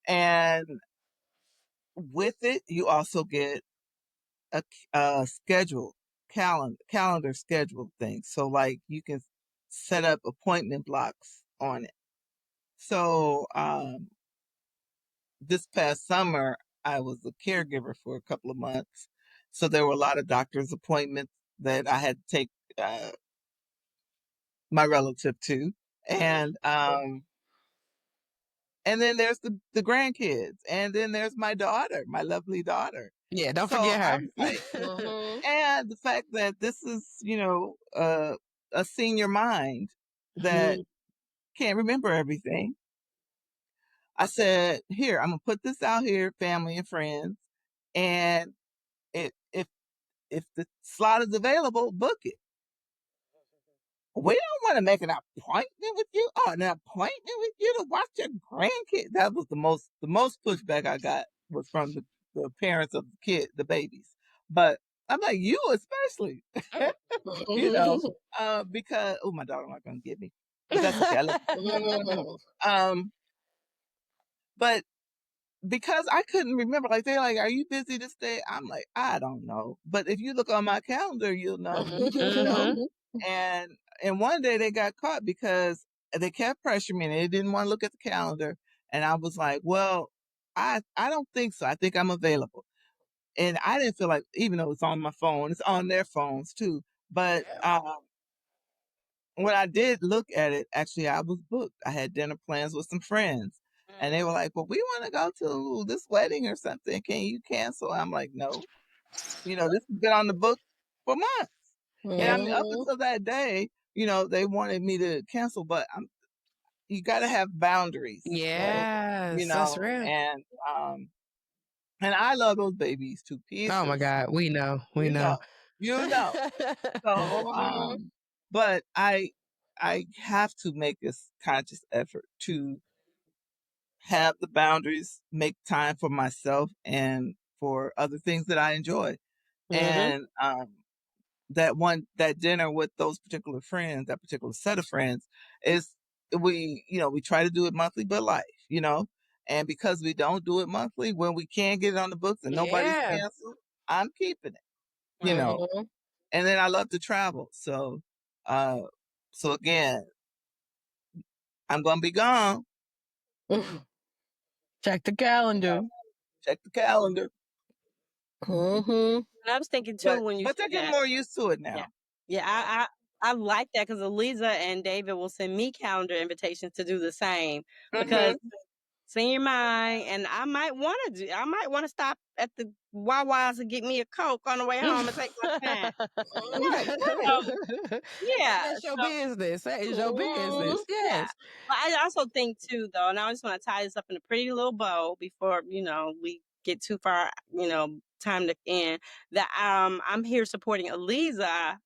And with it, you also get a schedule, calendar schedule thing. So like you can set up appointment blocks on it. So this past summer, I was a caregiver for a couple of months. So there were a lot of doctor's appointments that I had to take my relative to. And then there's the grandkids. And then there's my daughter, my lovely daughter. Yeah, don't forget her. Like, and the fact that this is, a senior mind that can't remember everything. I said, here, I'm going to put this out here, family and friends. And if the slot is available, book it. We don't want to make an appointment with you. Oh, an appointment with you to watch your grandkids. That was the most pushback I got was from the parents of the babies. But I'm like, you especially, because my daughter not going to get me. But that's okay. But because I couldn't remember, like they're like, "Are you busy this day?" I'm like, I don't know. But if you look on my calendar, you'll know. And one day they got caught because they kept pressuring me and they didn't want to look at the calendar. And I was like, well, I don't think so. I think I'm available. And I didn't feel like, even though it's on my phone, it's on their phones too. But when I did look at it, actually, I was booked. I had dinner plans with some friends. And they were like, well, we want to go to this wedding or something. Can you cancel? I'm like, no. This has been on the book for months. And I mean, up until that day, they wanted me to cancel, but you got to have boundaries. Yes, right? That's real. And I love those babies to pieces. Oh my God, we know. So, but I have to make this conscious effort to have the boundaries, make time for myself and for other things that I enjoy. And that dinner with those particular friends, that particular set of friends, is we try to do it monthly, but life, and because we don't do it monthly, when we can get it on the books and nobody's canceled, I'm keeping it, and then I love to travel. So again, I'm going to be gone. Check the calendar. And I was thinking too, but they're getting more used to it now. Yeah, I like that because Alyzza and David will send me calendar invitations to do the same because senior mine, and I might want to stop at the Wawa's and get me a Coke on the way home and take my time. Right, So, right. yeah. That's your So, business. That is your business. yeah. Yes. But I also think too, though, and I just want to tie this up in a pretty little bow before we get too far, time to end. That I'm here supporting Alyzza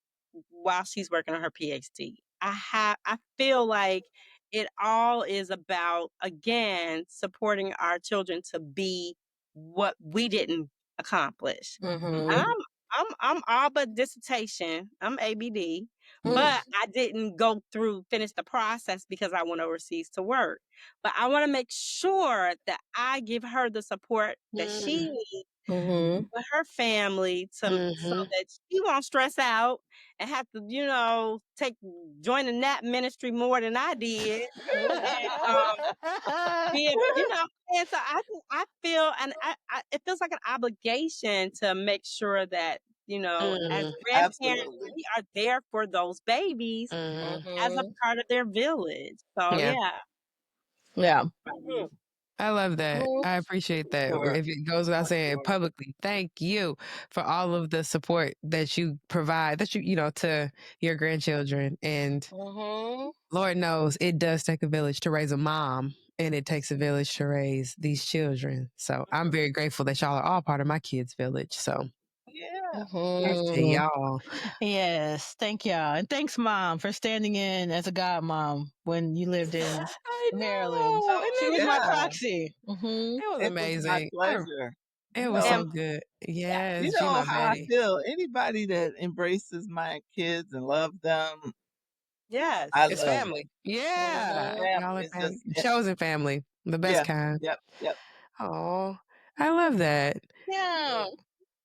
while she's working on her PhD. I feel like it all is about, again, supporting our children to be what we didn't accomplish. Mhm. I'm all but dissertation. I'm ABD, Mm. but I didn't finish the process because I went overseas to work. But I want to make sure that I give her the support that she needs Mhm. with her family so that she won't stress out and have to, join the nap ministry more than I did. And so I feel, and it feels like an obligation to make sure that, as grandparents, Absolutely. we are there for those babies as a part of their village. So, Yeah. Yeah. I love that. I appreciate that. Sure. If it goes without saying Sure. publicly, thank you for all of the support that you provide, to your grandchildren. And Lord knows it does take a village to raise a mom, and it takes a village to raise these children. So I'm very grateful that y'all are all part of my kids' village. So Yeah. here's to y'all. Yes, thank y'all, and thanks, Mom, for standing in as a godmom when you lived in I Maryland. know. She was Isn't my it, Yeah. proxy. it was It was my amazing. pleasure. It You was know, so good. Yes, you she know my how I baddie. feel. Anybody that embraces my kids and love them, yes. I It's love. family. Yeah. Family. Y'all are It's family. just Chosen family. The best yeah. kind. Yep. Oh, I love that. Yeah.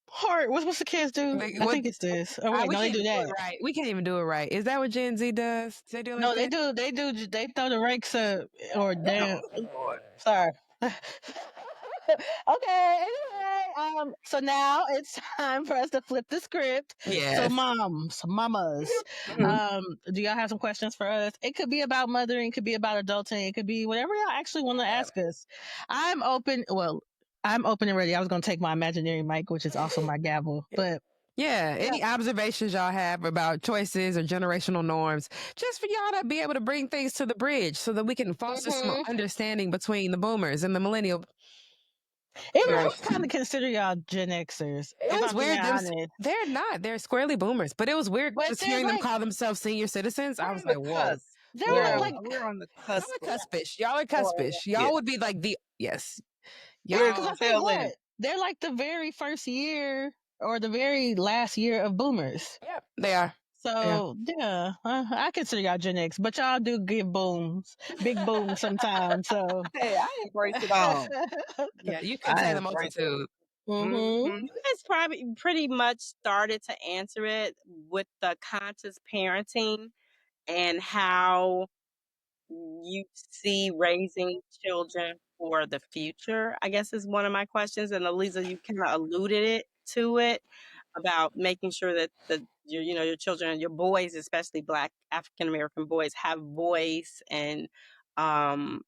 Heart. What's the kids do? Like, I what? think it's this. Oh wait, We no, they can't do even do that. it right. We can't even do it right. Is that what Gen Z does? Do they do it like No, they that? do. They do. They throw the rakes up or down. Oh Lord. Sorry. Okay. Anyway, so now it's time for us to flip the script. So, Yes. mamas, do y'all have some questions for us? It could be about mothering, it could be about adulting, it could be whatever y'all actually want to ask us. I'm open. Well, I'm open and ready. I was going to take my imaginary mic, which is also my gavel, but Yeah. Any observations y'all have about choices or generational norms, just for y'all to be able to bring things to the bridge so that we can foster some understanding between the boomers and the millennial. I kind of consider y'all Gen Xers. It If was I'm being weird. honest. They're not. They're squarely boomers. But it was weird But just they're hearing them like, call themselves senior citizens. I We're was on the like, whoa. cusp. they're Whoa. like, We're on the Y'all cusp. are cuspish. Y'all are cuspish. Yeah. Y'all would be like yes. We're because the I Y'all. think tail end. they're like the very first year or the very last year of boomers. Yeah, they are. So yeah, I consider y'all Gen X, but y'all do give booms, big booms sometimes. So Hey, I embrace it all. Yeah, you I contain the embrace it. multitude. mhm, You guys probably pretty much started to answer it with the conscious parenting and how you see raising children for the future, I guess is one of my questions. And Alyzza, you kind of alluded to it about making sure that your children, your boys, especially Black African American boys, have voice and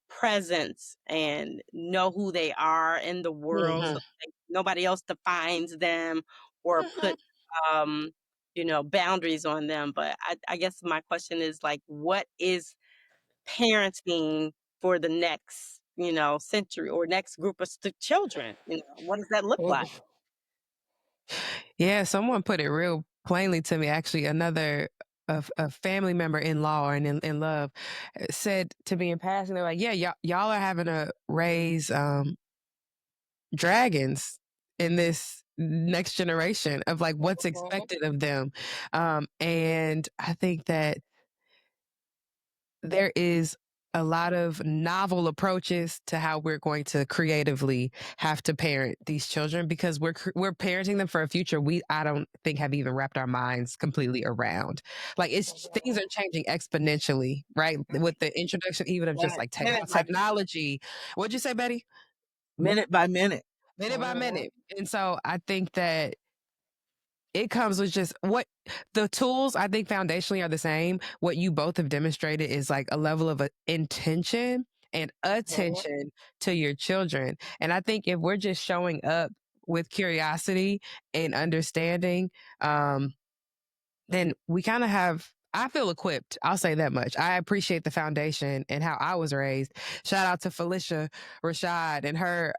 presence and know who they are in the world, so nobody else defines them or put boundaries on them. But I guess my question is like, what is parenting for the next century or next group of children? What does that look like? Yeah, someone put it real plainly to me. Actually, another a family member in law or in love said to me in passing, they're like, "Yeah, y'all are having to raise dragons in this next generation of like what's expected of them," and I think that there is a lot of novel approaches to how we're going to creatively have to parent these children because we're parenting them for a future I don't think have even wrapped our minds completely around. Like things are changing exponentially, right? With the introduction even of just like technology. What'd you say, Betty? Minute by minute. Minute by minute. And so I think that it comes with just what the tools I think foundationally are the same. What you both have demonstrated is like a level of intention and attention to your children. And I think if we're just showing up with curiosity and understanding, then we kind of have, I feel equipped. I'll say that much. I appreciate the foundation and how I was raised. Shout out to Felicia Rashad and her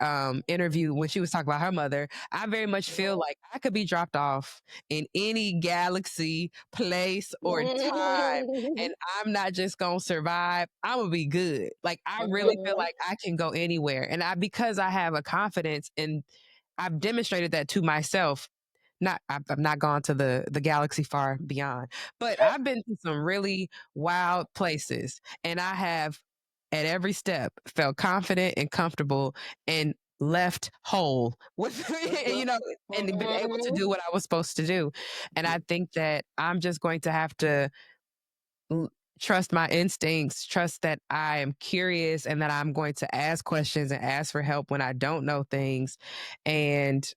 interview when she was talking about her mother. I very much feel like I could be dropped off in any galaxy, place, or time, and I'm not just gonna survive. I'm gonna be good. Like I really feel like I can go anywhere, and because I have a confidence and I've demonstrated that to myself. I've not gone to the galaxy far beyond, but I've been to some really wild places, and I have at every step felt confident and comfortable and left whole with and been able to do what I was supposed to do. And I think that I'm just going to have to trust my instincts, trust that I am curious and that I'm going to ask questions and ask for help when I don't know things, and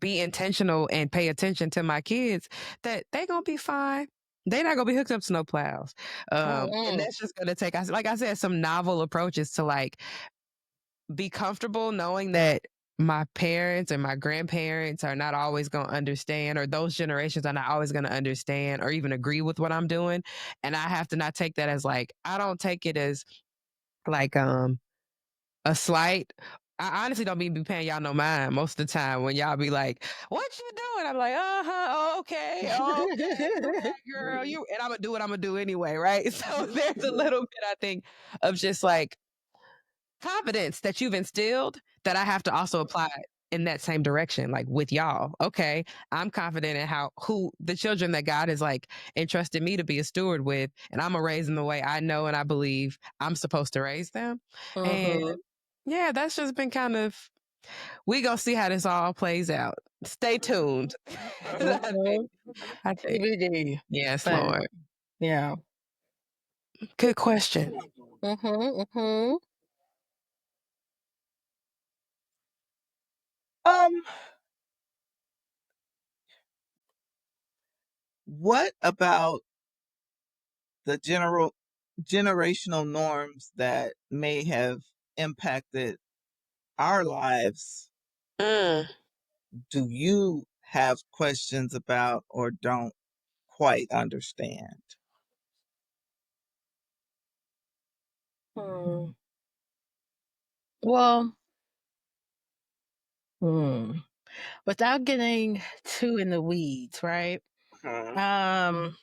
be intentional and pay attention to my kids that they gonna be fine. They not gonna be hooked up to no plows. And that's just gonna take, like I said, some novel approaches to like be comfortable knowing that my parents and my grandparents are not always gonna understand, or those generations are not always gonna understand or even agree with what I'm doing. And I have to not take that as like, I don't take it as like a slight. I honestly don't be paying y'all no mind most of the time when y'all be like, "What you doing?" I'm like, okay, okay, girl, you." And I'm gonna do what I'm gonna do anyway, right? So there's a little bit, I think, of just like confidence that you've instilled that I have to also apply in that same direction, like with y'all. Okay, I'm confident in who the children that God has like entrusted me to be a steward with, and I'm gonna raise them the way I know and I believe I'm supposed to raise them. And yeah, that's just been kind of, we gonna see how this all plays out. Stay tuned. I think. TBD. Yes, But, Lord. yeah. Good question. What about the generational norms that may have impacted our lives? Do you have questions about or don't quite understand? Well, without getting too in the weeds, right? And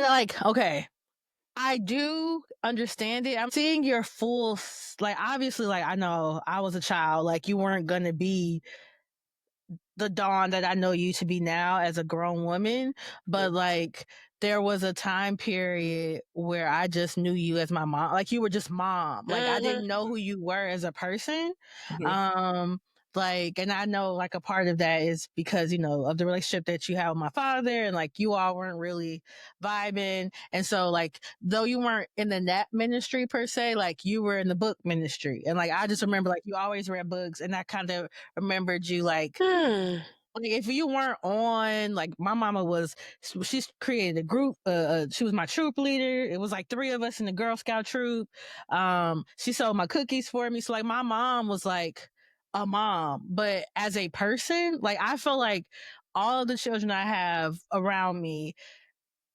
like, okay, I do understand it. I'm seeing your full, like, obviously, like, I know I was a child, like, you weren't gonna be the Dawn that I know you to be now as a grown woman, but like there was a time period where I just knew you as my mom. Like you were just mom. Like I didn't know who you were as a person. Like, and I know like a part of that is because, you know, of the relationship that you have with my father, and like you all weren't really vibing. And so like, though you weren't in the nap ministry per se, like you were in the book ministry. And like, I just remember like you always read books, and I kind of remembered you like if you weren't on, like my mama was, she's created a group. She was my troop leader. It was like 3 of us in the Girl Scout troop. She sold my cookies for me. So like my mom was like a mom, but as a person, like I feel like all the children I have around me,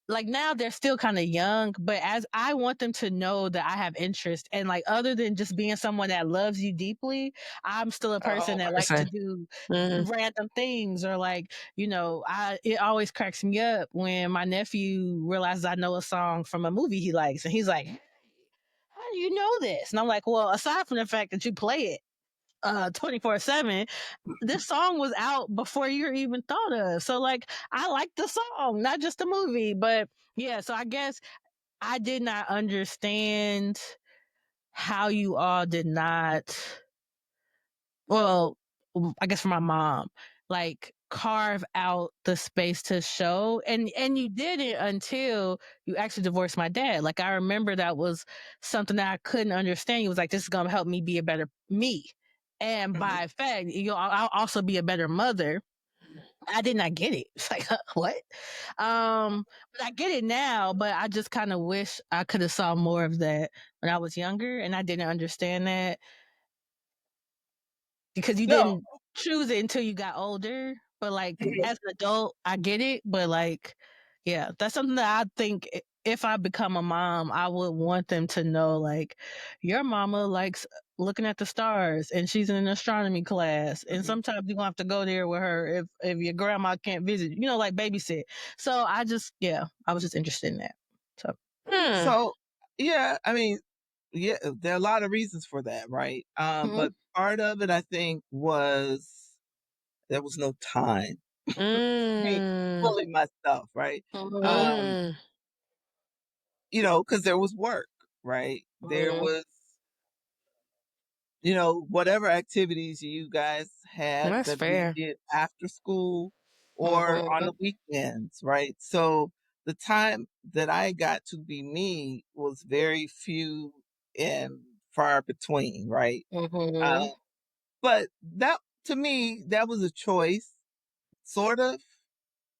like now they're still kind of young, but as I want them to know that I have interest, and like other than just being someone that loves you deeply, I'm still a person that likes to do random things, or like, you know, it always cracks me up when my nephew realizes I know a song from a movie he likes, and he's like, "How do you know this?" And I'm like, "Well, aside from the fact that you play it 24/7, this song was out before you were even thought of. So like I like the song, not just the movie." But yeah, so I guess I did not understand how you all did not, well, I guess for my mom, like carve out the space to show, and you did it until you actually divorced my dad. Like I remember that was something that I couldn't understand. He was like, "This is gonna help me be a better me, and by fact, I'll also be a better mother." I did not get it. It's like, what? But I get it now, but I just kind of wish I could have saw more of that when I was younger, and I didn't understand that because you No. didn't choose it until you got older. But like as an adult, I get it. But like, yeah, that's something that I think if I become a mom, I would want them to know like your mama likes looking at the stars and she's in an astronomy class. And sometimes you're gonna have to go there with her if your grandma can't visit, like babysit. So I was just interested in that. So So yeah, I mean, yeah, there are a lot of reasons for that, right? But part of it I think was there was no time to be fully myself, right? Mhm. Because there was work, right? There Mhm. was, whatever activities you guys had That's that we fair. did after school or on Mhm. the weekends, right? So the time that I got to be me was very few and far between, right? Uh, Mhm. but that to me, that was a choice, sort of.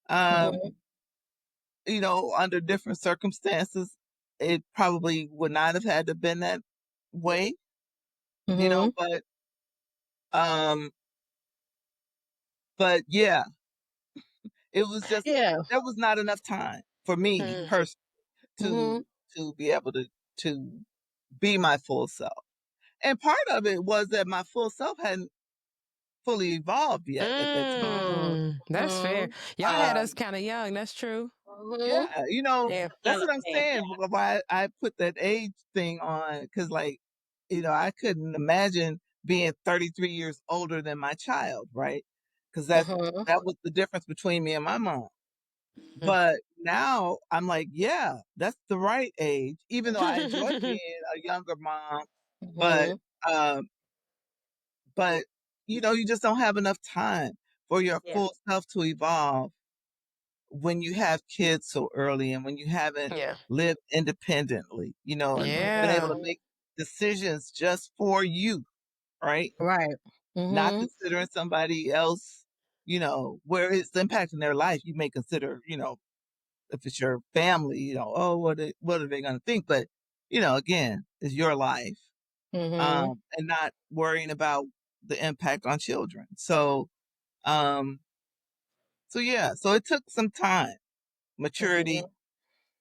Um, Mhm. Under different circumstances, it probably would not have had to been that way, Mhm. um, but yeah, it was just Yeah. there was not enough time for me Mhm. personally to Mhm. to be able to be my full self. And part of it was that my full self hadn't fully evolved yet at that time. That's fair. Mhm. Y'all had us Um, kind of young. That's true. Mhm. yeah, Yeah. that's what I'm Understand saying. that. Why I put that age thing on, because like, I couldn't imagine being 33 years older than my child, right? Because Mhm. that was the difference between me and my mom. Mm. But now I'm like, yeah, that's the right age, even though I enjoy being a younger mom, but Mhm. um but you just don't have enough time for your Yeah. full self to evolve when you have kids so early and when you haven't Yeah. lived independently, and been able Yeah. to make decisions just for you, right? Right. Not Mhm. considering somebody else, where it's impacting their life. You may consider, if it's your family, oh, what are they going to think? But, again, it's your life, Mhm. and not worrying about the impact on children. Um, so yeah, so it took some time, maturity, Mhm.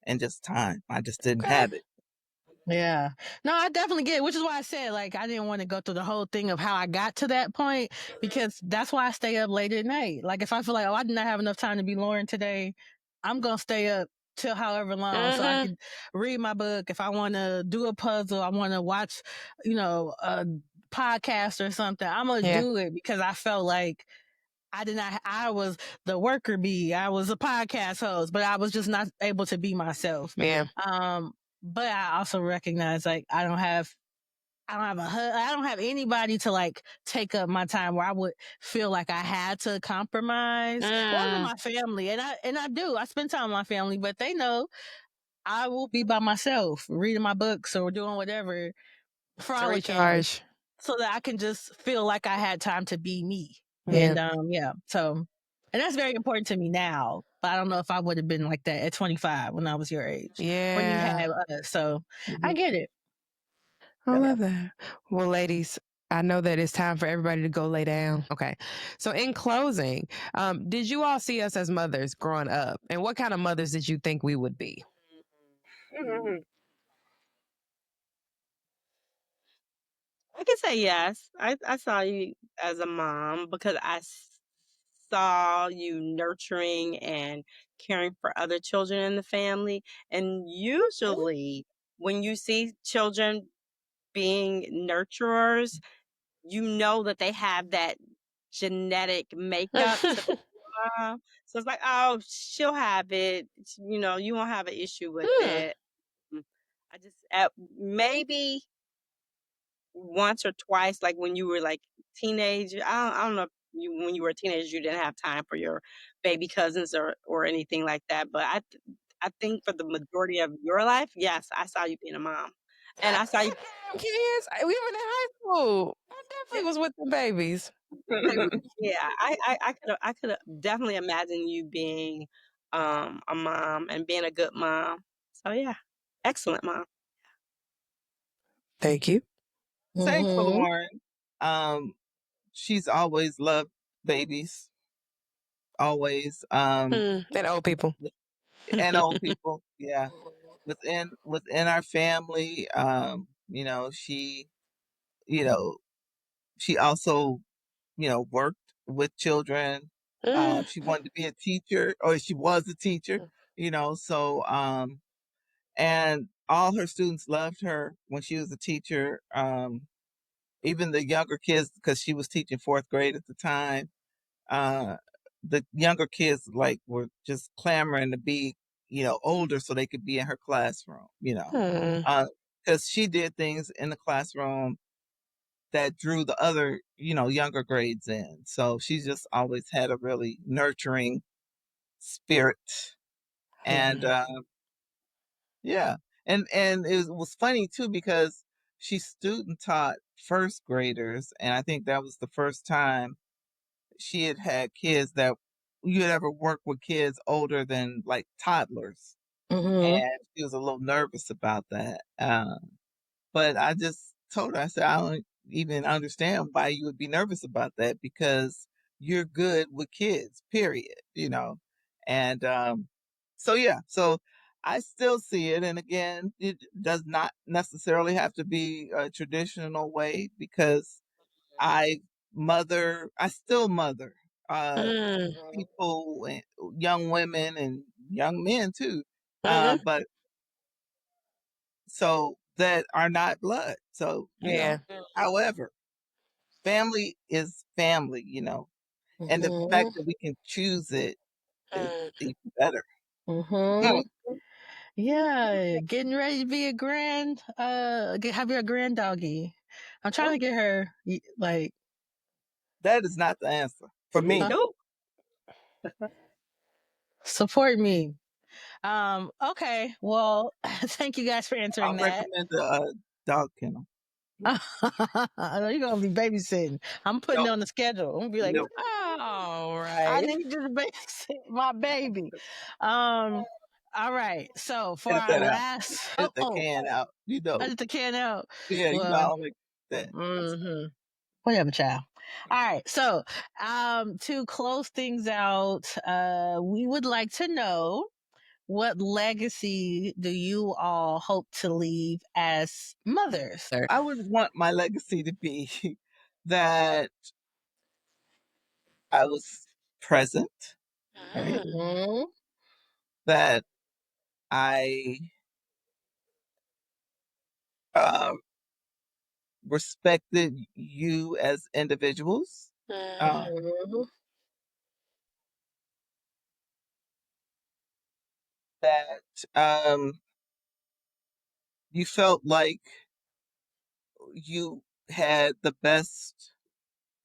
and just time. I just didn't Okay. have it. Yeah. No, I definitely get it, which is why I said like I didn't want to go through the whole thing of how I got to that point because that's why I stay up late at night. Like if I feel like, oh, I did not have enough time to be Lauren today, I'm gonna stay up till however long so I can read my book. If I wanna do a puzzle, I wanna watch, a podcast or something, I'm gonna Yeah. do it because I felt like I did not. I was the worker bee. I was a podcast host, but I was just not able to be myself. Yeah. But I also recognize like I don't have anybody to like take up my time where I would feel like I had to compromise. Well, other than my family, and I do. I spend time with my family, but they know I will be by myself, reading my books or doing whatever, To frolicking, recharge. so that I can just feel like I had time to be me. Yeah. And so and that's very important to me now. But I don't know if I would have been like that at 25 when I was your age. When you Yeah. had us. So I Mhm. get it. I Yeah. love that. Well, ladies, I know that it's time for everybody to go lay down. Okay. So, in closing, did you all see us as mothers growing up? And what kind of mothers did you think we would be? I can say yes. I saw you as a mom because saw you nurturing and caring for other children in the family. And usually, when you see children being nurturers, you know that they have that genetic makeup to the mom. So it's like, oh, she'll have it. You won't have an issue with Hmm. it. Mm. I just maybe once or twice, like when you were like teenage. I don't know if when you were a teenager you didn't have time for your baby cousins or anything like that. But I think for the majority of your life, yes, I saw you being a mom, and I saw you. Kids, we were in high school. I Yeah, definitely was with the babies. Yeah, I could definitely imagine you being a mom and being a good mom. So yeah, excellent mom. Thank you. Same for Mhm. Lauren. She's always loved babies, always. And old people. And old people, yeah. Within our family, you know, she also, worked with children. Mm. She wanted to be a teacher, or she was a teacher, so and all her students loved her when she was a teacher. Even the younger kids, because she was teaching fourth grade at the time, uh, the younger kids like were just clamoring to be, older so they could be in her classroom, Mm. because she did things in the classroom that drew the other, younger grades in. So she's just always had a really nurturing spirit. And yeah. And it was funny too because she student taught first graders, and I think that was the first time she had kids that you had ever worked with kids older than like toddlers. Mhm. And she was a little nervous about that. But I just told her, I said, I don't even understand why you would be nervous about that because you're good with kids, period. And so, yeah, so I still see it. And again, it does not necessarily have to be a traditional way because I still mother uh, Mm. people, and young women and young men too. Mhm. But so that are not blood. So, Yeah. however, family is family. And the fact Mhm. that we can choose it is Mm. even better. Mhm. Yeah, getting ready to be a have your grand doggy. I'm trying to get her like That is not the answer for me. Nope. support me. Okay. Well, thank you guys for answering I'll that. recommend the dog kennel. I know you're gonna be babysitting. I'm putting it No, on the schedule. I'm gonna be like, no, All I right. need you to babysit my baby. All right. So for edit our that out. last, Edit the can out. I just can't out. Yeah, Well, I'll make that. mm-hmm. Whatever, child. All right. So, to close things out, we would like to know what legacy do you all hope to leave as mothers? I would want my legacy to be that I was present, right? Mm-hmm. That I uh, respected you as individuals. Uh, Mm-hmm. that you felt like you had the best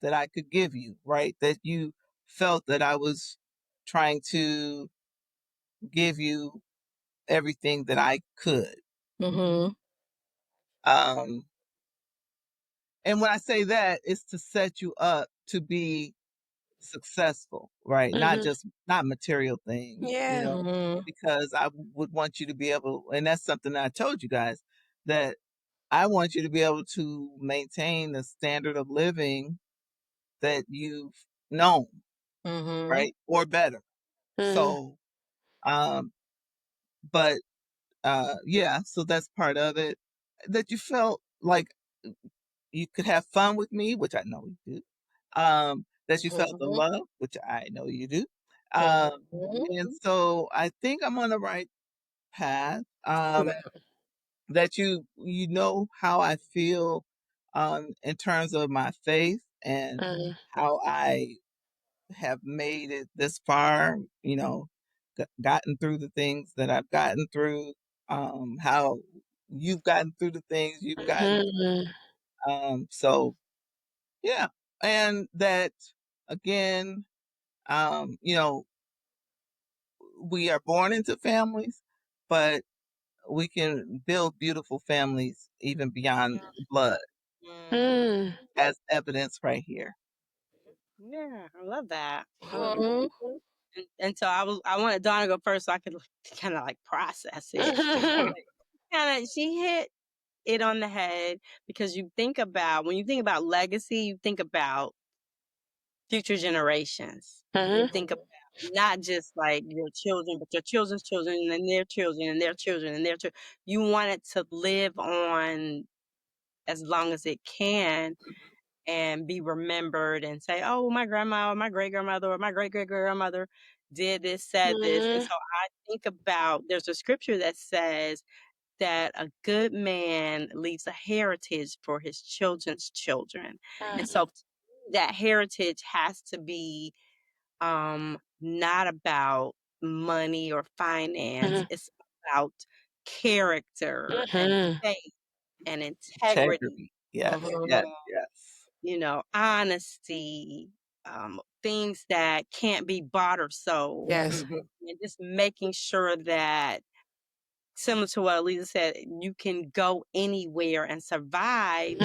that I could give you, right? That you felt that I was trying to give you everything that I could. Mm-hmm. Um, and when I say that, it's to set you up to be successful, right? Mhm. Not material things, Yeah. Mm-hmm. because I would want you to be able, and that's something that I told you guys, that I want you to be able to maintain the standard of living that you've known, Mm-hmm. right? Or better. Mhm. So, um, but yeah, so that's part of it. That you felt like you could have fun with me, which I know you do. That you felt the Mm-hmm. love, which I know you do. Um, Mm-hmm. and so I think I'm on the right path. That you know how I feel in terms of my faith and Mhm. how I have made it this far, gotten through the things that I've gotten through, how you've gotten through the things you've gotten Mhm. through. So yeah. And that again, you know, we are born into families, but we can build beautiful families even beyond blood, Mm. Mm. as evidence right here. Yeah, I love that. Mhm. And so I wanted Dawn to go first so I could kind of like process it. She hit it on the head because when you think about legacy, you think about future generations. You think about not just like your children, but your children's children and their children and their children and their children. You want it to live on as long as it can and be remembered and say, oh, my grandma or my great grandmother or my great great grandmother did this, said this. And so I think about there's a scripture that says that a good man leaves a heritage for his children's children. And so that heritage has to be not about money or finance. It's about character and faith and integrity. Yes, yes, yes. Honesty, things that can't be bought or sold. Yes. And just making sure that, similar to what Alyzza said, you can go anywhere and survive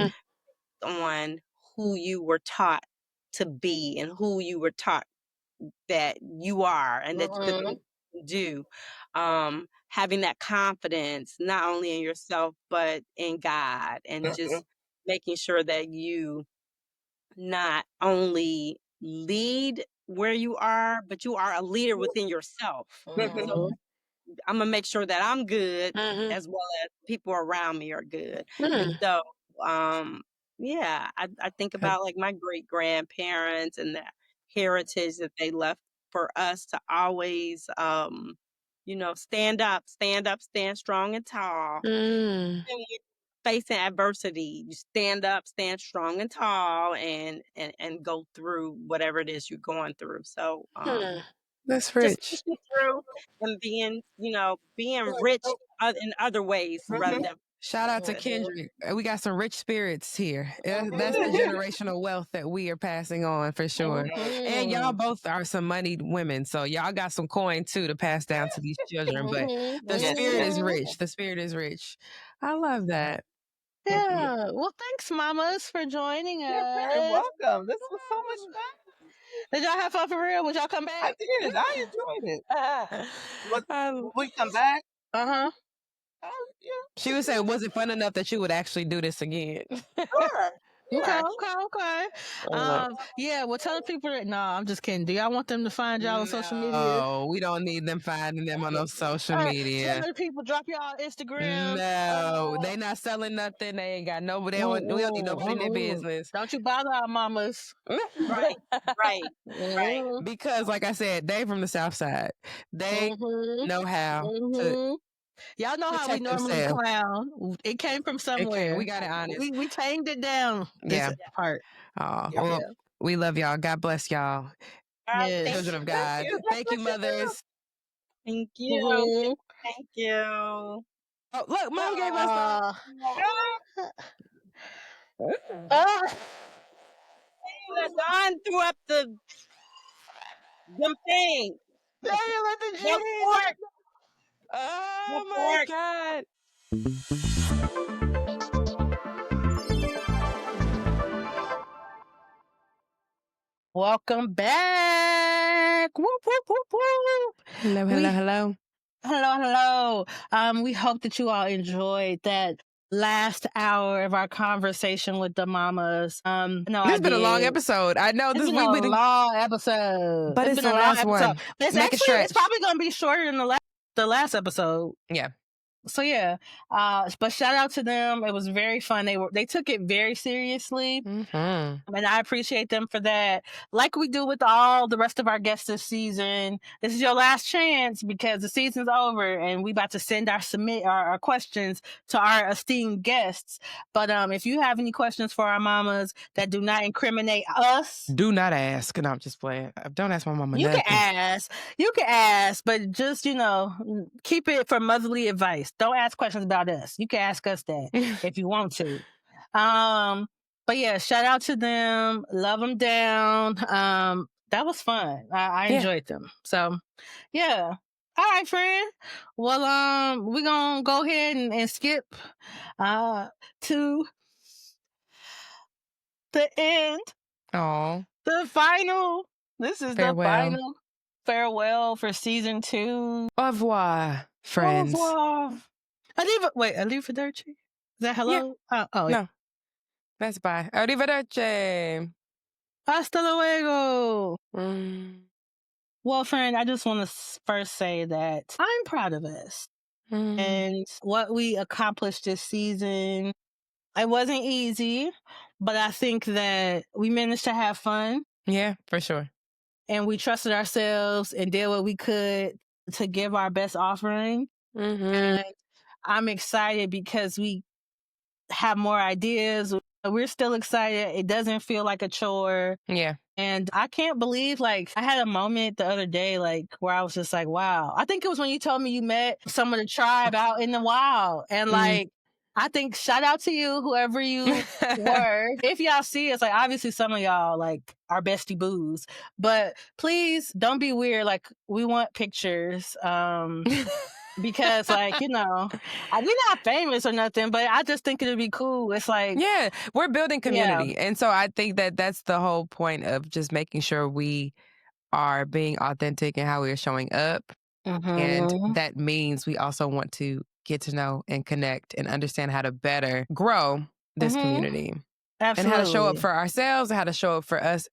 on who you were taught to be and who you were taught that you are and that the things you can do. Having that confidence, not only in yourself, but in God, and just making sure that you not only lead where you are, but you are a leader within yourself. So I'm gonna make sure that I'm good as well as people around me are good. And so, yeah, I think about like my great grandparents and the heritage that they left for us to always, stand up, stand strong and tall. And when you're facing adversity, you stand up, stand strong and tall, and go through whatever it is you're going through. So, That's just rich. pushing through and being rich in other ways rather than Shout out to Kendrick. We got some rich spirits here. That's the generational wealth that we are passing on for sure. And y'all both are some moneyed women. So y'all got some coin too to pass down to these children. But the spirit is rich. The spirit is rich. I love that. Yeah. Well, thanks, mamas, for joining You're us. welcome. This was so much fun. Did y'all have fun for real? Would y'all come I back? did. I enjoyed it. Will we come back? Uh-huh. Oh, yeah. She would say, was it fun enough that you would actually do this again? Sure. Okay. Yeah, well, telling people that, no, I'm just kidding. Do y'all want them to find y'all on social media? No, we don't need them finding them on no social media. Telling people drop y'all on Instagram. No, they not selling nothing. They ain't got no, we don't need nobody in their business. Don't you bother our mamas. right. Because like I said, they from the South Side. They know how to Y'all know how we protect normally themselves. clown. It came from somewhere. We got it honest. We tamed it down. This part. Oh, well, we love y'all. God bless y'all. Yes. Children of God. Thank you, mothers. Thank you. Thank you. Oh, look, Mom gave us Dawn threw up them things. The fork. Oh my God. Welcome back. Whoop, whoop, whoop, whoop. Hello. Hello. We hope that you all enjoyed that last hour of our conversation with the mamas. It's been a long episode. I know this. It's been a long episode, but it's the last one. It's probably going to be shorter than the last episode. Yeah. So yeah, but shout out to them. It was very fun. They took it very seriously, and I appreciate them for that. Like we do with all the rest of our guests this season, this is your last chance because the season's over, and we about to send our questions to our esteemed guests. But if you have any questions for our mamas that do not incriminate us, do not ask. No, I'm just playing. Don't ask my mama. You can ask, but just keep it for motherly advice. Don't ask questions about us. You can ask us that if you want to. But yeah, shout out to them. Love them down. That was fun. I enjoyed them. So yeah. All right, friend. Well, we're gonna go ahead and skip to the end Oh, The final. This is the farewell. final farewell for season 2. Au revoir, friends. Au revoir. Arrivederci? Is that hello? Yeah. Yeah. No, that's bye. Arrivederci. Hasta luego. Mm. Well, friend, I just want to first say that I'm proud of us and what we accomplished this season. It wasn't easy, but I think that we managed to have fun. Yeah, for sure. And we trusted ourselves and did what we could to give our best offering. And I'm excited because we have more ideas. We're still excited. It doesn't feel like a chore. Yeah. And I can't believe, like, I had a moment the other day, like, where I was just like, wow. I think it was when you told me you met some of the tribe out in the wild. And, like, I think shout out to you, whoever you were. If y'all see us, like, obviously some of y'all, like, are bestie boos. But please don't be weird. Like, we want pictures. Because, like, you know, we're not famous or nothing, but I just think it'd be cool. It's like, yeah, we're building community. And so I think that that's the whole point of just making sure we are being authentic in how we are showing up. And that means we also want to get to know and connect and understand how to better grow this community. Absolutely. And how to show up for ourselves and how to show up for us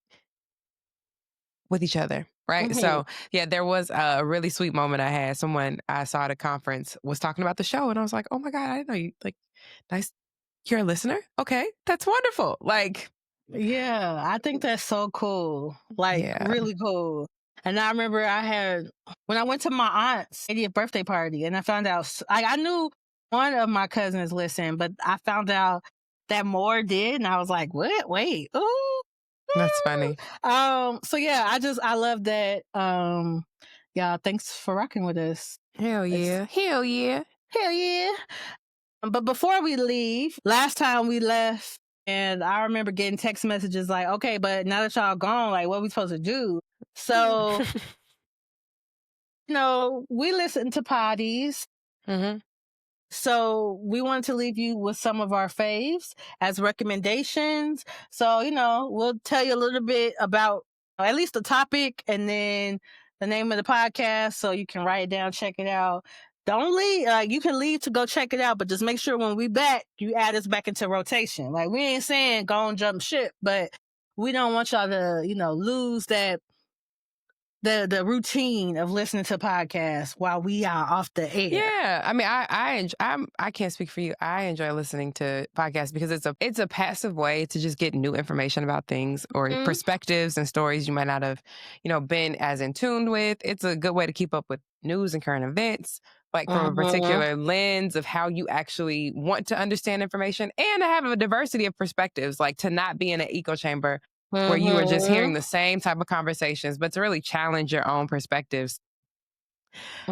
with each other. Right. So, yeah, there was a really sweet moment I had. Someone I saw at a conference was talking about the show, and I was like, oh my God, I didn't know you, like, nice. You're a listener? Okay. That's wonderful. Like, yeah, I think that's so cool. Like, really cool. And I remember when I went to my aunt's 80th birthday party, and I found out, I knew one of my cousins listened, but I found out that more did, and I was like, what? Wait. Ooh. That's funny. So yeah, I love that. Yeah, thanks for rocking with us. Hell yeah. Hell yeah. Hell yeah. But before we leave, last time we left, and I remember getting text messages like, okay, but now that y'all gone, like, what are we supposed to do? So, you know, we listen to potties. So we wanted to leave you with some of our faves as recommendations. So, you know, we'll tell you a little bit about at least the topic and then the name of the podcast so you can write it down, check it out. Don't leave. You can leave to go check it out, but just make sure when we back, you add us back into rotation. Like, we ain't saying go and jump ship, but we don't want y'all to, you know, lose that the routine of listening to podcasts while we are off the air. Yeah, I mean, I can't speak for you. I enjoy listening to podcasts because it's a passive way to just get new information about things or perspectives and stories you might not have, you know, been as in tune with. It's a good way to keep up with news and current events, like from a particular lens of how you actually want to understand information and to have a diversity of perspectives, like to not be in an echo chamber where you are just hearing the same type of conversations, but to really challenge your own perspectives.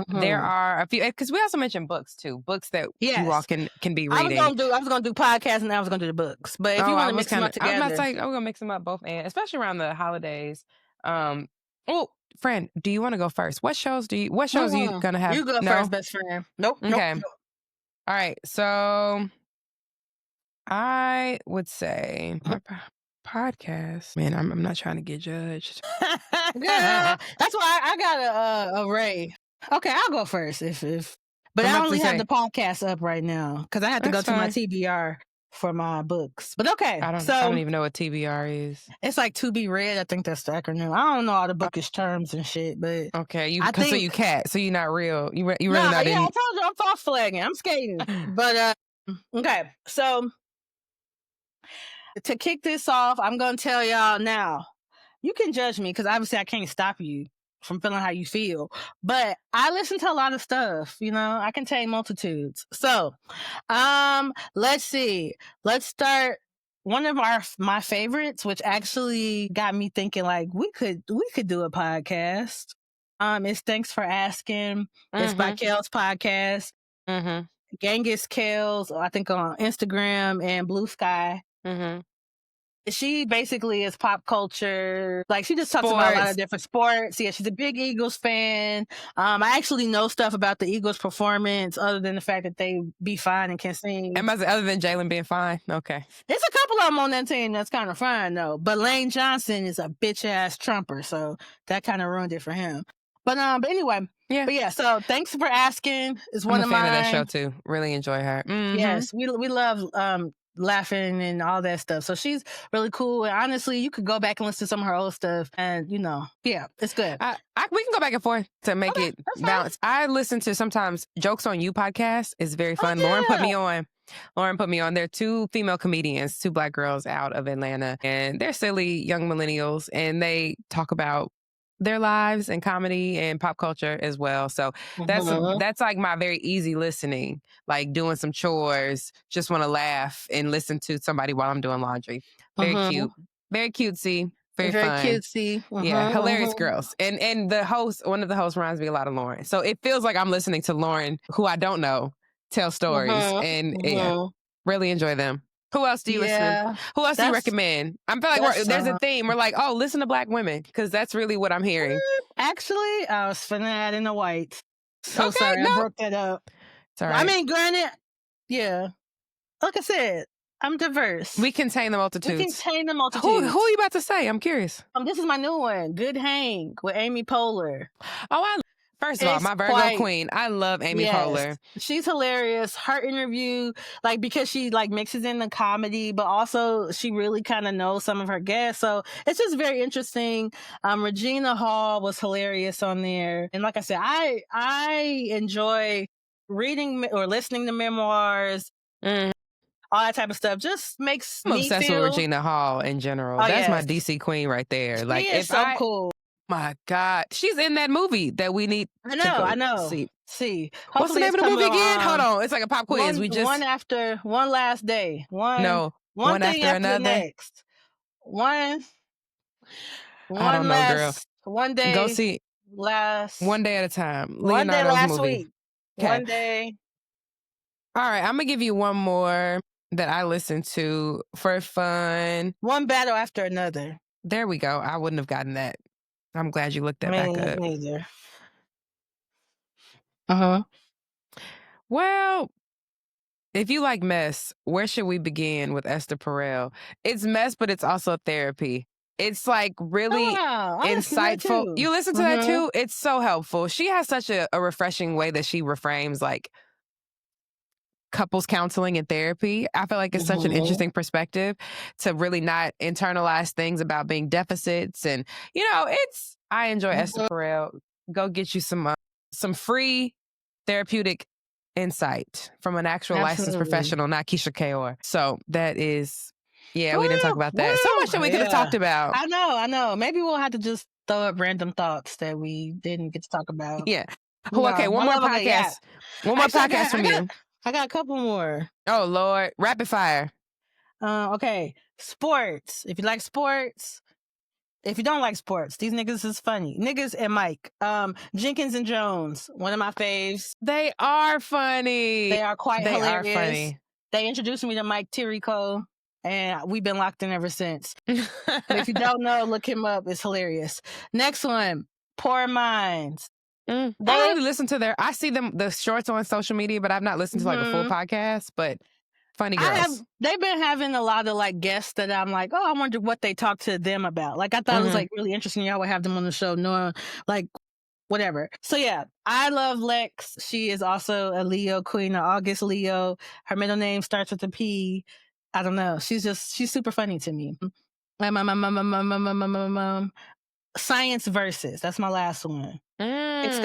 There are a few, because we also mentioned books too, books that you all can be reading. I was gonna do podcasts and I was gonna do the books, but if you want to mix them up together, I'm gonna mix them up both, and especially around the holidays. Oh, friend, do you want to go first? What shows are you gonna have? You go first, best friend. Nope. Okay. Nope. All right. So I would say my podcast. Man, I'm not trying to get judged. Girl, that's why I got a array. Okay, I'll go first but I only have the podcast up right now because I had to go to my TBR for my books. But okay, I don't even know what TBR is. It's like to be read. I think that's the acronym. I don't know all the bookish terms and shit, but okay, so you cat, so you're not real. You really not in. I told you I'm false flagging. I'm skating. But okay, so to kick this off, I'm gonna tell y'all now. You can judge me because obviously I can't stop you from feeling how you feel. But I listen to a lot of stuff, you know. I can tell you multitudes. So, let's see. Let's start. One of my favorites, which actually got me thinking, like we could do a podcast. Is Thanks for Asking. It's by Kale's podcast. Genghis Kales, I think on Instagram and Blue Sky. She basically is pop culture. Like, she just talks about a lot of different sports. Yeah, she's a big Eagles fan. I actually know stuff about the Eagles' performance other than the fact that they be fine and can sing. Other than Jalen being fine? Okay. There's a couple of them on that team that's kind of fine, though. But Lane Johnson is a bitch-ass trumper, so that kind of ruined it for him. But anyway. Yeah. But yeah, so thanks for asking. It's one of mine. I'm a fan of that show, too. Really enjoy her. Mm-hmm. Yes, we love laughing and all that stuff. So she's really cool. And honestly, you could go back and listen to some of her old stuff, and yeah, it's good. We can go back and forth to make it balance. I listen to sometimes Jokes on You podcast. It's very fun. Lauren put me on. They're two female comedians, two Black girls out of Atlanta, and they're silly young millennials, and they talk about their lives and comedy and pop culture as well. So that's like my very easy listening, like doing some chores, just want to laugh and listen to somebody while I'm doing laundry. Very cute, very cutesy, very fun. Cutesy. Yeah, hilarious girls. And the host, one of the hosts reminds me a lot of Lauren. So it feels like I'm listening to Lauren, who I don't know, tell stories, and really enjoy them. Who else do you listen to? Who else do you recommend? I feel like there's a theme. We're like, oh, listen to Black women, because that's really what I'm hearing. Actually, I was finna add in the whites. So sorry, I broke that up. It's all right. I mean, granted, yeah. Like I said, I'm diverse. We contain the multitudes. Who are you about to say? I'm curious. This is my new one, Good Hang with Amy Poehler. Oh, First of all, my Virgo queen. I love Amy Poehler. She's hilarious. Her interview, like, because she like mixes in the comedy, but also she really kind of knows some of her guests. So it's just very interesting. Regina Hall was hilarious on there. And like I said, I enjoy reading or listening to memoirs. All that type of stuff just makes me obsessed with Regina Hall in general. That's my DC queen right there. Like, she is so cool. My God, she's in that movie that we need. I know. See. What's the name of the movie again? Hold on, it's like a pop quiz. One last day. One thing after another. Next. One I don't know, girl. One day. Go see. One day at a time. Leonardo's one day last movie. Week. Okay. One day. All right, I'm gonna give you one more that I listen to for fun. One battle after another. There we go. I wouldn't have gotten that. I'm glad you looked that back up. Neither. Well, if you like mess, where should we begin with Esther Perel? It's mess, but it's also therapy. It's like really insightful. You listen to that too? It's so helpful. She has such a refreshing way that she reframes like couples counseling and therapy. I feel like it's such an interesting perspective to really not internalize things about being deficits. And, I enjoy Esther Perel. Go get you some free therapeutic insight from an actual licensed professional, not Keisha Kaur. So that is, we didn't talk about that. So much that we could have talked about. I know. Maybe we'll have to just throw up random thoughts that we didn't get to talk about. Yeah. Okay, one more podcast. One more podcast from you. I got a couple more. Oh, Lord. Rapid fire. Okay. Sports. If you like sports. If you don't like sports, these niggas is funny. Niggas and Mike. Jenkins and Jones. One of my faves. They are funny. They are quite hilarious. They are funny. They introduced me to Mike Tirico, and we've been locked in ever since. But if you don't know, look him up. It's hilarious. Next one. Poor Minds. I don't really listen to I see the shorts on social media, but I've not listened to like a full podcast, but funny girls. They've been having a lot of like guests that I'm like, oh, I wonder what they talk to them about. Like, I thought it was like really interesting. Y'all would have them on the show, knowing like whatever. So yeah, I love Lex. She is also a Leo, Queen of August Leo. Her middle name starts with a P. I don't know. She's super funny to me. Science Verzuz. That's my last one. It's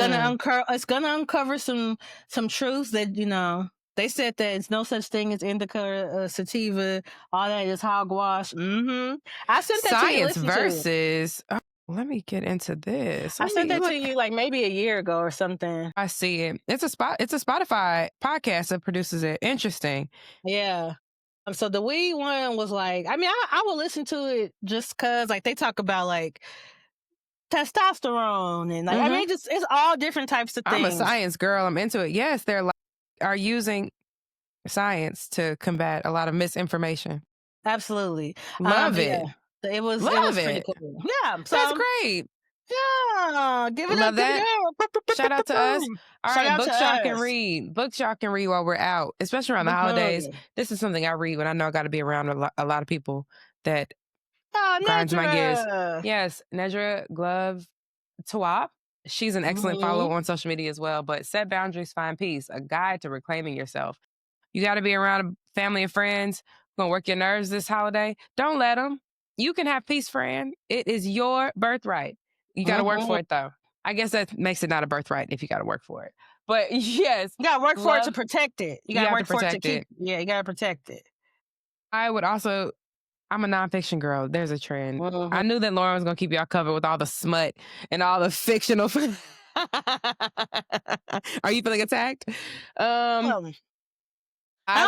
gonna uncover some truths that they said that it's no such thing as indica, sativa, all that is hogwash. I sent that Science to you. Versus. Let me get into this. I sent that to you like maybe a year ago or something. I see it. It's a Spotify podcast that produces it. Interesting. Yeah. So the weed one was like, I will listen to it just cause like they talk about like testosterone and like it's all different types of things. I'm a science girl. I'm into it. Yes, they're are using science to combat a lot of misinformation. Absolutely. Love But it. yeah, it was Love pretty it. cool. Yeah. So That's great. yeah, give it Love up, give it that. up. Shout out to us. All Shout right, out to books y'all can us. read. Books y'all can read while we're out, especially around the holidays. Mhm. This is something I read when I know I got to be around a lot of people that Oh, grinds my gears. Nedra. Yes, Nedra Glove Tawab. She's an excellent follow on social media as well. But Set Boundaries, Find Peace, a guide to reclaiming yourself. You got to be around family and friends who gonna work your nerves this holiday. Don't let them. You can have peace, friend. It is your birthright. You got to work for it, though. I guess that makes it not a birthright if you got to work for it. But yes. You got to work for it to protect it. You got to work for it to keep. Yeah, you got to protect it. I would also, I'm a nonfiction girl. There's a trend. I knew that Lauren was going to keep y'all covered with all the smut and all the fictional. Are you feeling attacked? I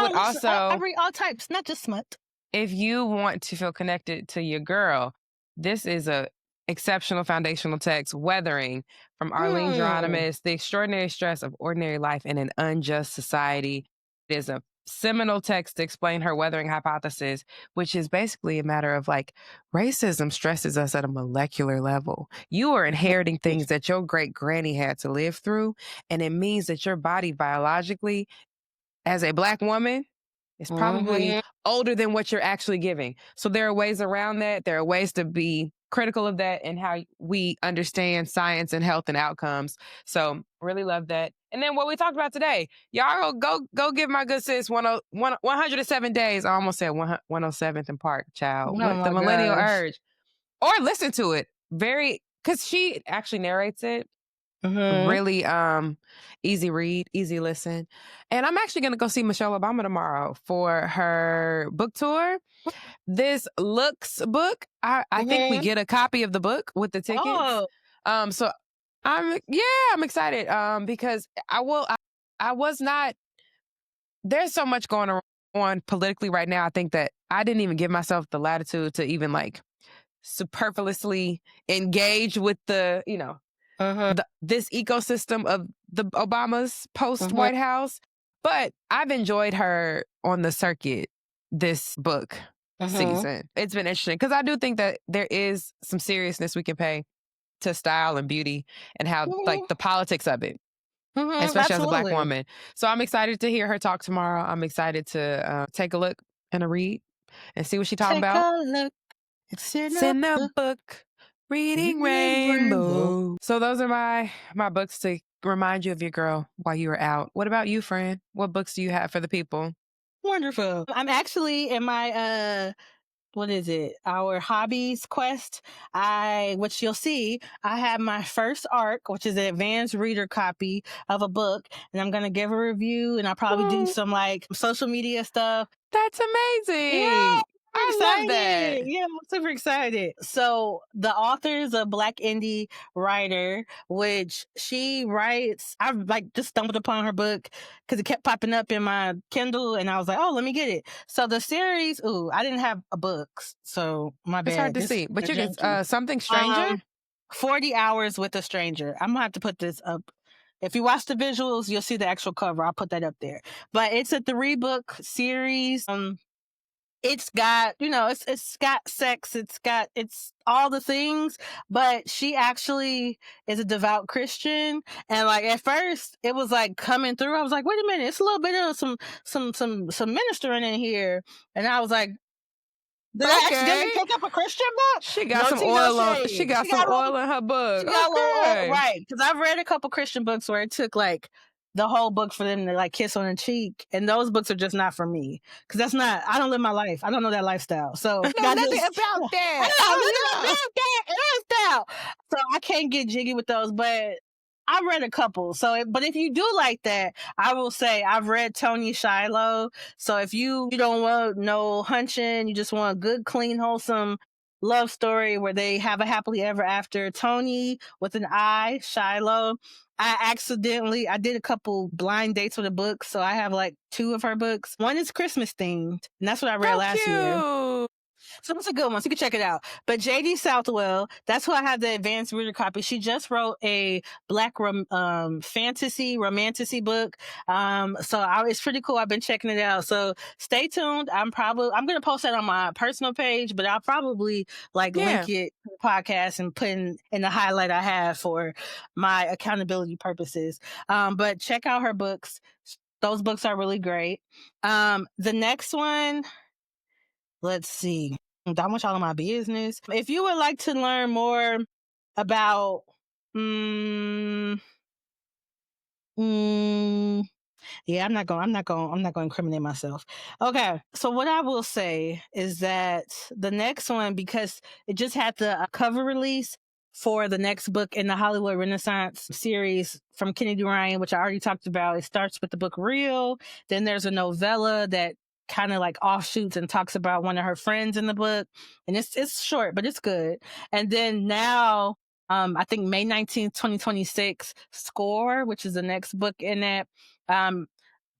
would also. I read all types, not just smut. If you want to feel connected to your girl, this is a exceptional foundational text, Weathering, from Arlene Geronimus, The Extraordinary Stress of Ordinary Life in an Unjust Society. It is a seminal text to explain her weathering hypothesis, which is basically a matter of like racism stresses us at a molecular level. You are inheriting things that your great granny had to live through, and it means that your body biologically, as a Black woman, is probably older than what you're actually giving. So there are ways around that. There are ways to be critical of that and how we understand science and health and outcomes. So really love that. And then what we talked about today, y'all go give my good sis 107 days. I almost said 107th and Park, child. The Millennial Urge. Or listen to it. Because she actually narrates it. Really easy read, easy listen. And I'm actually going to go see Michelle Obama tomorrow for her book tour. This Looks book, I think we get a copy of the book with the tickets. So I'm excited because I was not, there's so much going on politically right now. I think that I didn't even give myself the latitude to even like superfluously engage with the, this ecosystem of the Obamas post White House. But I've enjoyed her on the circuit this book season. It's been interesting because I do think that there is some seriousness we can pay to style and beauty and how like the politics of it, especially as a Black woman. So I'm excited to hear her talk tomorrow. I'm excited to take a look and a read and see what she's talking about. Take a look. It's in a book. Reading Rainbow. So those are my books to remind you of your girl while you were out. What about you, friend? What books do you have for the people? Wonderful. I'm actually in my what is it? Our hobbies quest. Which you'll see, I have my first arc, which is an advanced reader copy of a book, and I'm gonna give a review, and I'll probably do some like social media stuff. That's amazing. Yeah. I love that. Yeah, I'm super excited. So the author is a Black indie writer, which she writes. I've like just stumbled upon her book because it kept popping up in my Kindle, and I was like, oh, let me get it. So the series, I didn't have a book, so my bad. It's hard to see, but you can Something Stranger. 40 Hours with a Stranger. I'm gonna have to put this up. If you watch the visuals, you'll see the actual cover. I'll put that up there. But it's a 3-book series. It's got, it's got sex, it's all the things, but she actually is a devout Christian. And like at first it was like coming through. I was like, wait a minute, it's a little bit of some ministering in here. And I was like, did I accidentally pick up a Christian book? She got some oil she got some oil in her book. She got a little oil, right. Because I've read a couple Christian books where it took like the whole book for them to like kiss on the cheek, and those books are just not for me because I don't live my life. I don't know that lifestyle. So nothing about that. I know nothing about that lifestyle. So I can't get jiggy with those, but I read a couple. But if you do like that, I will say I've read Tony Shiloh. So if you don't want no hunching, you just want a good, clean, wholesome love story where they have a happily ever after. Tony with an I, Shiloh. I did a couple blind dates with a book, so I have like 2 of her books. One is Christmas themed, and that's what I read last year. So it's a good one. So you can check it out. But J.D. Southwell, that's who I have the advanced reader copy. She just wrote a Black fantasy, romantasy book. It's pretty cool. I've been checking it out. So stay tuned. I'm going to post that on my personal page, but I'll probably link it to the podcast and put in the highlight I have for my accountability purposes. But check out her books. Those books are really great. The next one, let's see. Don't want y'all in my business. If you would like to learn more about, yeah, I'm not going to incriminate myself. Okay. So what I will say is that the next one, because it just had the cover release for the next book in the Hollywood Renaissance series from Kennedy Ryan, which I already talked about. It starts with the book Real. Then there's a novella that kind of like offshoots and talks about one of her friends in the book. And it's short, but it's good. And then now, I think May 19th, 2026, Score, which is the next book in that.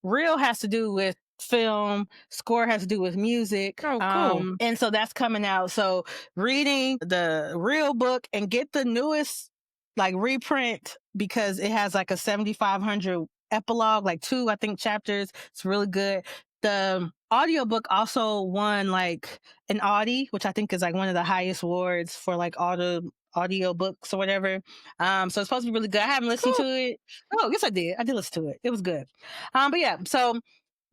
Real has to do with film, Score has to do with music. Oh, cool. And so that's coming out. So reading the Real book and get the newest reprint, because it has a 7,500 epilogue, 2, I think, chapters. It's really good. The audiobook also won an Audie, which I think is one of the highest awards for audio books or whatever. So it's supposed to be really good. I haven't listened to it. Oh, yes, I did. I did listen to it. It was good. But yeah, so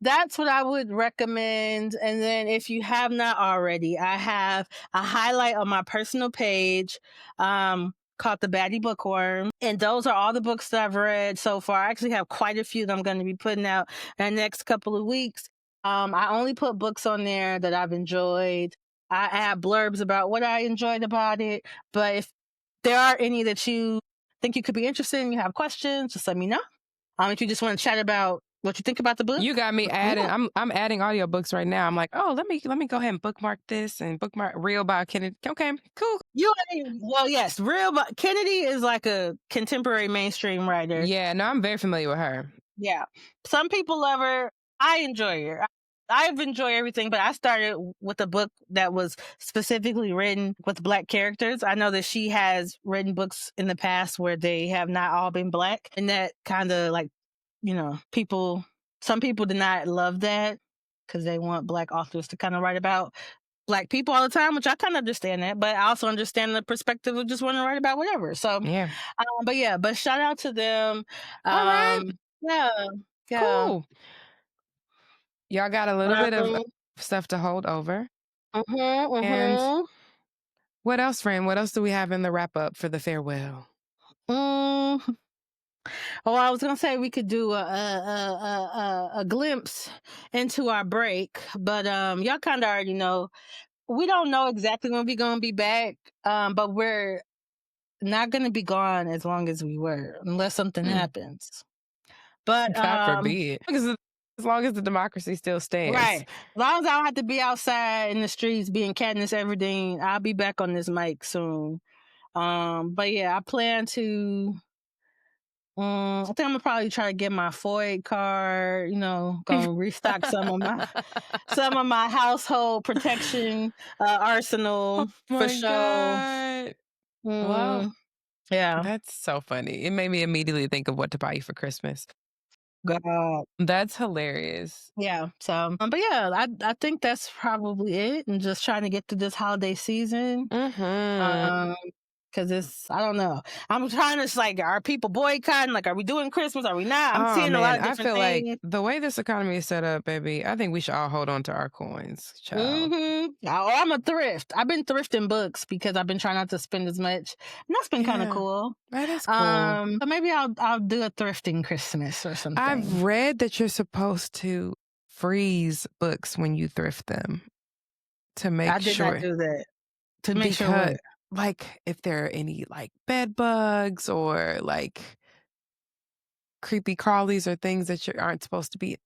that's what I would recommend. And then if you have not already, I have a highlight on my personal page called The Baddie Bookworm. And those are all the books that I've read so far. I actually have quite a few that I'm going to be putting out in the next couple of weeks. I only put books on there that I've enjoyed. I add blurbs about what I enjoyed about it. But if there are any that you think you could be interested in, you have questions, just let me know. If you just want to chat about what you think about the book. You got me adding. I'm adding audiobooks right now. I'm like, oh, let me go ahead and bookmark this and bookmark Real by Kennedy. Okay, cool. Yes, Real by Kennedy is a contemporary mainstream writer. Yeah, no, I'm very familiar with her. Yeah. Some people love her. I enjoy her. I've enjoyed everything, but I started with a book that was specifically written with Black characters. I know that she has written books in the past where they have not all been Black, and that kind of some people did not love that because they want Black authors to kind of write about Black people all the time, which I kind of understand that, but I also understand the perspective of just wanting to write about whatever. So, yeah. But shout out to them. All right. Yeah. Cool. Y'all got a little bit of stuff to hold over. And what else, friend? What else do we have in the wrap up for the farewell? I was gonna say we could do a glimpse into our break, but y'all kind of already know. We don't know exactly when we're gonna be back, but we're not gonna be gone as long as we were, unless something happens. But God forbid. As long as the democracy still stands. Right. As long as I don't have to be outside in the streets being Katniss Everdeen, I'll be back on this mic soon. But yeah, I plan to. I think I'm gonna probably try to get my FOID card. Gonna restock some of my household protection arsenal for sure. God. Well, yeah, that's so funny. It made me immediately think of what to buy you for Christmas. God, that's hilarious. Yeah. So, but yeah, I think that's probably it. And just trying to get through this holiday season. Because I don't know. I'm trying to are people boycotting? Are we doing Christmas? Are we not? I'm seeing a lot of different things. Like the way this economy is set up, baby, I think we should all hold on to our coins, child. I'm a thrift. I've been thrifting books because I've been trying not to spend as much. And that's been kind of cool. That is cool. So maybe I'll do a thrifting Christmas or something. I've read that you're supposed to freeze books when you thrift them to make sure. I did not do that. To make sure what? If there are any bed bugs or creepy crawlies or things that you aren't supposed to be.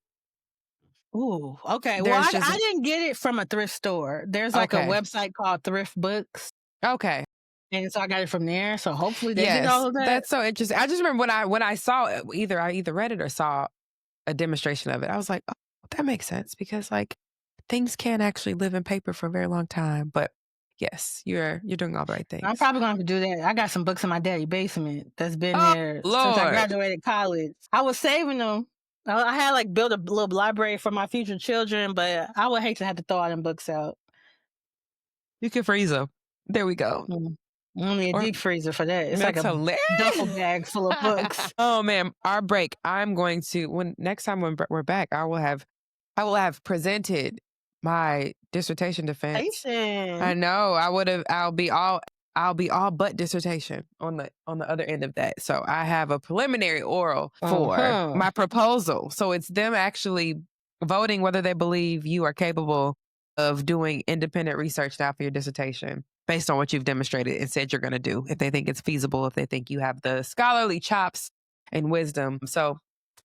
Ooh, okay. Well, I didn't get it from a thrift store. There's a website called Thrift Books. Okay. And so I got it from there. So hopefully they did all of that. That's so interesting. I just remember when I saw it, I either read it or saw a demonstration of it. I was like, oh, that makes sense because things can actually live in paper for a very long time. But yes, you're doing all the right things. I'm probably going to do that. I got some books in my daddy's basement that's been there since I graduated college. I was saving them. I had like built a little library for my future children, but I would hate to have to throw all them books out. You can freeze them. There we go. Only a deep freezer for that. It's like a duffel bag full of books. Oh man, our break. I'm going to next time when we're back, I will have presented my dissertation defense. I know. I'll be all but dissertation on the other end of that. So I have a preliminary oral for my proposal. So it's them actually voting whether they believe you are capable of doing independent research now for your dissertation based on what you've demonstrated and said you're going to do. If they think it's feasible, if they think you have the scholarly chops and wisdom. So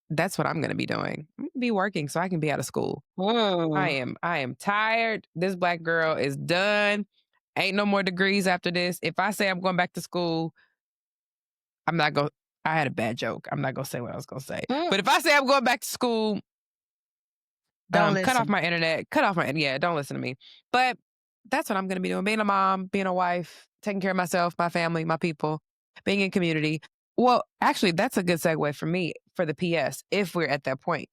that's what I'm going to be doing. I'm going to be working so I can be out of school. I am tired. This Black girl is done. Ain't no more degrees after this. If I say I'm going back to school, I'm not going. I had a bad joke. I'm not going to say what I was going to say. But if I say I'm going back to school, cut off my internet. Don't listen to me. But that's what I'm going to be doing. Being a mom, being a wife, taking care of myself, my family, my people, being in community. Well, actually, that's a good segue for me for the PS, if we're at that point.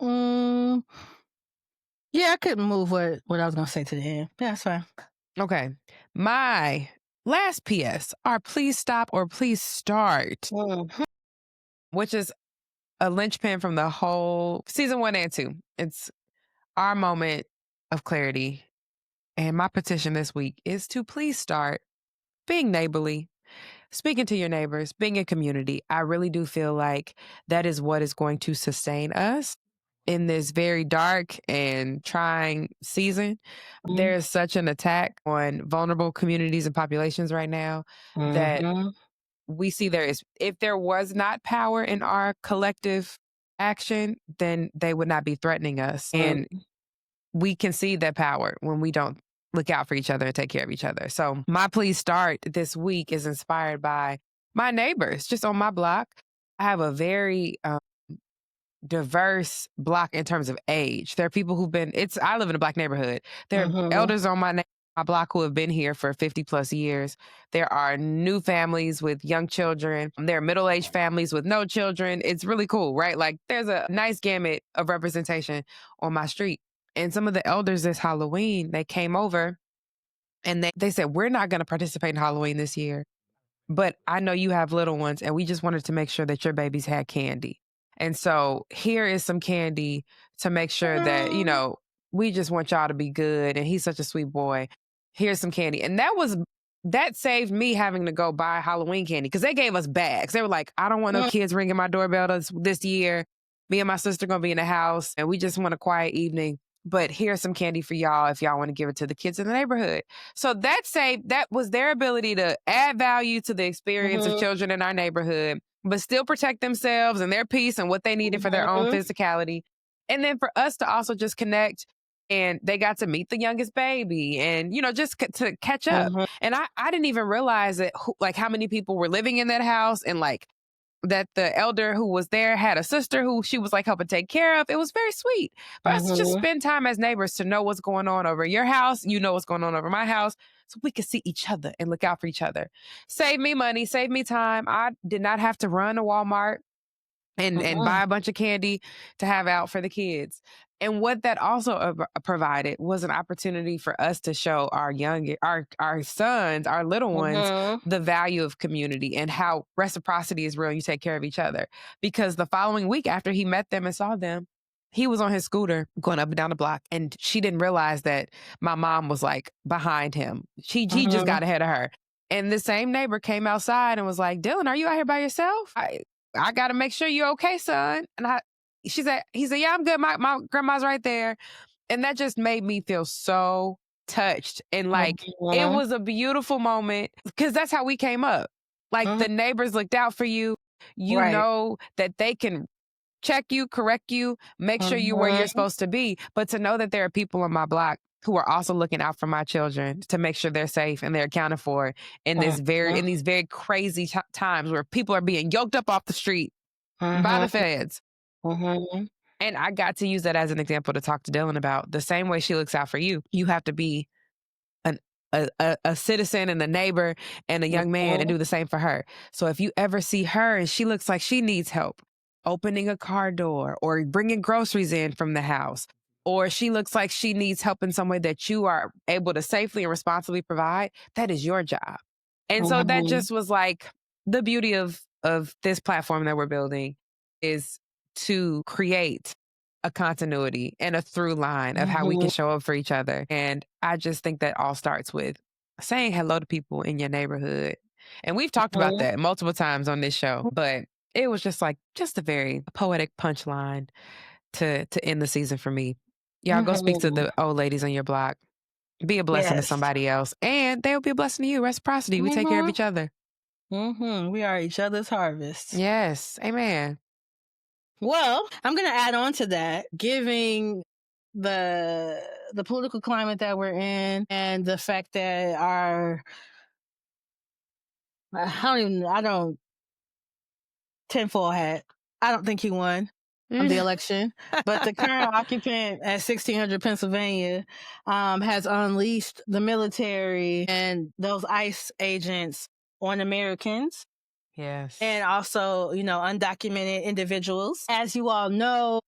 Yeah, I couldn't move what I was going to say to the end. Yeah, that's fine. Okay. My last PS are please stop or please start, which is a linchpin from the whole season 1 and 2. It's our moment of clarity. And my petition this week is to please start being neighborly, speaking to your neighbors, being in community. I really do feel like that is what is going to sustain us in this very dark and trying season. There's such an attack on vulnerable communities and populations right now that we see if there was not power in our collective action, then they would not be threatening us. And we can see that power when we don't look out for each other and take care of each other. So my please start this week is inspired by my neighbors just on my block. I have a very diverse block in terms of age. There are people I live in a Black neighborhood. There are elders on my block who have been here for 50 plus years. There are new families with young children. There are middle-aged families with no children. It's really cool, right? Like there's a nice gamut of representation on my street. And some of the elders this Halloween, they came over and they said, we're not going to participate in Halloween this year, but I know you have little ones and we just wanted to make sure that your babies had candy. And so here is some candy to make sure that, we just want y'all to be good. And he's such a sweet boy. Here's some candy. And that saved me having to go buy Halloween candy because they gave us bags. They were like, I don't want no kids ringing my doorbell this year. Me and my sister going to be in the house and we just want a quiet evening. But here's some candy for y'all if y'all want to give it to the kids in the neighborhood. So that was their ability to add value to the experience of children in our neighborhood, but still protect themselves and their peace and what they needed for their own physicality. And then for us to also just connect, and they got to meet the youngest baby and, just to catch up. And I didn't even realize that how many people were living in that house and that the elder who was there had a sister who she was helping take care of. It was very sweet for us to just spend time as neighbors to know what's going on over your house. You know what's going on over my house. So we could see each other and look out for each other. Save me money, save me time. I did not have to run to Walmart and buy a bunch of candy to have out for the kids. And what that also provided was an opportunity for us to show our sons, our little ones, the value of community and how reciprocity is real and you take care of each other. Because the following week after he met them and saw them, he was on his scooter going up and down the block. And she didn't realize that my mom was behind him. He just got ahead of her. And the same neighbor came outside and was like, Dylan, are you out here by yourself? I got to make sure you're okay, son. And he said, yeah, I'm good. My grandma's right there. And that just made me feel so touched. And it was a beautiful moment because that's how we came up. The neighbors looked out for you. You know that they can check you, correct you, make sure you're where you're supposed to be. But to know that there are people on my block who are also looking out for my children to make sure they're safe and they're accounted for in these very crazy times where people are being yoked up off the street by the feds. And I got to use that as an example to talk to Dylan about the same way she looks out for you. You have to be a citizen and a neighbor and a young man and do the same for her. So if you ever see her and she looks like she needs help opening a car door or bringing groceries in from the house, or she looks like she needs help in some way that you are able to safely and responsibly provide, that is your job. And so that just was like the beauty of this platform that we're building is to create a continuity and a through line of how we can show up for each other. And I just think that all starts with saying hello to people in your neighborhood. And we've talked about that multiple times on this show, but it was just a very poetic punchline to end the season for me. Y'all go speak to the old ladies on your block. Be a blessing to somebody else. And they'll be a blessing to you. Reciprocity. We take care of each other. We are each other's harvest. Yes. Amen. Well, I'm going to add on to that, giving the political climate that we're in and the fact that Tinfoil hat. I don't think he won the election, but the current occupant at 1600 Pennsylvania has unleashed the military and those ICE agents on Americans. Yes. And also, undocumented individuals. As you all know,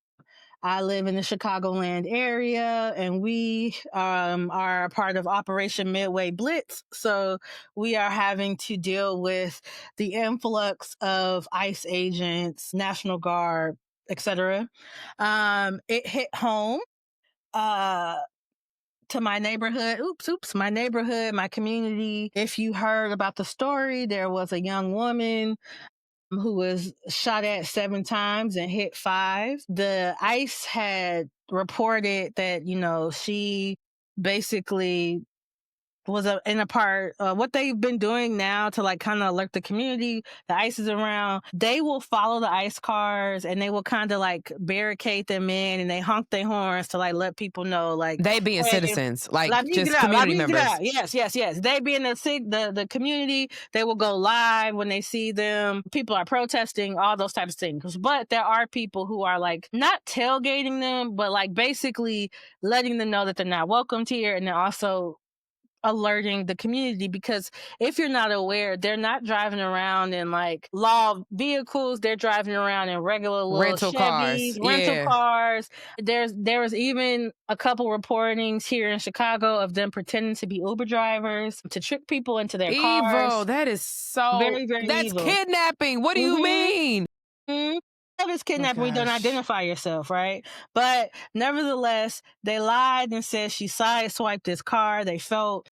I live in the Chicagoland area, and we are a part of Operation Midway Blitz. So we are having to deal with the influx of ICE agents, National Guard, etc. It hit home to my neighborhood. My neighborhood, my community. If you heard about the story, there was a young woman who was shot at 7 times and hit 5. The ICE had reported that, she basically was in a part what they've been doing now to kind of alert the community. The ICE is around. They will follow the ICE cars and they will kind of barricade them in, and they honk their horns to let people know they being citizens, just community members. Yes. They being the community. They will go live when they see them. People are protesting, all those types of things. But there are people who are not tailgating them, but basically letting them know that they're not welcomed here, and they're also alerting the community, because if you're not aware, they're not driving around in law vehicles. They're driving around in regular little rental Chevys, cars. There was even a couple reportings here in Chicago of them pretending to be Uber drivers to trick people into their cars. Evil. That is so very, very that's evil. Kidnapping. What do you mean? That is kidnapping. We don't identify yourself, right? But nevertheless, they lied and said she sideswiped this car. They felt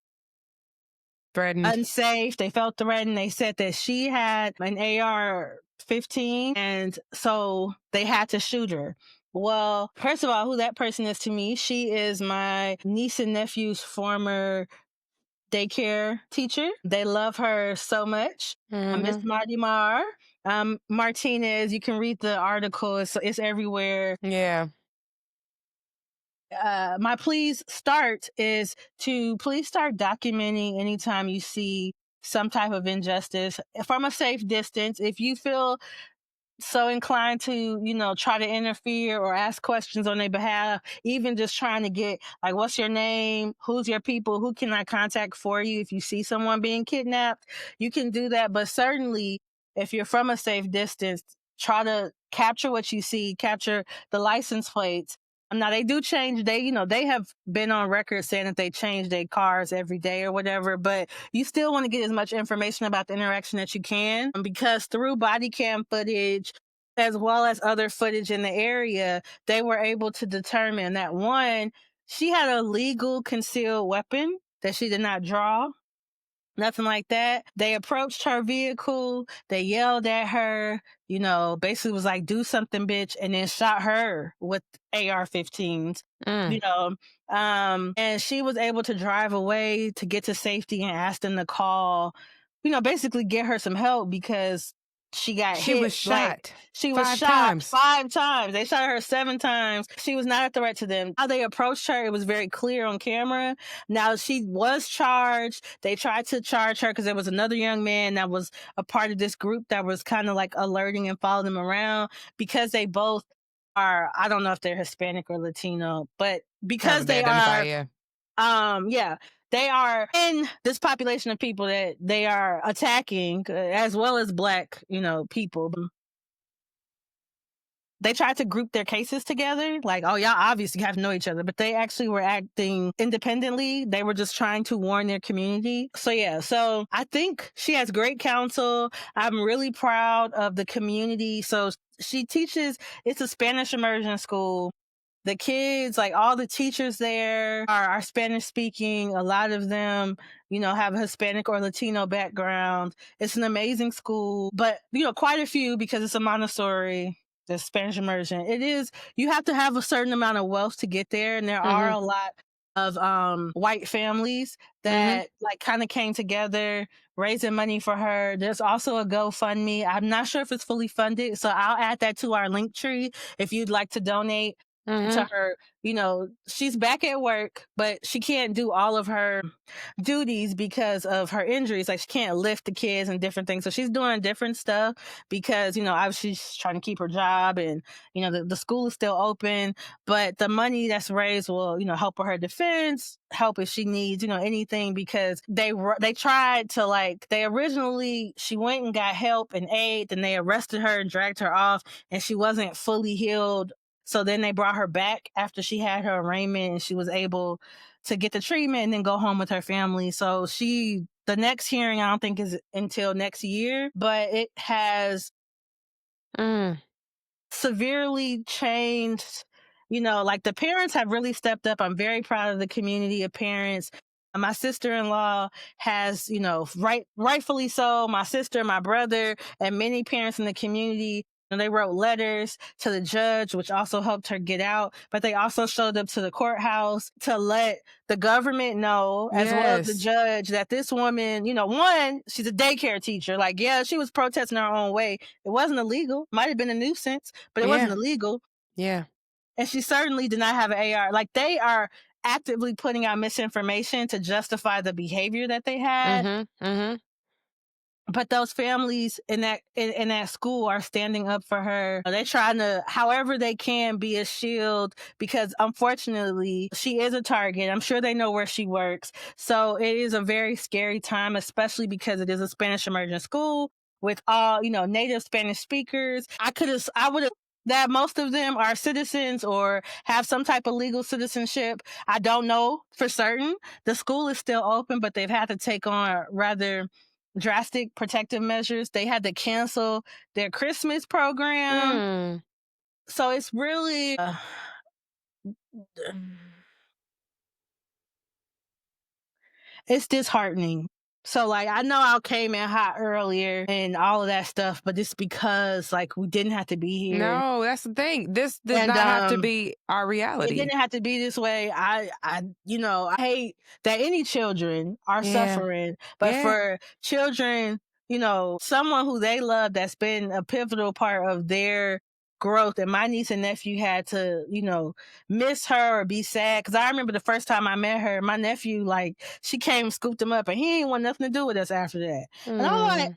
threatened, unsafe. They felt threatened. They said that she had an AR-15, and so they had to shoot her. Well, first of all, who that person is to me, she is my niece and nephew's former daycare teacher. They love her so much. Miss Marty Marr. Martinez, you can read the article. It's everywhere. Yeah. My please start is to please start documenting anytime you see some type of injustice from a safe distance. If you feel so inclined to, try to interfere or ask questions on their behalf, even just trying to get what's your name? Who's your people? Who can I contact for you? If you see someone being kidnapped, you can do that. But certainly if you're from a safe distance, try to capture what you see, capture the license plates. Now they do change. They have been on record saying that they change their cars every day or whatever, but you still want to get as much information about the interaction that you can, because through body cam footage, as well as other footage in the area, they were able to determine that, one, she had a legal concealed weapon that she did not draw. Nothing like that. They approached her vehicle. They yelled at her, basically was like, do something, bitch, and then shot her with AR-15s, and she was able to drive away to get to safety and ask them to call, basically get her some help, because she got hit. She was shot. She was shot 5 times. They shot her 7 times. She was not a threat to them. How they approached her, it was very clear on camera. Now, she was charged. They tried to charge her because there was another young man that was a part of this group that was kind of alerting and following them around, because they both I don't know if they're Hispanic or Latino, but because they identify, are, yeah, they are in this population of people that they are attacking, as well as Black, people. They tried to group their cases together. Like, oh, y'all obviously have to know each other, but they actually were acting independently. They were just trying to warn their community. So yeah, so I think she has great counsel. I'm really proud of the community. So she teaches, it's a Spanish immersion school. The kids, like all the teachers there are Spanish speaking. A lot of them, have a Hispanic or Latino background. It's an amazing school, but, quite a few, because it's a Montessori, the Spanish immersion. It is, you have to have a certain amount of wealth to get there. And there are a lot of white families that like kind of came together raising money for her. There's also a GoFundMe. I'm not sure if it's fully funded, so I'll add that to our link tree if you'd like to donate to her. She's back at work, but she can't do all of her duties because of her injuries. Like, she can't lift the kids and different things. So she's doing different stuff because, obviously she's trying to keep her job, and, the school is still open, but the money that's raised will, help with her defense, help if she needs, anything, because they tried to, she went and got help and aid, and they arrested her and dragged her off, and she wasn't fully healed. So then they brought her back after she had her arraignment, and she was able to get the treatment and then go home with her family. So the next hearing, I don't think is until next year, but it has severely changed. The parents have really stepped up. I'm very proud of the community of parents. My sister-in-law has, rightfully so, my sister, my brother, and many parents in the community. And they wrote letters to the judge, which also helped her get out. But they also showed up to the courthouse to let the government know, as well as the judge, that this woman, one, she's a daycare teacher. Like, yeah, she was protesting her own way. It wasn't illegal. Might have been a nuisance, but it wasn't illegal. Yeah. And she certainly did not have an AR. Like, they are actively putting out misinformation to justify the behavior that they had. But those families in that school are standing up for her. They're trying to, however they can, be a shield, because unfortunately she is a target. I'm sure they know where she works. So it is a very scary time, especially because it is a Spanish immersion school with all, native Spanish speakers. I would have that most of them are citizens or have some type of legal citizenship. I don't know for certain. The school is still open, but they've had to take on rather drastic protective measures. They had to cancel their Christmas program. So it's really it's disheartening. So I know I came in hot earlier and all of that stuff, but it's because we didn't have to be here. No, that's the thing. This did not have to be our reality. It didn't have to be this way. I hate that any children are suffering, but for children, someone who they love, that's been a pivotal part of their growth. And my niece and nephew had to, miss her or be sad. Cause I remember the first time I met her, my nephew, she came and scooped him up, and he ain't want nothing to do with us after that. And I'm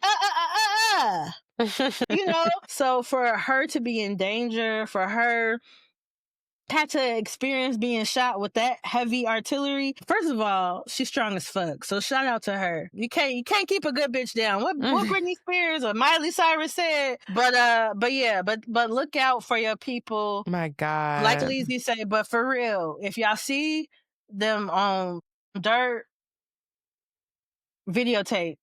like, so for her to be in danger, for her had to experience being shot with that heavy artillery. First of all, she's strong as fuck. So shout out to her. You can't keep a good bitch down. What Britney Spears or Miley Cyrus said. But look out for your people. My God. Like Alyzza said, but for real, if y'all see them on dirt, videotape.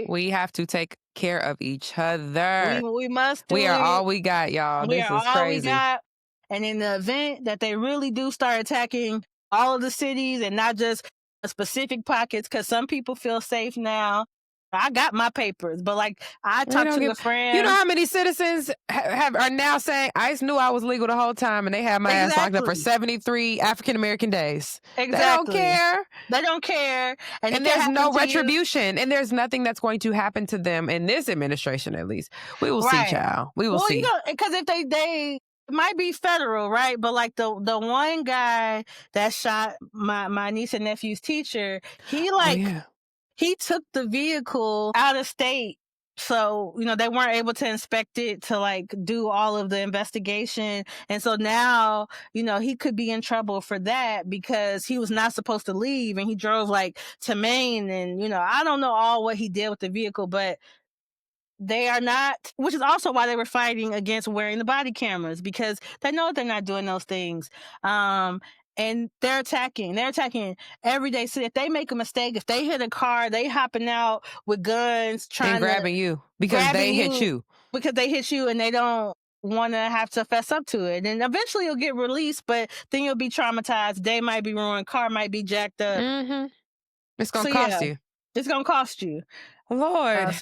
We have to take care of each other. We must do We are all we got, y'all. This is crazy. We got. And in the event that they really do start attacking all of the cities and not just specific pockets, because some people feel safe now. I got my papers, but I talked to a friend. You know how many citizens are now saying, ICE knew I was legal the whole time, and they had my ass locked up for 73 African-American days. Exactly. They don't care. And there's no retribution. And there's nothing that's going to happen to them in this administration, at least. We will see, child. We will see. Because if they might be federal, right? But the one guy that shot my niece and nephew's teacher, he he took the vehicle out of state So, they weren't able to inspect it to like do all of the investigation. And so now, he could be in trouble for that because he was not supposed to leave and he drove like to Maine. And, I don't know all what he did with the vehicle, but they are not, which is also why they were fighting against wearing the body cameras because they know they're not doing those things. And they're attacking every day. So if they make a mistake, if they hit a car, they hopping out with guns, and grabbing you because they hit you. Because they hit you and they don't want to have to fess up to it. And eventually you'll get released, but then you'll be traumatized. Day might be ruined. Car might be jacked up. Mm-hmm. It's going to cost you. It's going to cost you. Lord.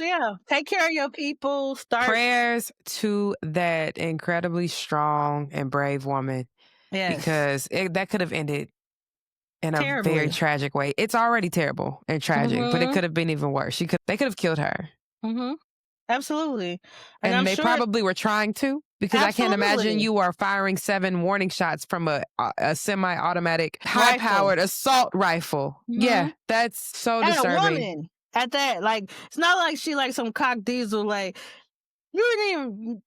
Take care of your people. Prayers to that incredibly strong and brave woman. Yes. Because that could have ended in a Terribly. very tragic way. It's already terrible and tragic, but it could have been even worse. They could have killed her. Mm-hmm. Absolutely. And they probably were trying to, because I can't imagine you are firing 7 warning shots from a semi-automatic, high-powered assault rifle. Mm-hmm. Yeah, that's so disturbing. A woman at that. Like, it's not like she like some cock diesel. Like, you didn't even...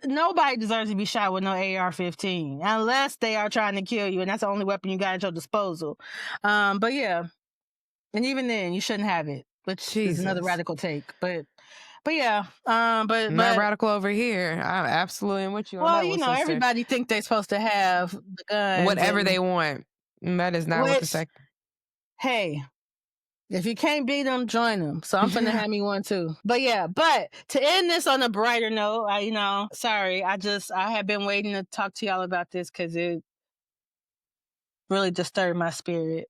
nobody deserves to be shot with no AR-15 unless they are trying to kill you, and that's the only weapon you got at your disposal. But yeah, and even then, you shouldn't have it, which is another radical take. But yeah, but not radical over here. I'm absolutely with you. Well, everybody think they're supposed to have the gun, whatever they want. That is not what the sector. Hey. If you can't beat them, join them. So I'm finna have me one too. But yeah, to end this on a brighter note, I have been waiting to talk to y'all about this because it really disturbed my spirit.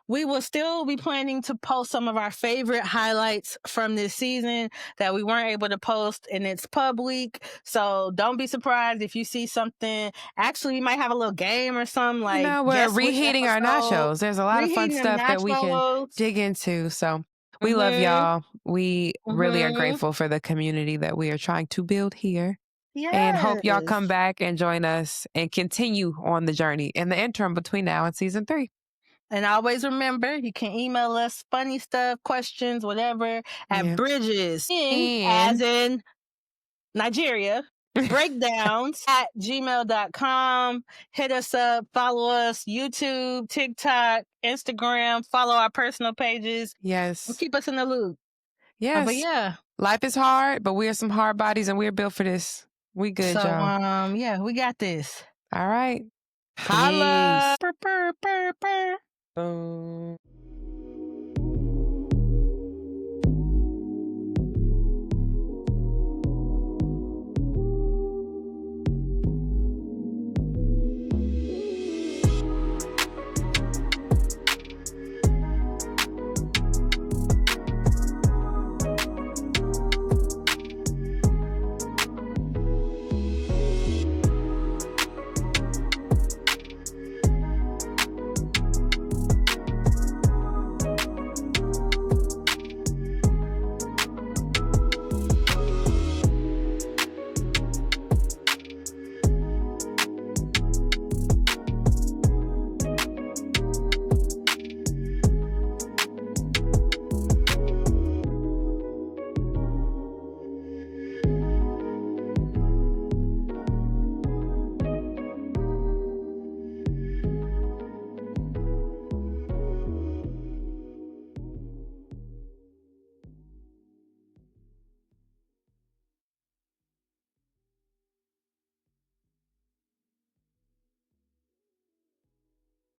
We will still be planning to post some of our favorite highlights from this season that we weren't able to post, and it's pub week. So don't be surprised if you see something. Actually, we might have a little game or something like. We're reheating our nachos. There's a lot of fun stuff that we can dig into. So we love y'all. We really are grateful for the community that we are trying to build here. Yes. And hope y'all come back and join us and continue on the journey in the interim between now and season 3. And always remember, you can email us funny stuff, questions, whatever, at Bridges, as in Nigeria, breakdowns at gmail.com. Hit us up, follow us, YouTube, TikTok, Instagram, follow our personal pages. Yes. And keep us in the loop. Yes. But yeah. Life is hard, but we are some hard bodies and we're built for this. We good, y'all. We got this. All right. Holla. Purr, purr, purr, purr. Boom.